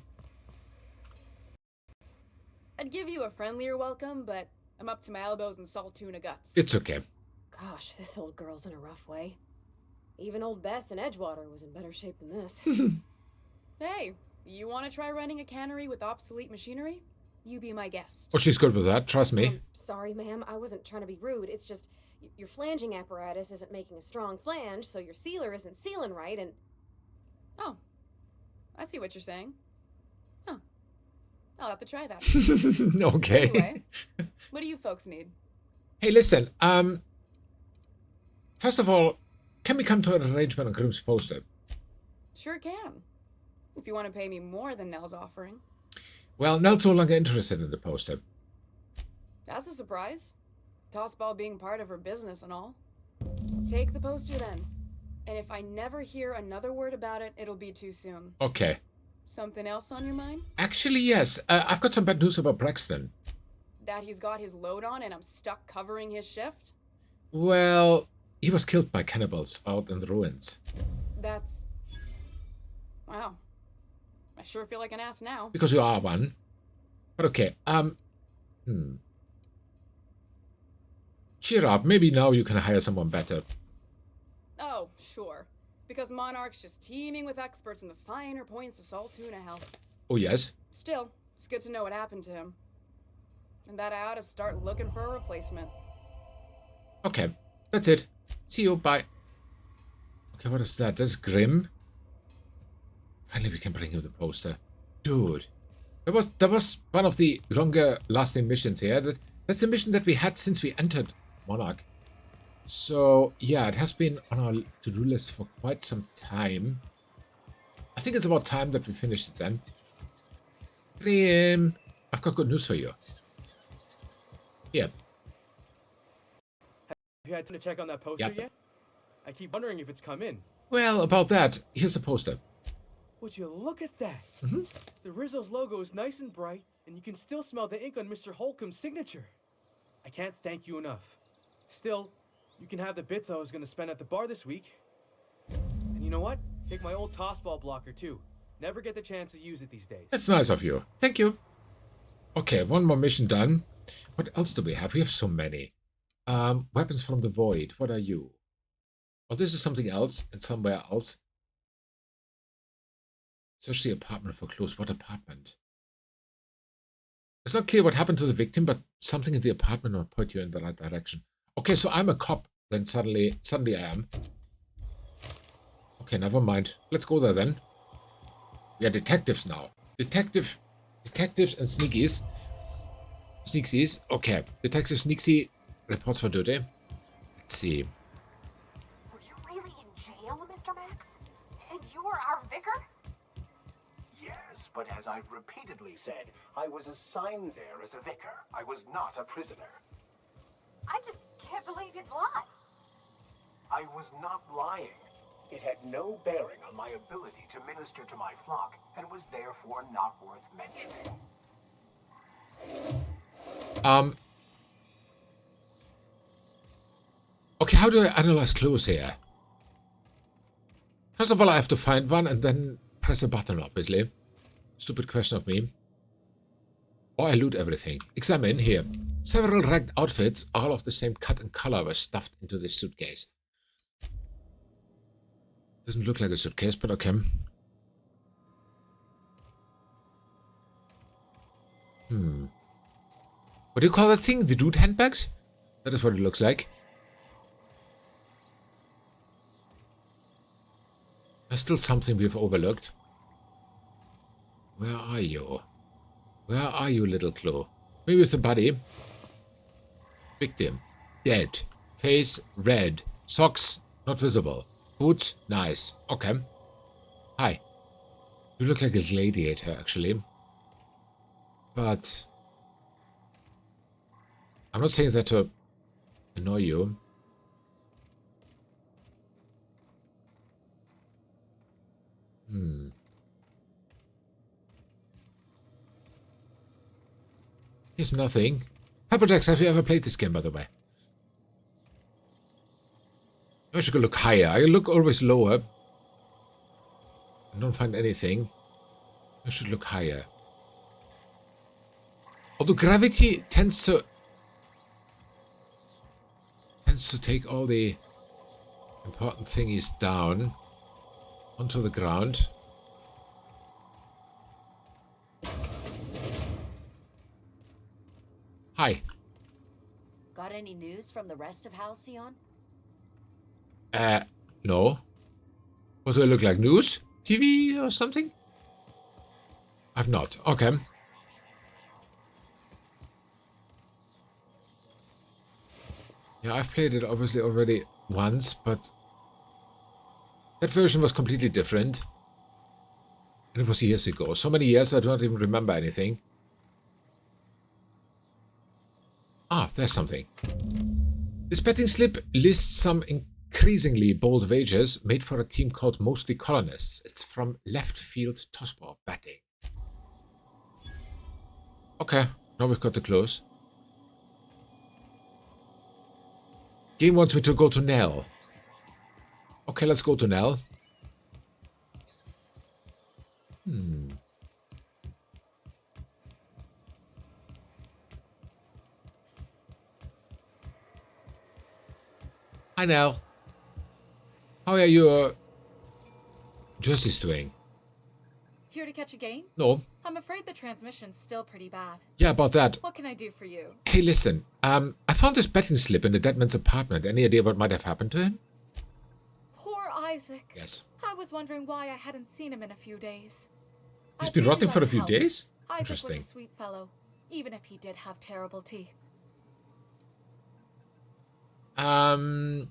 H: I'd give you a friendlier welcome, but I'm up to my elbows in salt tuna guts.
A: It's okay.
T: Gosh, this old girl's in a rough way. Even old Bess in Edgewater was in better shape than this.
H: Hey, you want to try running a cannery with obsolete machinery? You be my guest.
A: Oh, she's good with that. Trust me.
T: Sorry, ma'am. I wasn't trying to be rude. It's just your flanging apparatus isn't making a strong flange, so your sealer isn't sealing right, and...
H: Oh, I see what you're saying. Huh. I'll have to try that.
A: Okay.
H: Anyway, what do you folks need?
A: Hey, listen. First of all, can we come to an arrangement on Grim's poster?
H: Sure can. If you want to pay me more than Nell's offering.
A: Well, Nell's no longer interested in the poster.
H: That's a surprise. Tossball being part of her business and all. Take the poster then. And if I never hear another word about it, it'll be too soon.
A: Okay.
H: Something else on your mind?
A: Actually, yes. I've got some bad news about Braxton.
H: That he's got his load on and I'm stuck covering his shift?
A: Well, he was killed by cannibals out in the ruins.
H: That's... Wow. I sure feel like an ass now.
A: Because you are one. But okay, cheer up. Maybe now you can hire someone better.
H: Oh, sure. Because Monarch's just teeming with experts in the finer points of salt tuna health.
A: Oh, yes?
H: Still, it's good to know what happened to him. And that I ought to start looking for a replacement.
A: Okay, that's it. See you, bye. Okay, what is that? That's Grim? Finally, we can bring him the poster. Dude. That was one of the longer lasting missions here. That's the mission that we had since we entered Monarch. So, yeah, it has been on our to-do list for quite some time. I think it's about time that we finish it then. Grim, I've got good news for you. Here.
L: Have you had time to check on that poster
A: Yep.
L: yet? I keep wondering if it's come in.
A: Well, about that, here's the poster.
U: Would you look at that? The Rizzo's logo is nice and bright, and you can still smell the ink on Mr. Holcomb's signature. I can't thank you enough. Still, you can have the bits I was going to spend at the bar this week. And you know what? Take my old tossball blocker too. Never get the chance to use it these days.
A: That's nice of you. Thank you. Okay, one more mission done. What else do we have? We have so many. Weapons from the void. What are you? Oh, this is something else and somewhere else. Search the apartment for clues. What apartment? It's not clear what happened to the victim, but something in the apartment will point you in the right direction. Okay, so I'm a cop. Then suddenly I am. Okay, never mind. Let's go there then. We are detectives now. Detectives and sneakies. Sneaksies. Okay. Detective Sneaksy reports for duty. Let's see.
C: Were you really in jail, Mr. Max? And you were our vicar?
B: Yes, but as I've repeatedly said, I was assigned there as a vicar. I was not a prisoner.
C: I just can't believe you'd lie.
B: I was not lying. It had no bearing on my ability to minister to my flock, and was therefore not worth mentioning.
A: Okay, how do I analyze clues here? First of all, I have to find one and then press a button, obviously. Stupid question of me. Or I loot everything. Examine here. Several ragged outfits, all of the same cut and color, were stuffed into this suitcase. Doesn't look like a suitcase, but okay. What do you call that thing? The dude handbags? That is what it looks like. There's still something we've overlooked. Where are you? Where are you, little clue? Maybe it's the body. Victim. Dead. Face red. Socks not visible. Boots nice. Okay. Hi. You look like a gladiator, actually. But I'm not saying that to annoy you. Here's nothing. Pepperjacks, have you ever played this game, by the way? I should go look higher. I look always lower. I don't find anything. I should look higher. Although gravity tends to take all the important thingies down onto the ground. Hi.
R: Got any news from the rest of Halcyon?
A: No. What do I look like? News? TV or something? I've not. Okay. Yeah, I've played it obviously already once, but that version was completely different. And it was years ago. So many years I don't even remember anything. Ah, there's something. This betting slip lists some increasingly bold wagers made for a team called Mostly Colonists. It's from Left Field Tossball Betting. Okay, now we've got the clues. Game wants me to go to Nell. Okay, let's go to Nell. Hi, Nell. How are your jerseys doing?
J: Here to catch a game?
A: No.
J: I'm afraid the transmission's still pretty bad.
A: Yeah, about that.
J: What can I do for you?
A: Hey, listen. I found this betting slip in the dead man's apartment. Any idea what might have happened to him?
J: Poor Isaac.
A: Yes.
J: I was wondering why I hadn't seen him in a few days.
A: He's been rotting for a few days?
J: Isaac
A: Interesting.
J: was a sweet fellow, even if he did have terrible teeth.
A: I'm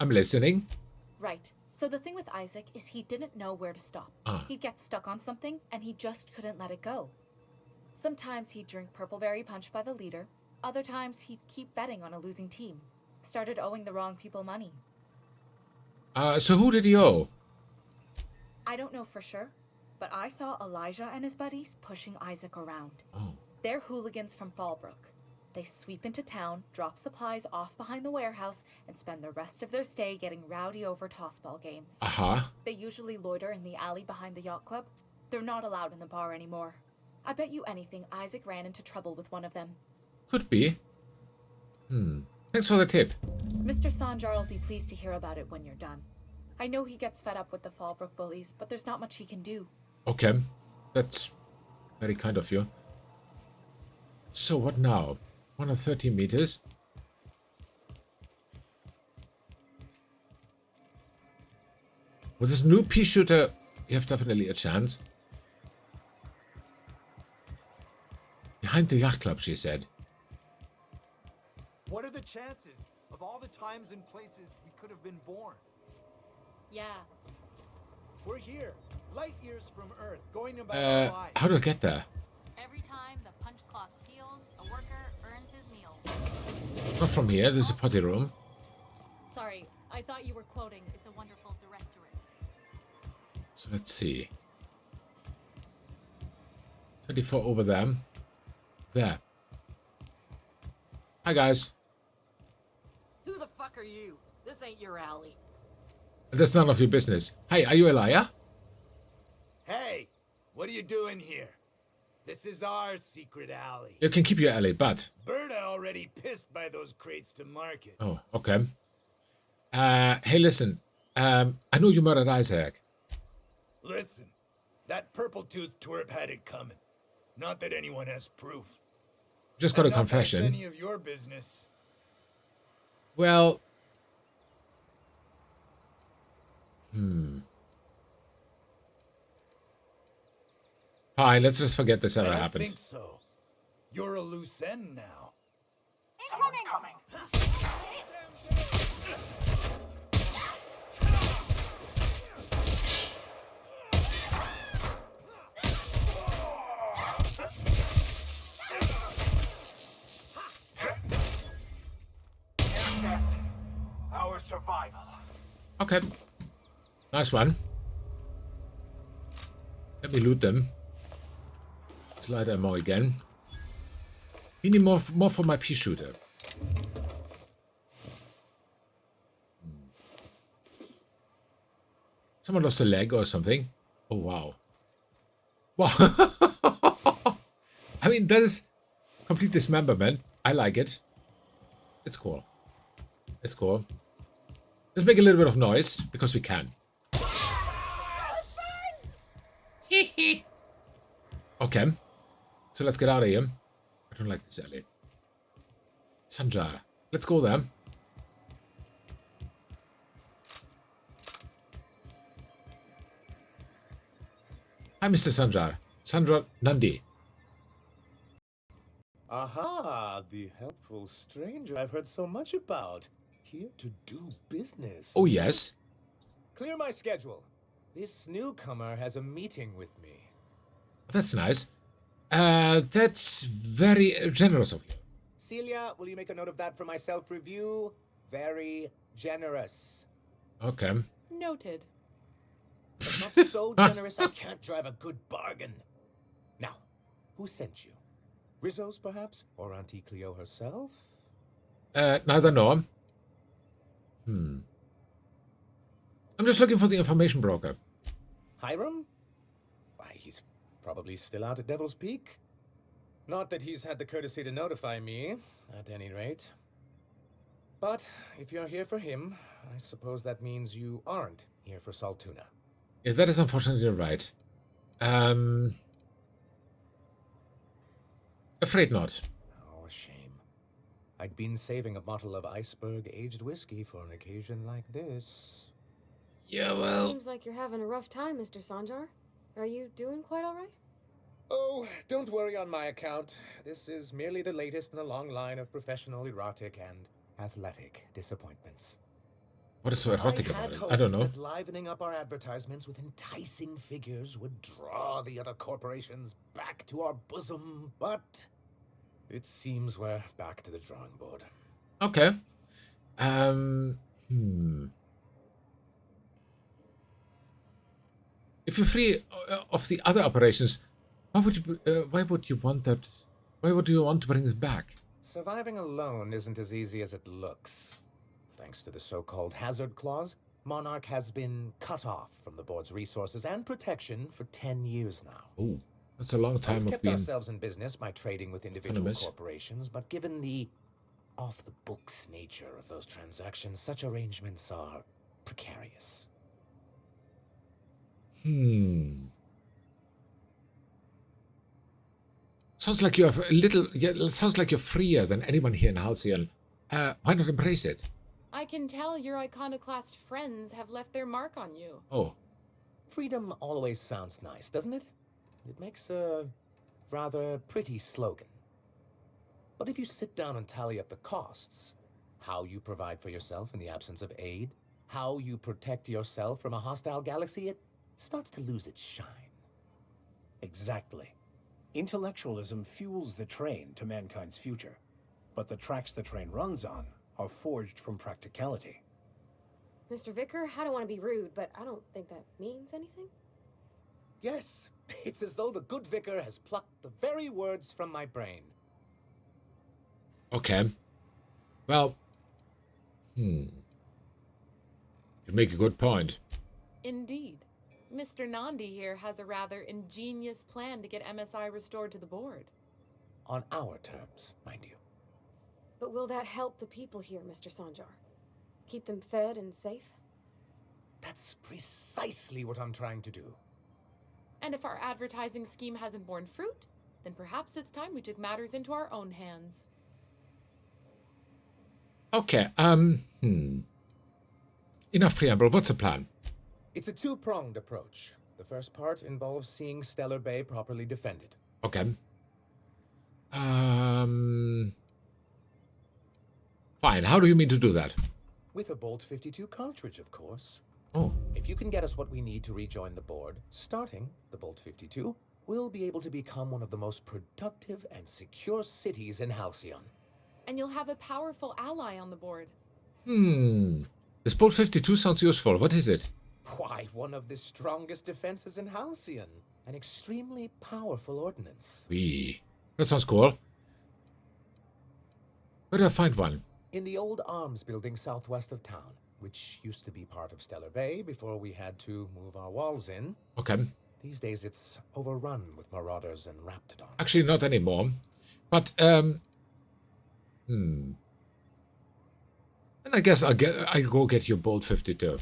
A: listening.
J: Right. So the thing with Isaac is he didn't know where to stop. He'd get stuck on something and he just couldn't let it go. Sometimes he'd drink Purpleberry Punch by the liter. Other times he'd keep betting on a losing team. Started owing the wrong people money.
A: So who did he owe?
J: I don't know for sure, but I saw Elijah and his buddies pushing Isaac around.
A: Oh.
J: They're hooligans from Fallbrook. They sweep into town, drop supplies off behind the warehouse, and spend the rest of their stay getting rowdy over tossball games. They usually loiter in the alley behind the yacht club. They're not allowed in the bar anymore. I bet you anything Isaac ran into trouble with one of them.
A: Could be. Thanks for the tip.
J: Mr. Sanjar will be pleased to hear about it when you're done. I know he gets fed up with the Fallbrook bullies, but there's not much he can do.
A: Okay. That's very kind of you. So what now? 130 meters. With this new pea shooter, you have definitely a chance. Behind the yacht club, she said.
F: What are the chances of all the times and places we could have been born?
J: Yeah.
F: We're here, light years from Earth, going about our lives.
A: How do I get there?
C: Every time the punch clock peals, a worker earns his meals.
A: Not from here, there's a potty room.
C: Sorry, I thought you were quoting It's a Wonderful Directorate.
A: So let's see. 24 over there. There. Hi guys.
M: Who the fuck are you? This ain't your alley.
A: That's none of your business. Hey, are you a liar?
F: Hey, what are you doing here? This is our secret alley.
A: You can keep your alley, but...
F: Berta already pissed by those crates to market.
A: Oh, okay. Hey, listen. I know you murdered Isaac.
F: Listen, that purple-toothed twerp had it coming. Not that anyone has proof.
A: Just got a
F: Not that it's
A: confession.
F: any of your business.
A: Well... Fine, let's just forget this ever
F: I don't
A: happened.
F: think so. You're a loose end now.
B: Someone's coming. Our survival.
A: Okay. Nice one. Let me loot them. Slide ammo again. We need more for my pea shooter. Someone lost a leg or something. Oh, wow. Wow. I mean, that is complete dismemberment. I like it. It's cool. It's cool. Let's make a little bit of noise, because we can. Okay. So let's get out of here. I don't like this alley. Sanjar. Let's go there. Hi, Mr. Sanjar. Sanjar Nandi.
E: Aha, the helpful stranger I've heard so much about. Here to do business.
A: Oh, yes.
E: Clear my schedule. This newcomer has a meeting with me.
A: That's nice. That's very generous of you.
E: Celia, will you make a note of that for my self-review? Very generous.
A: Okay.
J: Noted.
E: Not so generous I can't drive a good bargain. Now, who sent you? Rizzo's, perhaps? Or Auntie Cleo herself?
A: Neither nor. I'm just looking for the information broker.
E: Hiram? Why, he's probably still out at Devil's Peak. Not that he's had the courtesy to notify me, at any rate. But if you're here for him, I suppose that means you aren't here for Saltuna.
A: Yeah, that is unfortunately right. Afraid not.
E: Oh, a shame. I'd been saving a bottle of iceberg-aged whiskey for an occasion like this.
A: Yeah, well...
T: Seems like you're having a rough time, Mr. Sanjar. Are you doing quite all right?
E: Oh, don't worry on my account. This is merely the latest in a long line of professional, erotic, and athletic disappointments.
A: What is so erotic about it? I don't know.
E: That livening up our advertisements with enticing figures would draw the other corporations back to our bosom, but it seems we're back to the drawing board.
A: Okay. If you're free of the other operations, why would you want that? Why would you want to bring this back?
G: Surviving alone isn't as easy as it looks. Thanks to the so-called hazard clause, Monarch has been cut off from the board's resources and protection for 10 years now.
A: Oh, that's a long time
G: We've
A: of
G: kept
A: being
G: ourselves in business by trading with individual
A: autonomous.
G: corporations, but given the off-the-books nature of those transactions, such arrangements are precarious.
A: Sounds like you have a little. Yeah, it sounds like you're freer than anyone here in Halcyon. Why not embrace it?
J: I can tell your iconoclast friends have left their mark on you.
A: Oh.
G: Freedom always sounds nice, doesn't it? It makes a rather pretty slogan. But if you sit down and tally up the costs, how you provide for yourself in the absence of aid, how you protect yourself from a hostile galaxy, it starts to lose its shine.
E: Exactly. Intellectualism fuels the train to mankind's future, but the tracks the train runs on are forged from practicality.
T: Mr. Vicar, I don't want to be rude, but I don't think that means anything.
G: Yes, it's as though the good vicar has plucked the very words from my brain.
A: Okay. Well. You make a good point.
J: Indeed. Mr. Nandi here has a rather ingenious plan to get MSI restored to the board.
G: On our terms, mind you.
T: But will that help the people here, Mr. Sanjar? Keep them fed and safe?
G: That's precisely what I'm trying to do.
J: And if our advertising scheme hasn't borne fruit, then perhaps it's time we took matters into our own hands.
A: Okay, Enough preamble, what's the plan?
G: It's a two-pronged approach. The first part involves seeing Stellar Bay properly defended.
A: Okay. Fine, how do you mean to do that?
G: With a Bolt 52 cartridge, of course.
A: Oh.
G: If you can get us what we need to rejoin the board, starting the Bolt 52, we'll be able to become one of the most productive and secure cities in Halcyon.
J: And you'll have a powerful ally on the board.
A: This Bolt 52 sounds useful. What is it?
G: Why, one of the strongest defenses in Halcyon. An extremely powerful ordnance.
A: Wee. That sounds cool. Where do I find one?
G: In the old arms building southwest of town, which used to be part of Stellar Bay before we had to move our walls in.
A: Okay.
G: These days it's overrun with marauders and raptidons.
A: Actually, not anymore. But, Then I guess I go get your Bolt 52.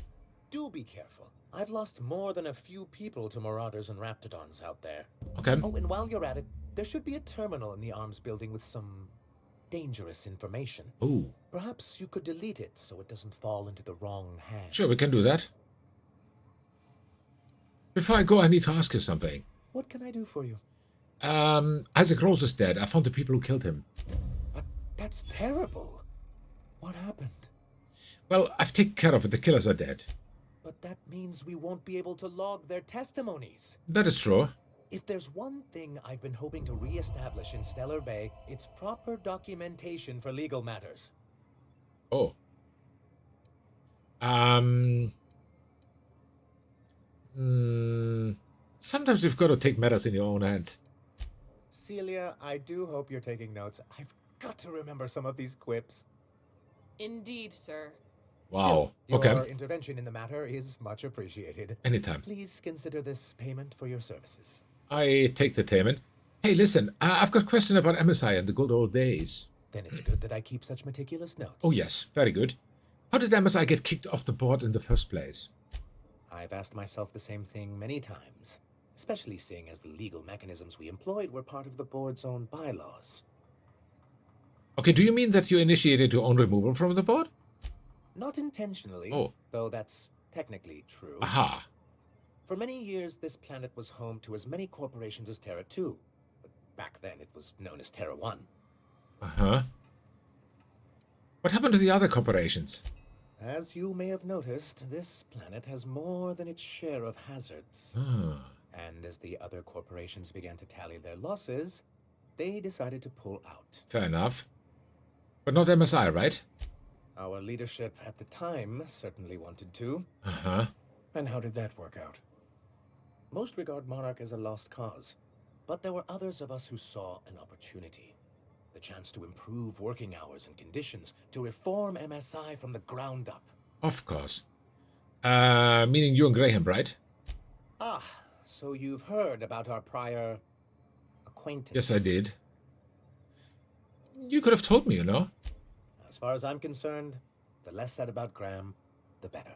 G: Do be careful. I've lost more than a few people to marauders and raptidons out there.
A: Okay.
G: Oh, and while you're at it, there should be a terminal in the arms building with some dangerous information.
A: Ooh.
G: Perhaps you could delete it so it doesn't fall into the wrong hands.
A: Sure, we can do that. Before I go, I need to ask you something.
G: What can I do for you?
A: Isaac Rose is dead. I found the people who killed him.
G: But that's terrible. What happened?
A: Well, I've taken care of it. The killers are dead.
G: But that means we won't be able to log their testimonies.
A: That is true.
G: If there's one thing I've been hoping to re-establish in Stellar Bay, it's proper documentation for legal matters.
A: Oh. Sometimes you've got to take matters in your own hands.
G: Celia, I do hope you're taking notes. I've got to remember some of these quips.
J: Indeed, sir.
A: Wow.
G: Still,
A: okay.
G: Your intervention in the matter is much appreciated.
A: Anytime.
G: Please consider this payment for your services.
A: I take the payment. Hey, listen, I've got a question about MSI and the good old days.
G: Then it's good that I keep such meticulous notes.
A: Oh, yes. Very good. How did MSI get kicked off the board in the first place?
G: I've asked myself the same thing many times, especially seeing as the legal mechanisms we employed were part of the board's own bylaws.
A: Okay, do you mean that you initiated your own removal from the board?
G: Not intentionally, though that's technically true.
A: Aha.
G: For many years, this planet was home to as many corporations as Terra 2. But back then, it was known as Terra 1.
A: Uh-huh. What happened to the other corporations?
G: As you may have noticed, this planet has more than its share of hazards. And as the other corporations began to tally their losses, they decided to pull out.
A: Fair enough. But not MSI, right?
G: Our leadership at the time certainly wanted to.
A: Uh-huh.
E: And how did that work out?
G: Most regard Monarch as a lost cause, but there were others of us who saw an opportunity. The chance to improve working hours and conditions, to reform MSI from the ground up.
A: Of course. Meaning you and Graham, right?
G: Ah, so you've heard about our prior acquaintance.
A: Yes, I did. You could have told me, you know.
G: As far as I'm concerned, the less said about Graham, the better.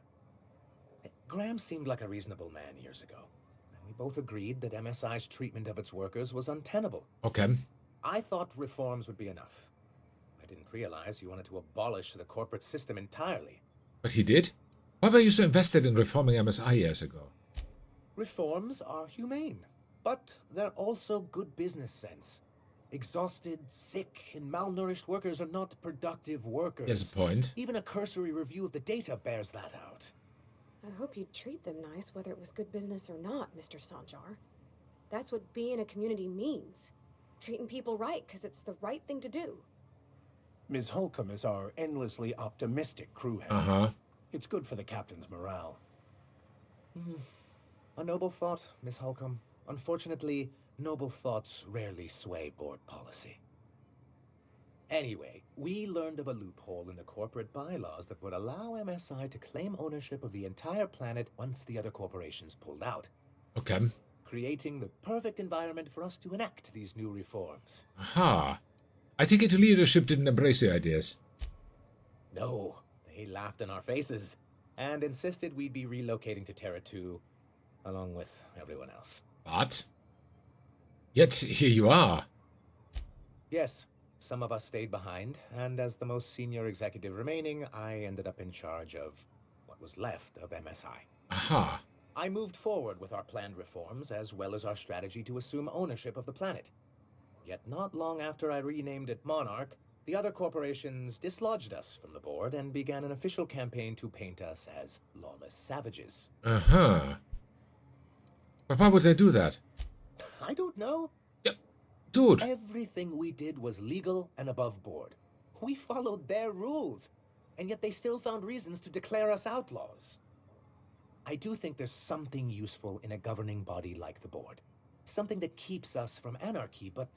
G: Graham seemed like a reasonable man years ago, and we both agreed that MSI's treatment of its workers was untenable.
A: Okay.
G: I thought reforms would be enough. I didn't realize you wanted to abolish the corporate system entirely.
A: But he did? Why were you so invested in reforming MSI years ago?
G: Reforms are humane, but they're also good business sense. Exhausted, sick, and malnourished workers are not productive workers.
A: There's a point.
G: Even a cursory review of the data bears that out.
T: I hope you'd treat them nice, whether it was good business or not, Mr. Sanjar. That's what being a community means. Treating people right, because it's the right thing to do.
E: Ms. Holcomb is our endlessly optimistic crew head.
A: Uh-huh.
E: It's good for the captain's morale.
G: A noble thought, Miss Holcomb. Unfortunately, noble thoughts rarely sway board policy. Anyway, we learned of a loophole in the corporate bylaws that would allow MSI to claim ownership of the entire planet once the other corporations pulled out.
A: Okay.
G: Creating the perfect environment for us to enact these new reforms.
A: Aha. I think the leadership didn't embrace your ideas.
G: No, they laughed in our faces and insisted we'd be relocating to Terra 2 along with everyone else.
A: But yet here you are.
G: Yes, some of us stayed behind, and as the most senior executive remaining, I ended up in charge of what was left of MSI.
A: Aha.
G: I moved forward with our planned reforms, as well as our strategy to assume ownership of the planet. Yet not long after I renamed it Monarch, the other corporations dislodged us from the board and began an official campaign to paint us as lawless savages.
A: Uh-huh. But why would they do that?
G: I don't know.
A: Dude.
G: Everything we did was legal and above board. We followed their rules, and yet they still found reasons to declare us outlaws. I do think there's something useful in a governing body like the board. Something that keeps us from anarchy, but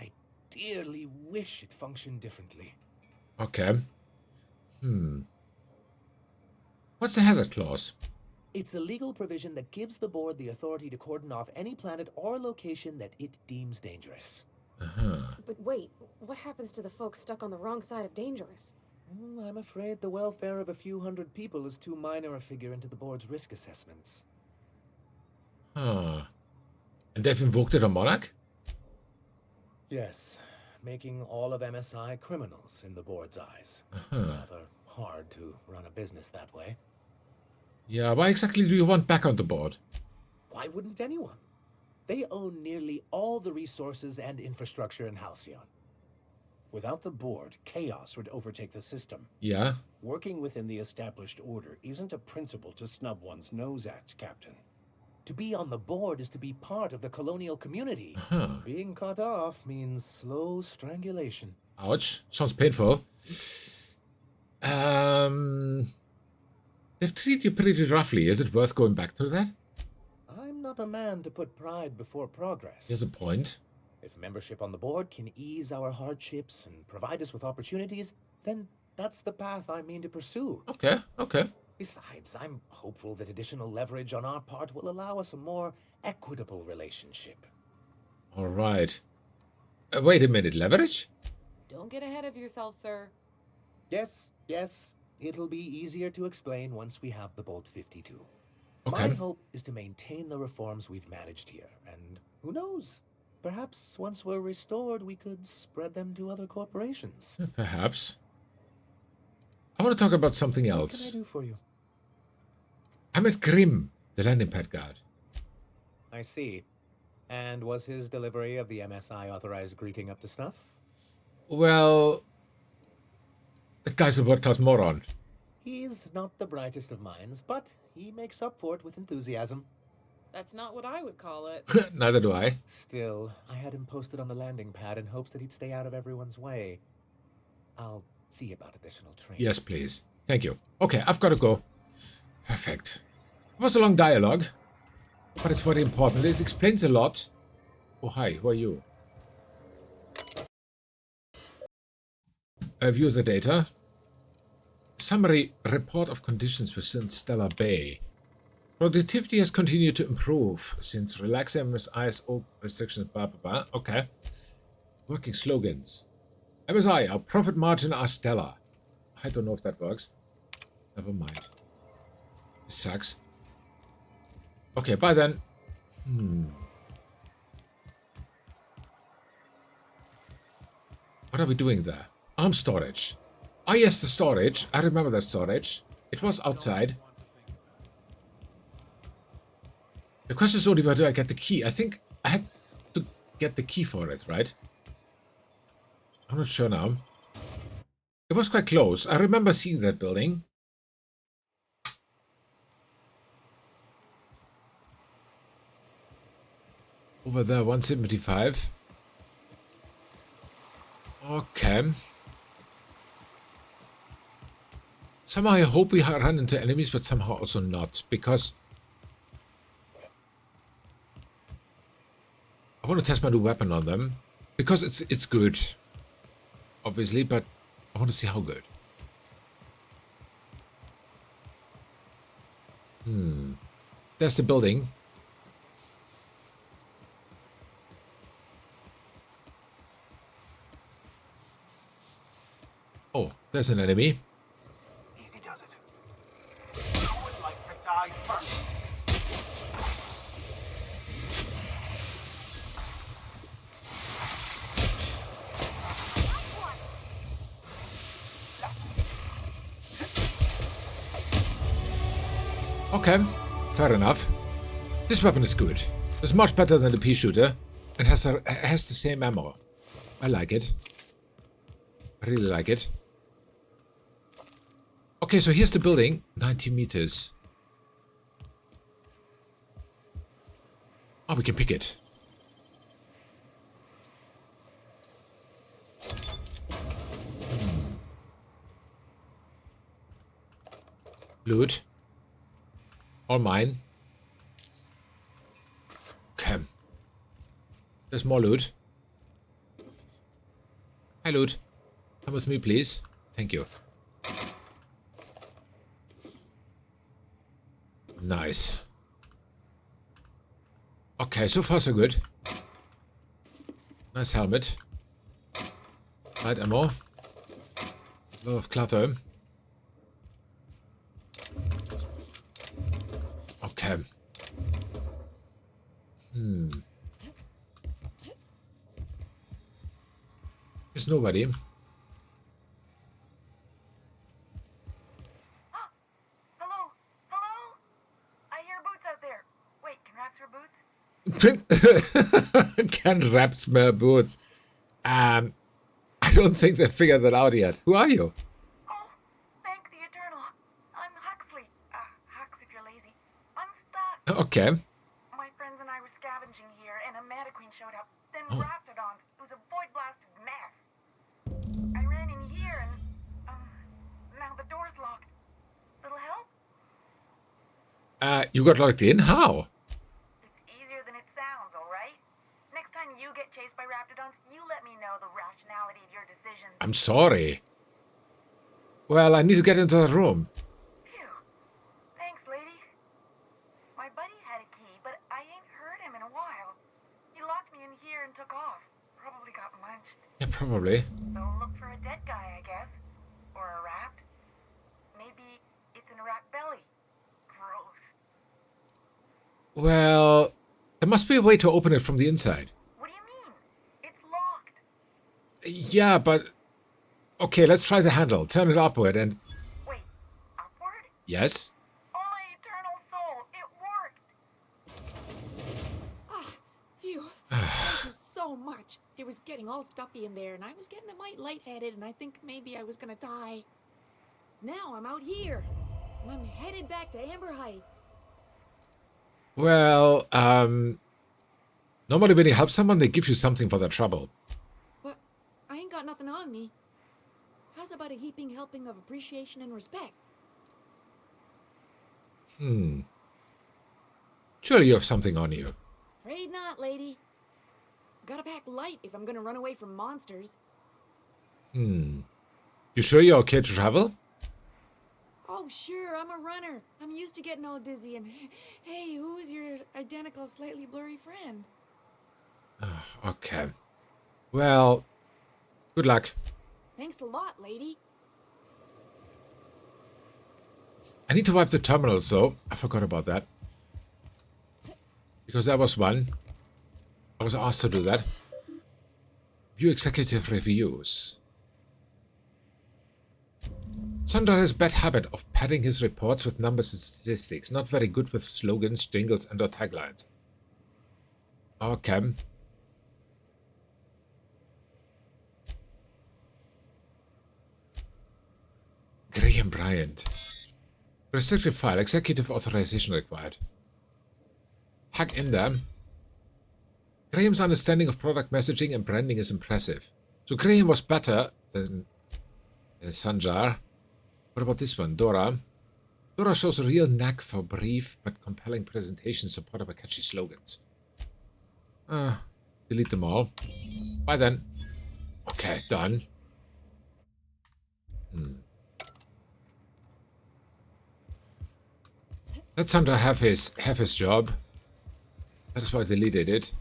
G: I dearly wish it functioned differently.
A: Okay. What's the hazard clause?
G: It's a legal provision that gives the board the authority to cordon off any planet or location that it deems dangerous.
A: Uh-huh.
T: But wait, what happens to the folks stuck on the wrong side of dangerous?
G: I'm afraid the welfare of a few hundred people is too minor a figure into the board's risk assessments.
A: Huh. And they've invoked it on Monarch?
G: Yes, making all of MSI criminals in the board's eyes.
A: Uh-huh.
G: Rather hard to run a business that way.
A: Yeah, why exactly do you want back on the board?
G: Why wouldn't anyone? They own nearly all the resources and infrastructure in Halcyon.
E: Without the board, chaos would overtake the system.
A: Yeah?
E: Working within the established order isn't a principle to snub one's nose at, Captain.
G: To be on the board is to be part of the colonial community.
A: Uh-huh.
G: Being cut off means slow strangulation.
A: Ouch. Sounds painful. They've treated you pretty roughly. Is it worth going back to that?
G: I'm not a man to put pride before progress.
A: There's a point.
G: If membership on the board can ease our hardships and provide us with opportunities, then that's the path I mean to pursue.
A: Okay, okay.
G: Besides, I'm hopeful that additional leverage on our part will allow us a more equitable relationship.
A: All right. Wait a minute, leverage?
J: Don't get ahead of yourself, sir.
G: Yes. It'll be easier to explain once we have the Bolt 52.
A: Okay.
G: My hope is to maintain the reforms we've managed here, and who knows? Perhaps once we're restored, we could spread them to other corporations.
A: Perhaps. I want to talk about something else.
G: What can I do for you?
A: I met Grim, the landing pad guard.
G: I see. And was his delivery of the MSI authorized greeting up to snuff?
A: Well, that guy's a world-class moron.
G: He's not the brightest of minds, but he makes up for it with enthusiasm.
J: That's not what I would call it.
A: Neither do I.
G: Still, I had him posted on the landing pad in hopes that he'd stay out of everyone's way. I'll see about additional training.
A: Yes, please. Thank you. Okay, I've got to go. Perfect. It was a long dialogue. But it's very important. It explains a lot. Oh, hi. Who are you? View the data. Summary report of conditions within Stellar Bay. Productivity has continued to improve since relaxing ISO restrictions. Blah, blah, blah. Okay. Working slogans. MSI, our profit margin are stellar. I don't know if that works. Never mind. This sucks. Okay, bye then. What are we doing there? Arms storage. Ah, yes, the storage. I remember the storage. It was outside. The question is only where do I get the key? I think I had to get the key for it, right? I'm not sure now. It was quite close. I remember seeing that building. Over there, 175. Okay. Somehow I hope we run into enemies, but somehow also not, because I want to test my new weapon on them. Because it's good, obviously, but I want to see how good. There's the building. Oh, there's an enemy.
B: Easy does it. Who would like to die first?
A: Okay, fair enough. This weapon is good. It's much better than the pea shooter and has the same ammo. I like it. I really like it. Okay, so here's the building. 90 meters. Oh, we can pick it. Loot. All mine. Okay. There's more loot. Hi, loot. Come with me, please. Thank you. Nice. Okay, so far so good. Nice helmet. Light ammo. A lot of clutter. Okay. There's nobody.
C: Hello? Hello? I hear boots out there. Wait, can rats wear boots?
A: Can raps wear boots? I don't think they figured that out yet. Who are you?
C: Oh, thank the Eternal. I'm Huxley. Hux if you're lazy. I'm stuck.
A: Okay.
C: My friends and I were scavenging here, and a Mantiqueen showed up. Then Raptidons. It was a void-blasted mess. I ran in here, and, now the door's locked. Little help?
A: You got locked in? How?
C: It's easier than it sounds, alright? Next time you get chased by Raptidons, you let me know the rationality of your decisions.
A: I'm sorry. Well, I need to get into the room.
C: Phew. Thanks, lady. My buddy had a key, but I ain't heard him in a while. He locked me in here and took off. Probably got munched.
A: Yeah, probably.
C: So look for a dead guy, I guess. Or a rat. Maybe it's in a rat belly. Gross.
A: Well, there must be a way to open it from the inside.
C: What do you mean? It's locked.
A: Yeah, but... Okay, let's try the handle. Turn it upward and...
C: Wait, upward?
A: Yes?
C: Oh, my eternal soul, it worked!
H: Phew. Thank you so much. It was getting all stuffy in there, and I was getting a mite lightheaded, and I think maybe I was gonna die. Now I'm out here, and I'm headed back to Amber Heights.
A: Well, normally when you help someone, they give you something for their trouble.
H: But I ain't got nothing on me. How's about a heaping helping of appreciation and respect?
A: Surely you have something on you.
H: Afraid not, lady. Gotta pack light if I'm gonna run away from monsters.
A: You sure you're okay to travel?
H: Oh, sure, I'm a runner. I'm used to getting all dizzy and... Hey, who's your identical, slightly blurry friend?
A: Okay. Well, good luck.
H: Thanks a lot, lady.
A: I need to wipe the terminals, though. I forgot about that. Because that was one. I was asked to do that. View executive reviews. Sandra has a bad habit of padding his reports with numbers and statistics. Not very good with slogans, jingles, and/or taglines. Okay. Graham Bryant. Restricted file. Executive authorization required. Hack in there. Graham's understanding of product messaging and branding is impressive. So Graham was better than Sanjar. What about this one? Dora. Dora shows a real knack for brief but compelling presentations supported by catchy slogans. Delete them all. Bye then. Okay, done. Let Sandra have his job. That is why I deleted it.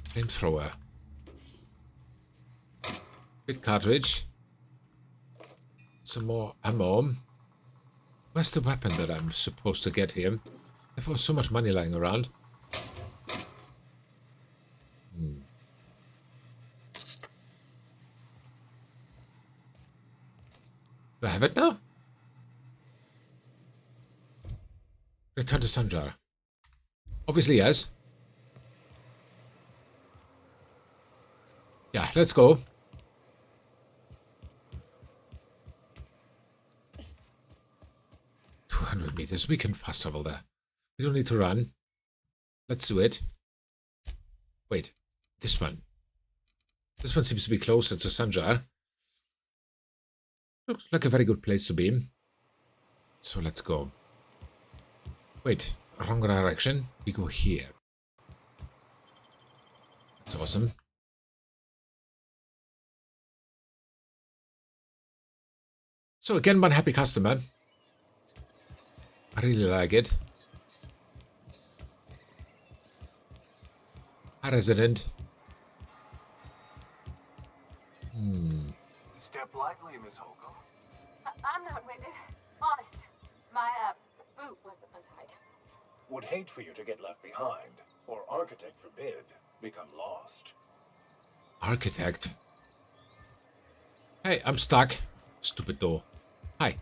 A: Flamethrower. Bit cartridge. Some more ammo. Where's the weapon that I'm supposed to get here? There was so much money lying around. Do I have it now? Return to Sanjar. Obviously, yes. Yeah, let's go. 200 meters. We can fast travel there. We don't need to run. Let's do it. Wait, this one. This one seems to be closer to Sanjar. Looks like a very good place to be. So let's go. Wait, wrong direction. We go here. That's awesome. So again, one happy customer. I really like it. A resident.
B: Step lively, Miss Holcomb.
C: I'm not winded. Honest. My, boot was untied.
B: Would hate for you to get left behind, or architect forbid, become lost.
A: Architect. Hey, I'm stuck. Stupid door. Hi.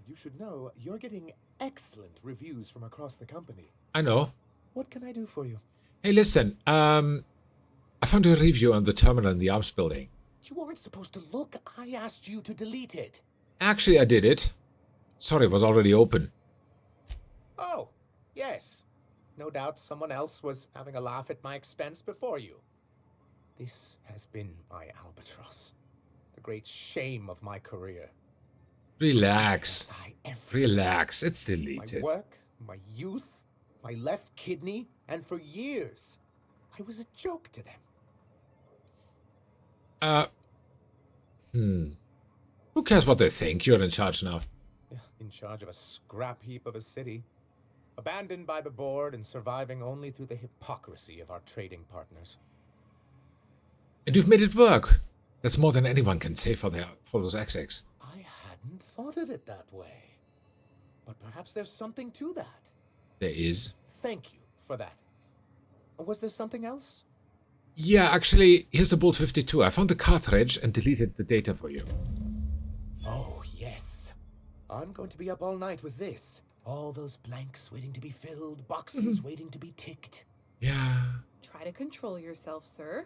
G: You should know you're getting excellent reviews from across the company.
A: I know.
G: What can I do for you?
A: Hey, listen. I found a review on the terminal in the arms building.
G: You weren't supposed to look. I asked you to delete it.
A: Actually, I did it. Sorry, it was already open.
G: Oh, yes. No doubt someone else was having a laugh at my expense before you. This has been my albatross. The great shame of my career.
A: Relax. Relax. It's deleted.
G: My work, my youth, my left kidney, and for years, I was a joke to them.
A: Who cares what they think? You're in charge now.
G: In charge of a scrap heap of a city. Abandoned by the board and surviving only through the hypocrisy of our trading partners.
A: And you've made it work. That's more than anyone can say for those XX.
G: I hadn't thought of it that way. But perhaps there's something to that.
A: There is.
G: Thank you for that. Was there something else?
A: Yeah, actually, here's the Bolt 52. I found the cartridge and deleted the data for you.
G: Oh, yes. I'm going to be up all night with this. All those blanks waiting to be filled, boxes waiting to be ticked.
A: Yeah.
J: Try to control yourself, sir.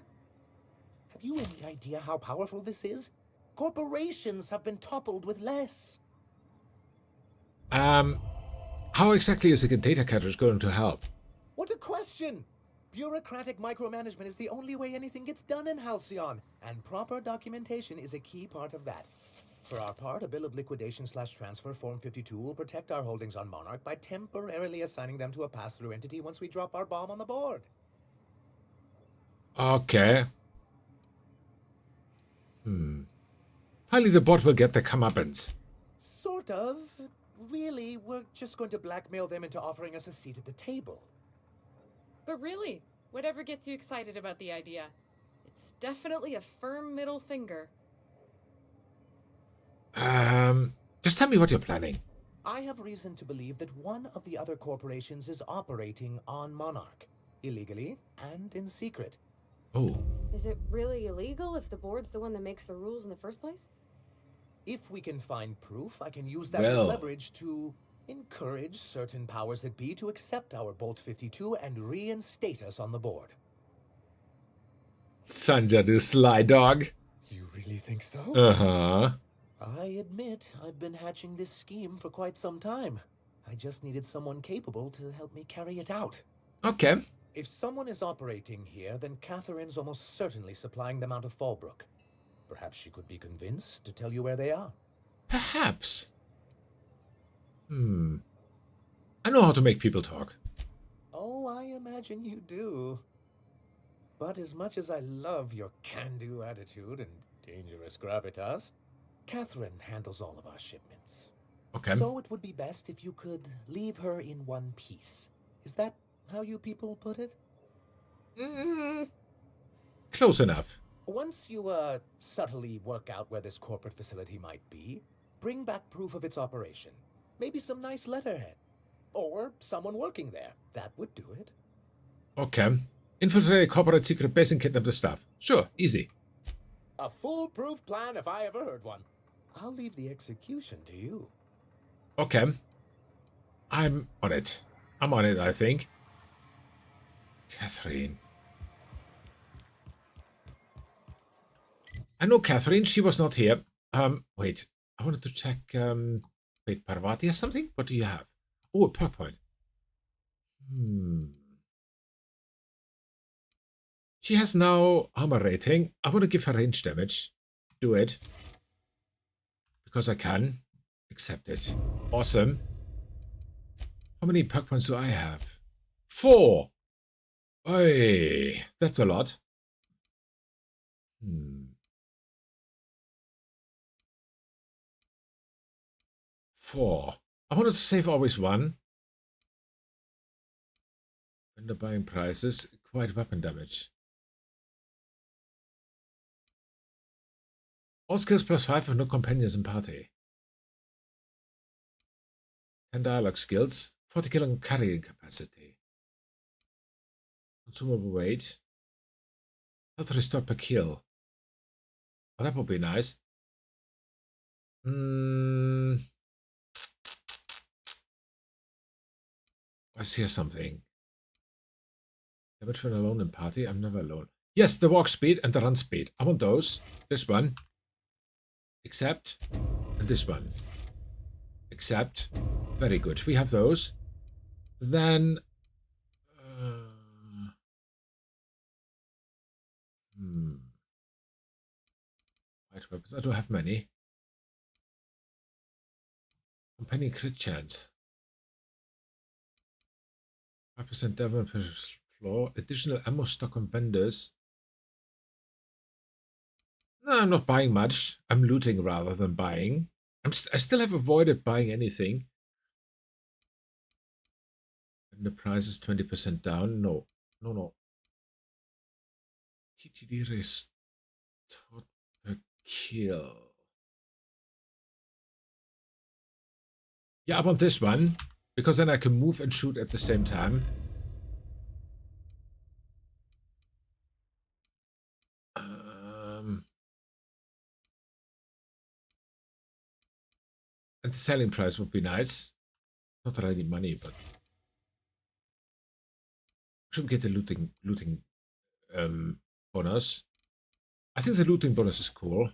G: Have you any idea how powerful this is? Corporations have been toppled with less.
A: How exactly is a data cartridge going to help?
G: What a question! Bureaucratic micromanagement is the only way anything gets done in Halcyon, and proper documentation is a key part of that. For our part, a bill of liquidation/transfer Form 52 will protect our holdings on Monarch by temporarily assigning them to a pass-through entity once we drop our bomb on the board.
A: Okay. Finally, the bot will get the comeuppance.
G: Sort of. Really, we're just going to blackmail them into offering us a seat at the table.
J: But really, whatever gets you excited about the idea? It's definitely a firm middle finger.
A: Just tell me what you're planning.
G: I have reason to believe that one of the other corporations is operating on Monarch, illegally and in secret.
A: Oh.
T: Is it really illegal if the board's the one that makes the rules in the first place?
G: If we can find proof, I can use that as leverage to encourage certain powers that be to accept our Bolt 52 and reinstate us on the board.
A: Sanjay, the sly dog.
G: You really think so?
A: Uh-huh.
G: I admit I've been hatching this scheme for quite some time. I just needed someone capable to help me carry it out.
A: Okay.
G: If someone is operating here, then Catherine's almost certainly supplying them out of Fallbrook. Perhaps she could be convinced to tell you where they are.
A: Perhaps. I know how to make people talk.
G: Oh, I imagine you do. But as much as I love your can-do attitude and dangerous gravitas, Catherine handles all of our shipments.
A: Okay.
G: So it would be best if you could leave her in one piece. Is that how you people put it?
A: Close enough.
G: Once you, subtly work out where this corporate facility might be, bring back proof of its operation. Maybe some nice letterhead. Or someone working there. That would do it.
A: Okay. Infiltrate a corporate secret base and kidnap the staff. Sure, easy.
G: A foolproof plan if I ever heard one. I'll leave the execution to you.
A: Okay. I'm on it. I'm on it, I think. Catherine. I know Catherine, she was not here. Wait. I wanted to check, wait, Parvati has something? What do you have? Oh, a perk point. She has now armor rating. I want to give her range damage. Do it. Because I can. Accept it. Awesome. How many perk points do I have? 4! Hey, that's a lot. 4. I wanted to save always 1. Vendor buying prices. Quite weapon damage. All skills +5 with no companions in party. 10 dialogue skills. 40 kg carrying capacity. Consumable weight. Health restored per kill. Oh, that would be nice. I see something. Damage when alone in party. I'm never alone. Yes, the walk speed and the run speed. I want those. This one. Accept. And this one. Accept. Very good. We have those. Then... White weapons. I don't have many. Companion crit chance. 5% damage per floor. Additional ammo stock on vendors. No, I'm not buying much. I'm looting rather than buying. I still have avoided buying anything. And the price is 20% down. No. TTD restored per kill. Yeah, I want this one. Because then I can move and shoot at the same time. And the selling price would be nice. Not really money, but... Should we get the looting bonus? I think the looting bonus is cool.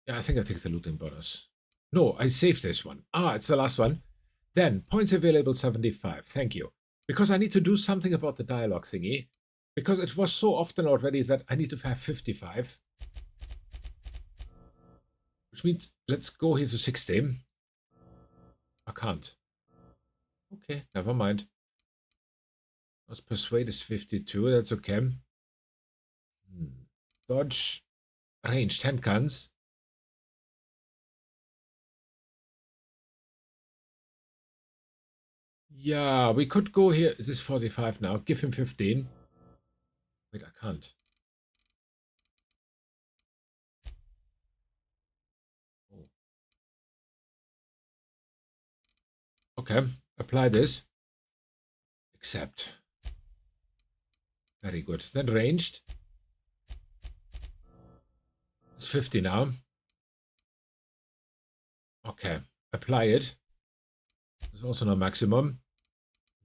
A: Yeah, I think I take the looting bonus. No, I saved this one. Ah, it's the last one. Then, points available 75. Thank you. Because I need to do something about the dialogue thingy. Because it was so often already that I need to have 55. Which means, let's go here to 60. I can't. Okay, never mind. Let's persuade is 52, that's okay. Dodge. Range, 10 guns. Yeah, we could go here. It is 45 now. Give him 15. Wait, I can't. Oh. Okay, apply this. Accept. Very good. Then ranged. It's 50 now. Okay, apply it. There's also no maximum.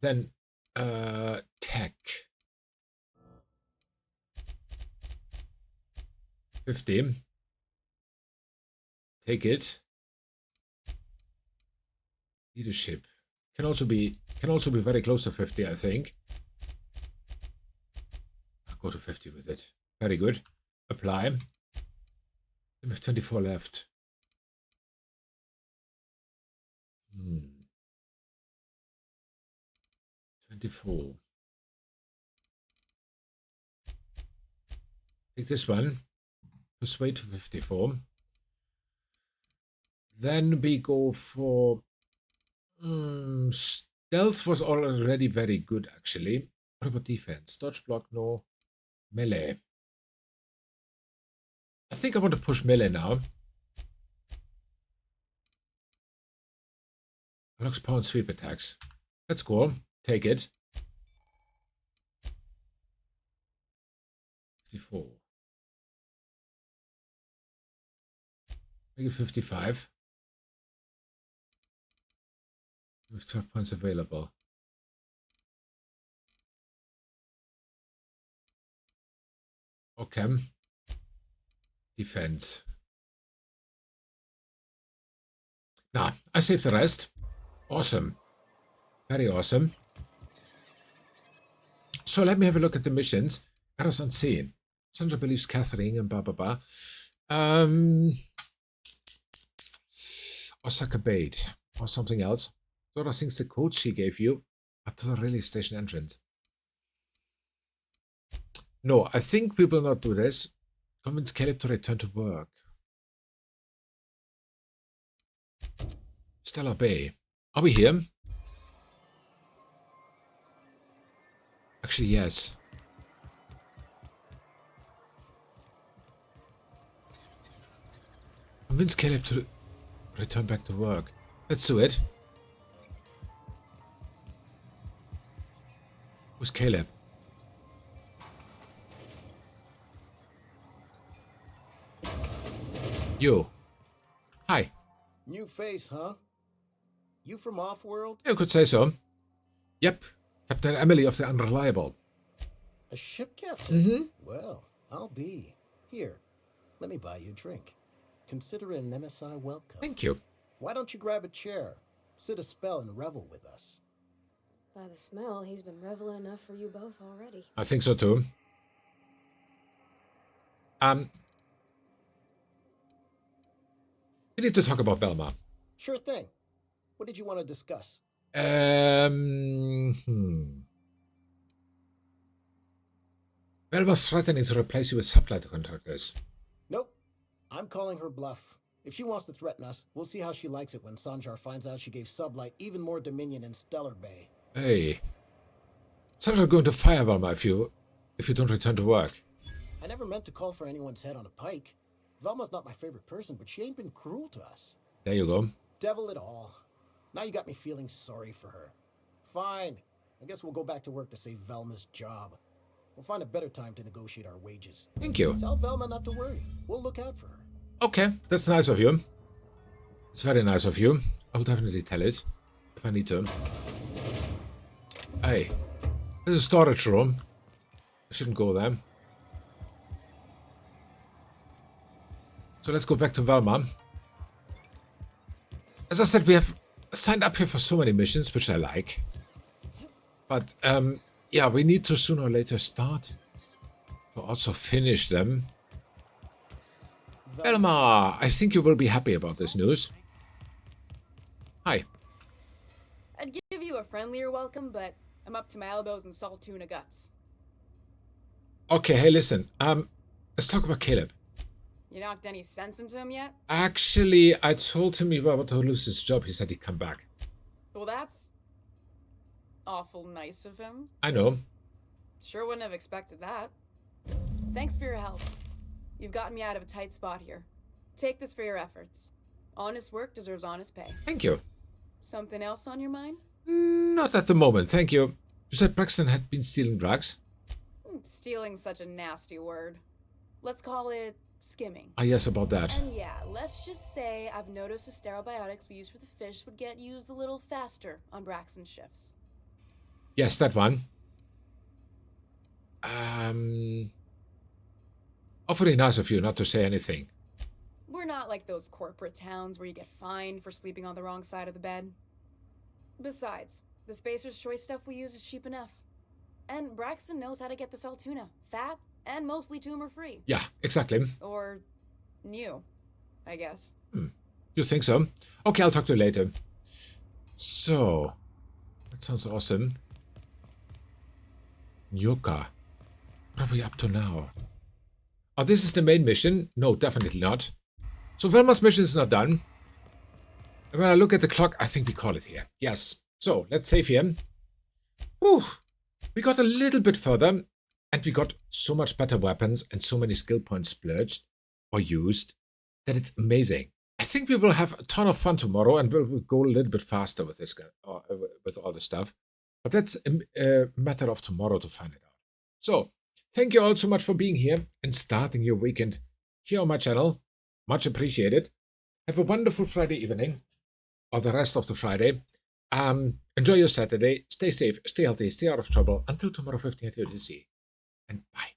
A: Then tech. 50. Take it. Leadership. Can also be very close to 50, I think. I'll go to 50 with it. Very good. Apply. We have 24 left. 24. Take this one. Persuade to 54. Then we go for... stealth was already very good, actually. What about defense? Dodge, block, no. Melee. I think I want to push melee now. Unlocks power and sweep attacks. Let's go. Take it. 54. Make it 55. With 12 points available. Okay. Defense. Nah, I saved the rest. Awesome. Very awesome. So let me have a look at the missions. Errors unseen. Sandra believes Catherine and blah blah blah. Osaka bait. Or something else. Dora thinks the code she gave you at the relay station entrance. No, I think we will not do this. Convince Caleb to return to work. Stellar Bay. Are we here? Actually, yes. Convince Caleb to return back to work. Let's do it. Who's Caleb? You. Hi.
S: New face, huh? You from Off-World?
A: You could say so. Yep. Captain Emily of the Unreliable.
S: A ship captain?
A: Mm-hmm.
S: Well, I'll be. Here, let me buy you a drink. Consider it an MSI welcome.
A: Thank you.
S: Why don't you grab a chair? Sit a spell and revel with us.
T: By the smell, he's been reveling enough for you both already.
A: I think so too. We need to talk about Velma.
S: Sure thing. What did you want to discuss?
A: Velma's threatening to replace you with supply contractors.
S: Nope. I'm calling her bluff. If she wants to threaten us, we'll see how she likes it when Sanjar finds out she gave Sublight even more dominion in Stellar Bay.
A: Hey. Sanjar's going to fire Velma if you don't return to work.
S: I never meant to call for anyone's head on a pike. Velma's not my favorite person, but she ain't been cruel to us.
A: There you go.
S: Devil it all. Now you got me feeling sorry for her. Fine. I guess we'll go back to work to save Velma's job. We'll find a better time to negotiate our wages.
A: Thank you.
S: Tell Velma not to worry. We'll look out for her.
A: Okay, that's nice of you. It's very nice of you. I'll definitely tell it if I need to. Hey, there's a storage room. I shouldn't go there. So let's go back to Velma. As I said, we have signed up here for so many missions, which I like. But, yeah, we need to sooner or later start to also finish them. Elmar, I think you will be happy about this news. Hi.
K: I'd give you a friendlier welcome, but I'm up to my elbows in salt tuna guts.
A: Okay, hey, listen. Let's talk about Caleb.
K: You knocked any sense into him yet?
A: Actually, I told him he was about to lose his job. He said he'd come back.
K: Well, that's awful nice of him.
A: I know.
K: Sure wouldn't have expected that. Thanks for your help. You've gotten me out of a tight spot here. Take this for your efforts. Honest work deserves honest pay.
A: Thank you.
K: Something else on your mind?
A: Not at the moment, thank you. You said Braxton had been stealing drugs?
K: Stealing's such a nasty word. Let's call it skimming.
A: Ah, yes, about that.
K: And yeah, let's just say I've noticed the sterile biotics we use for the fish would get used a little faster on Braxton's shifts.
A: Yes, that one. Awfully nice of you not to say anything.
K: We're not like those corporate towns where you get fined for sleeping on the wrong side of the bed. Besides, the Spacer's Choice stuff we use is cheap enough. And Braxton knows how to get the salt tuna, fat and mostly tumor-free.
A: Yeah, exactly.
K: Or new, I guess.
A: You think so? Okay, I'll talk to you later. So, that sounds awesome. Nyoka. What are we up to now? Oh, this is the main mission? No, definitely not. So Velma's mission is not done. And when I look at the clock, I think we call it here. Yes. So, let's save here. Whew. We got a little bit further, and we got so much better weapons and so many skill points splurged or used that it's amazing. I think we will have a ton of fun tomorrow, and we'll go a little bit faster with this, with all the stuff. But that's a matter of tomorrow to find it out. So, thank you all so much for being here and starting your weekend here on my channel. Much appreciated. Have a wonderful Friday evening, or the rest of the Friday. Enjoy your Saturday. Stay safe, stay healthy, stay out of trouble. Until tomorrow, 15th, and bye.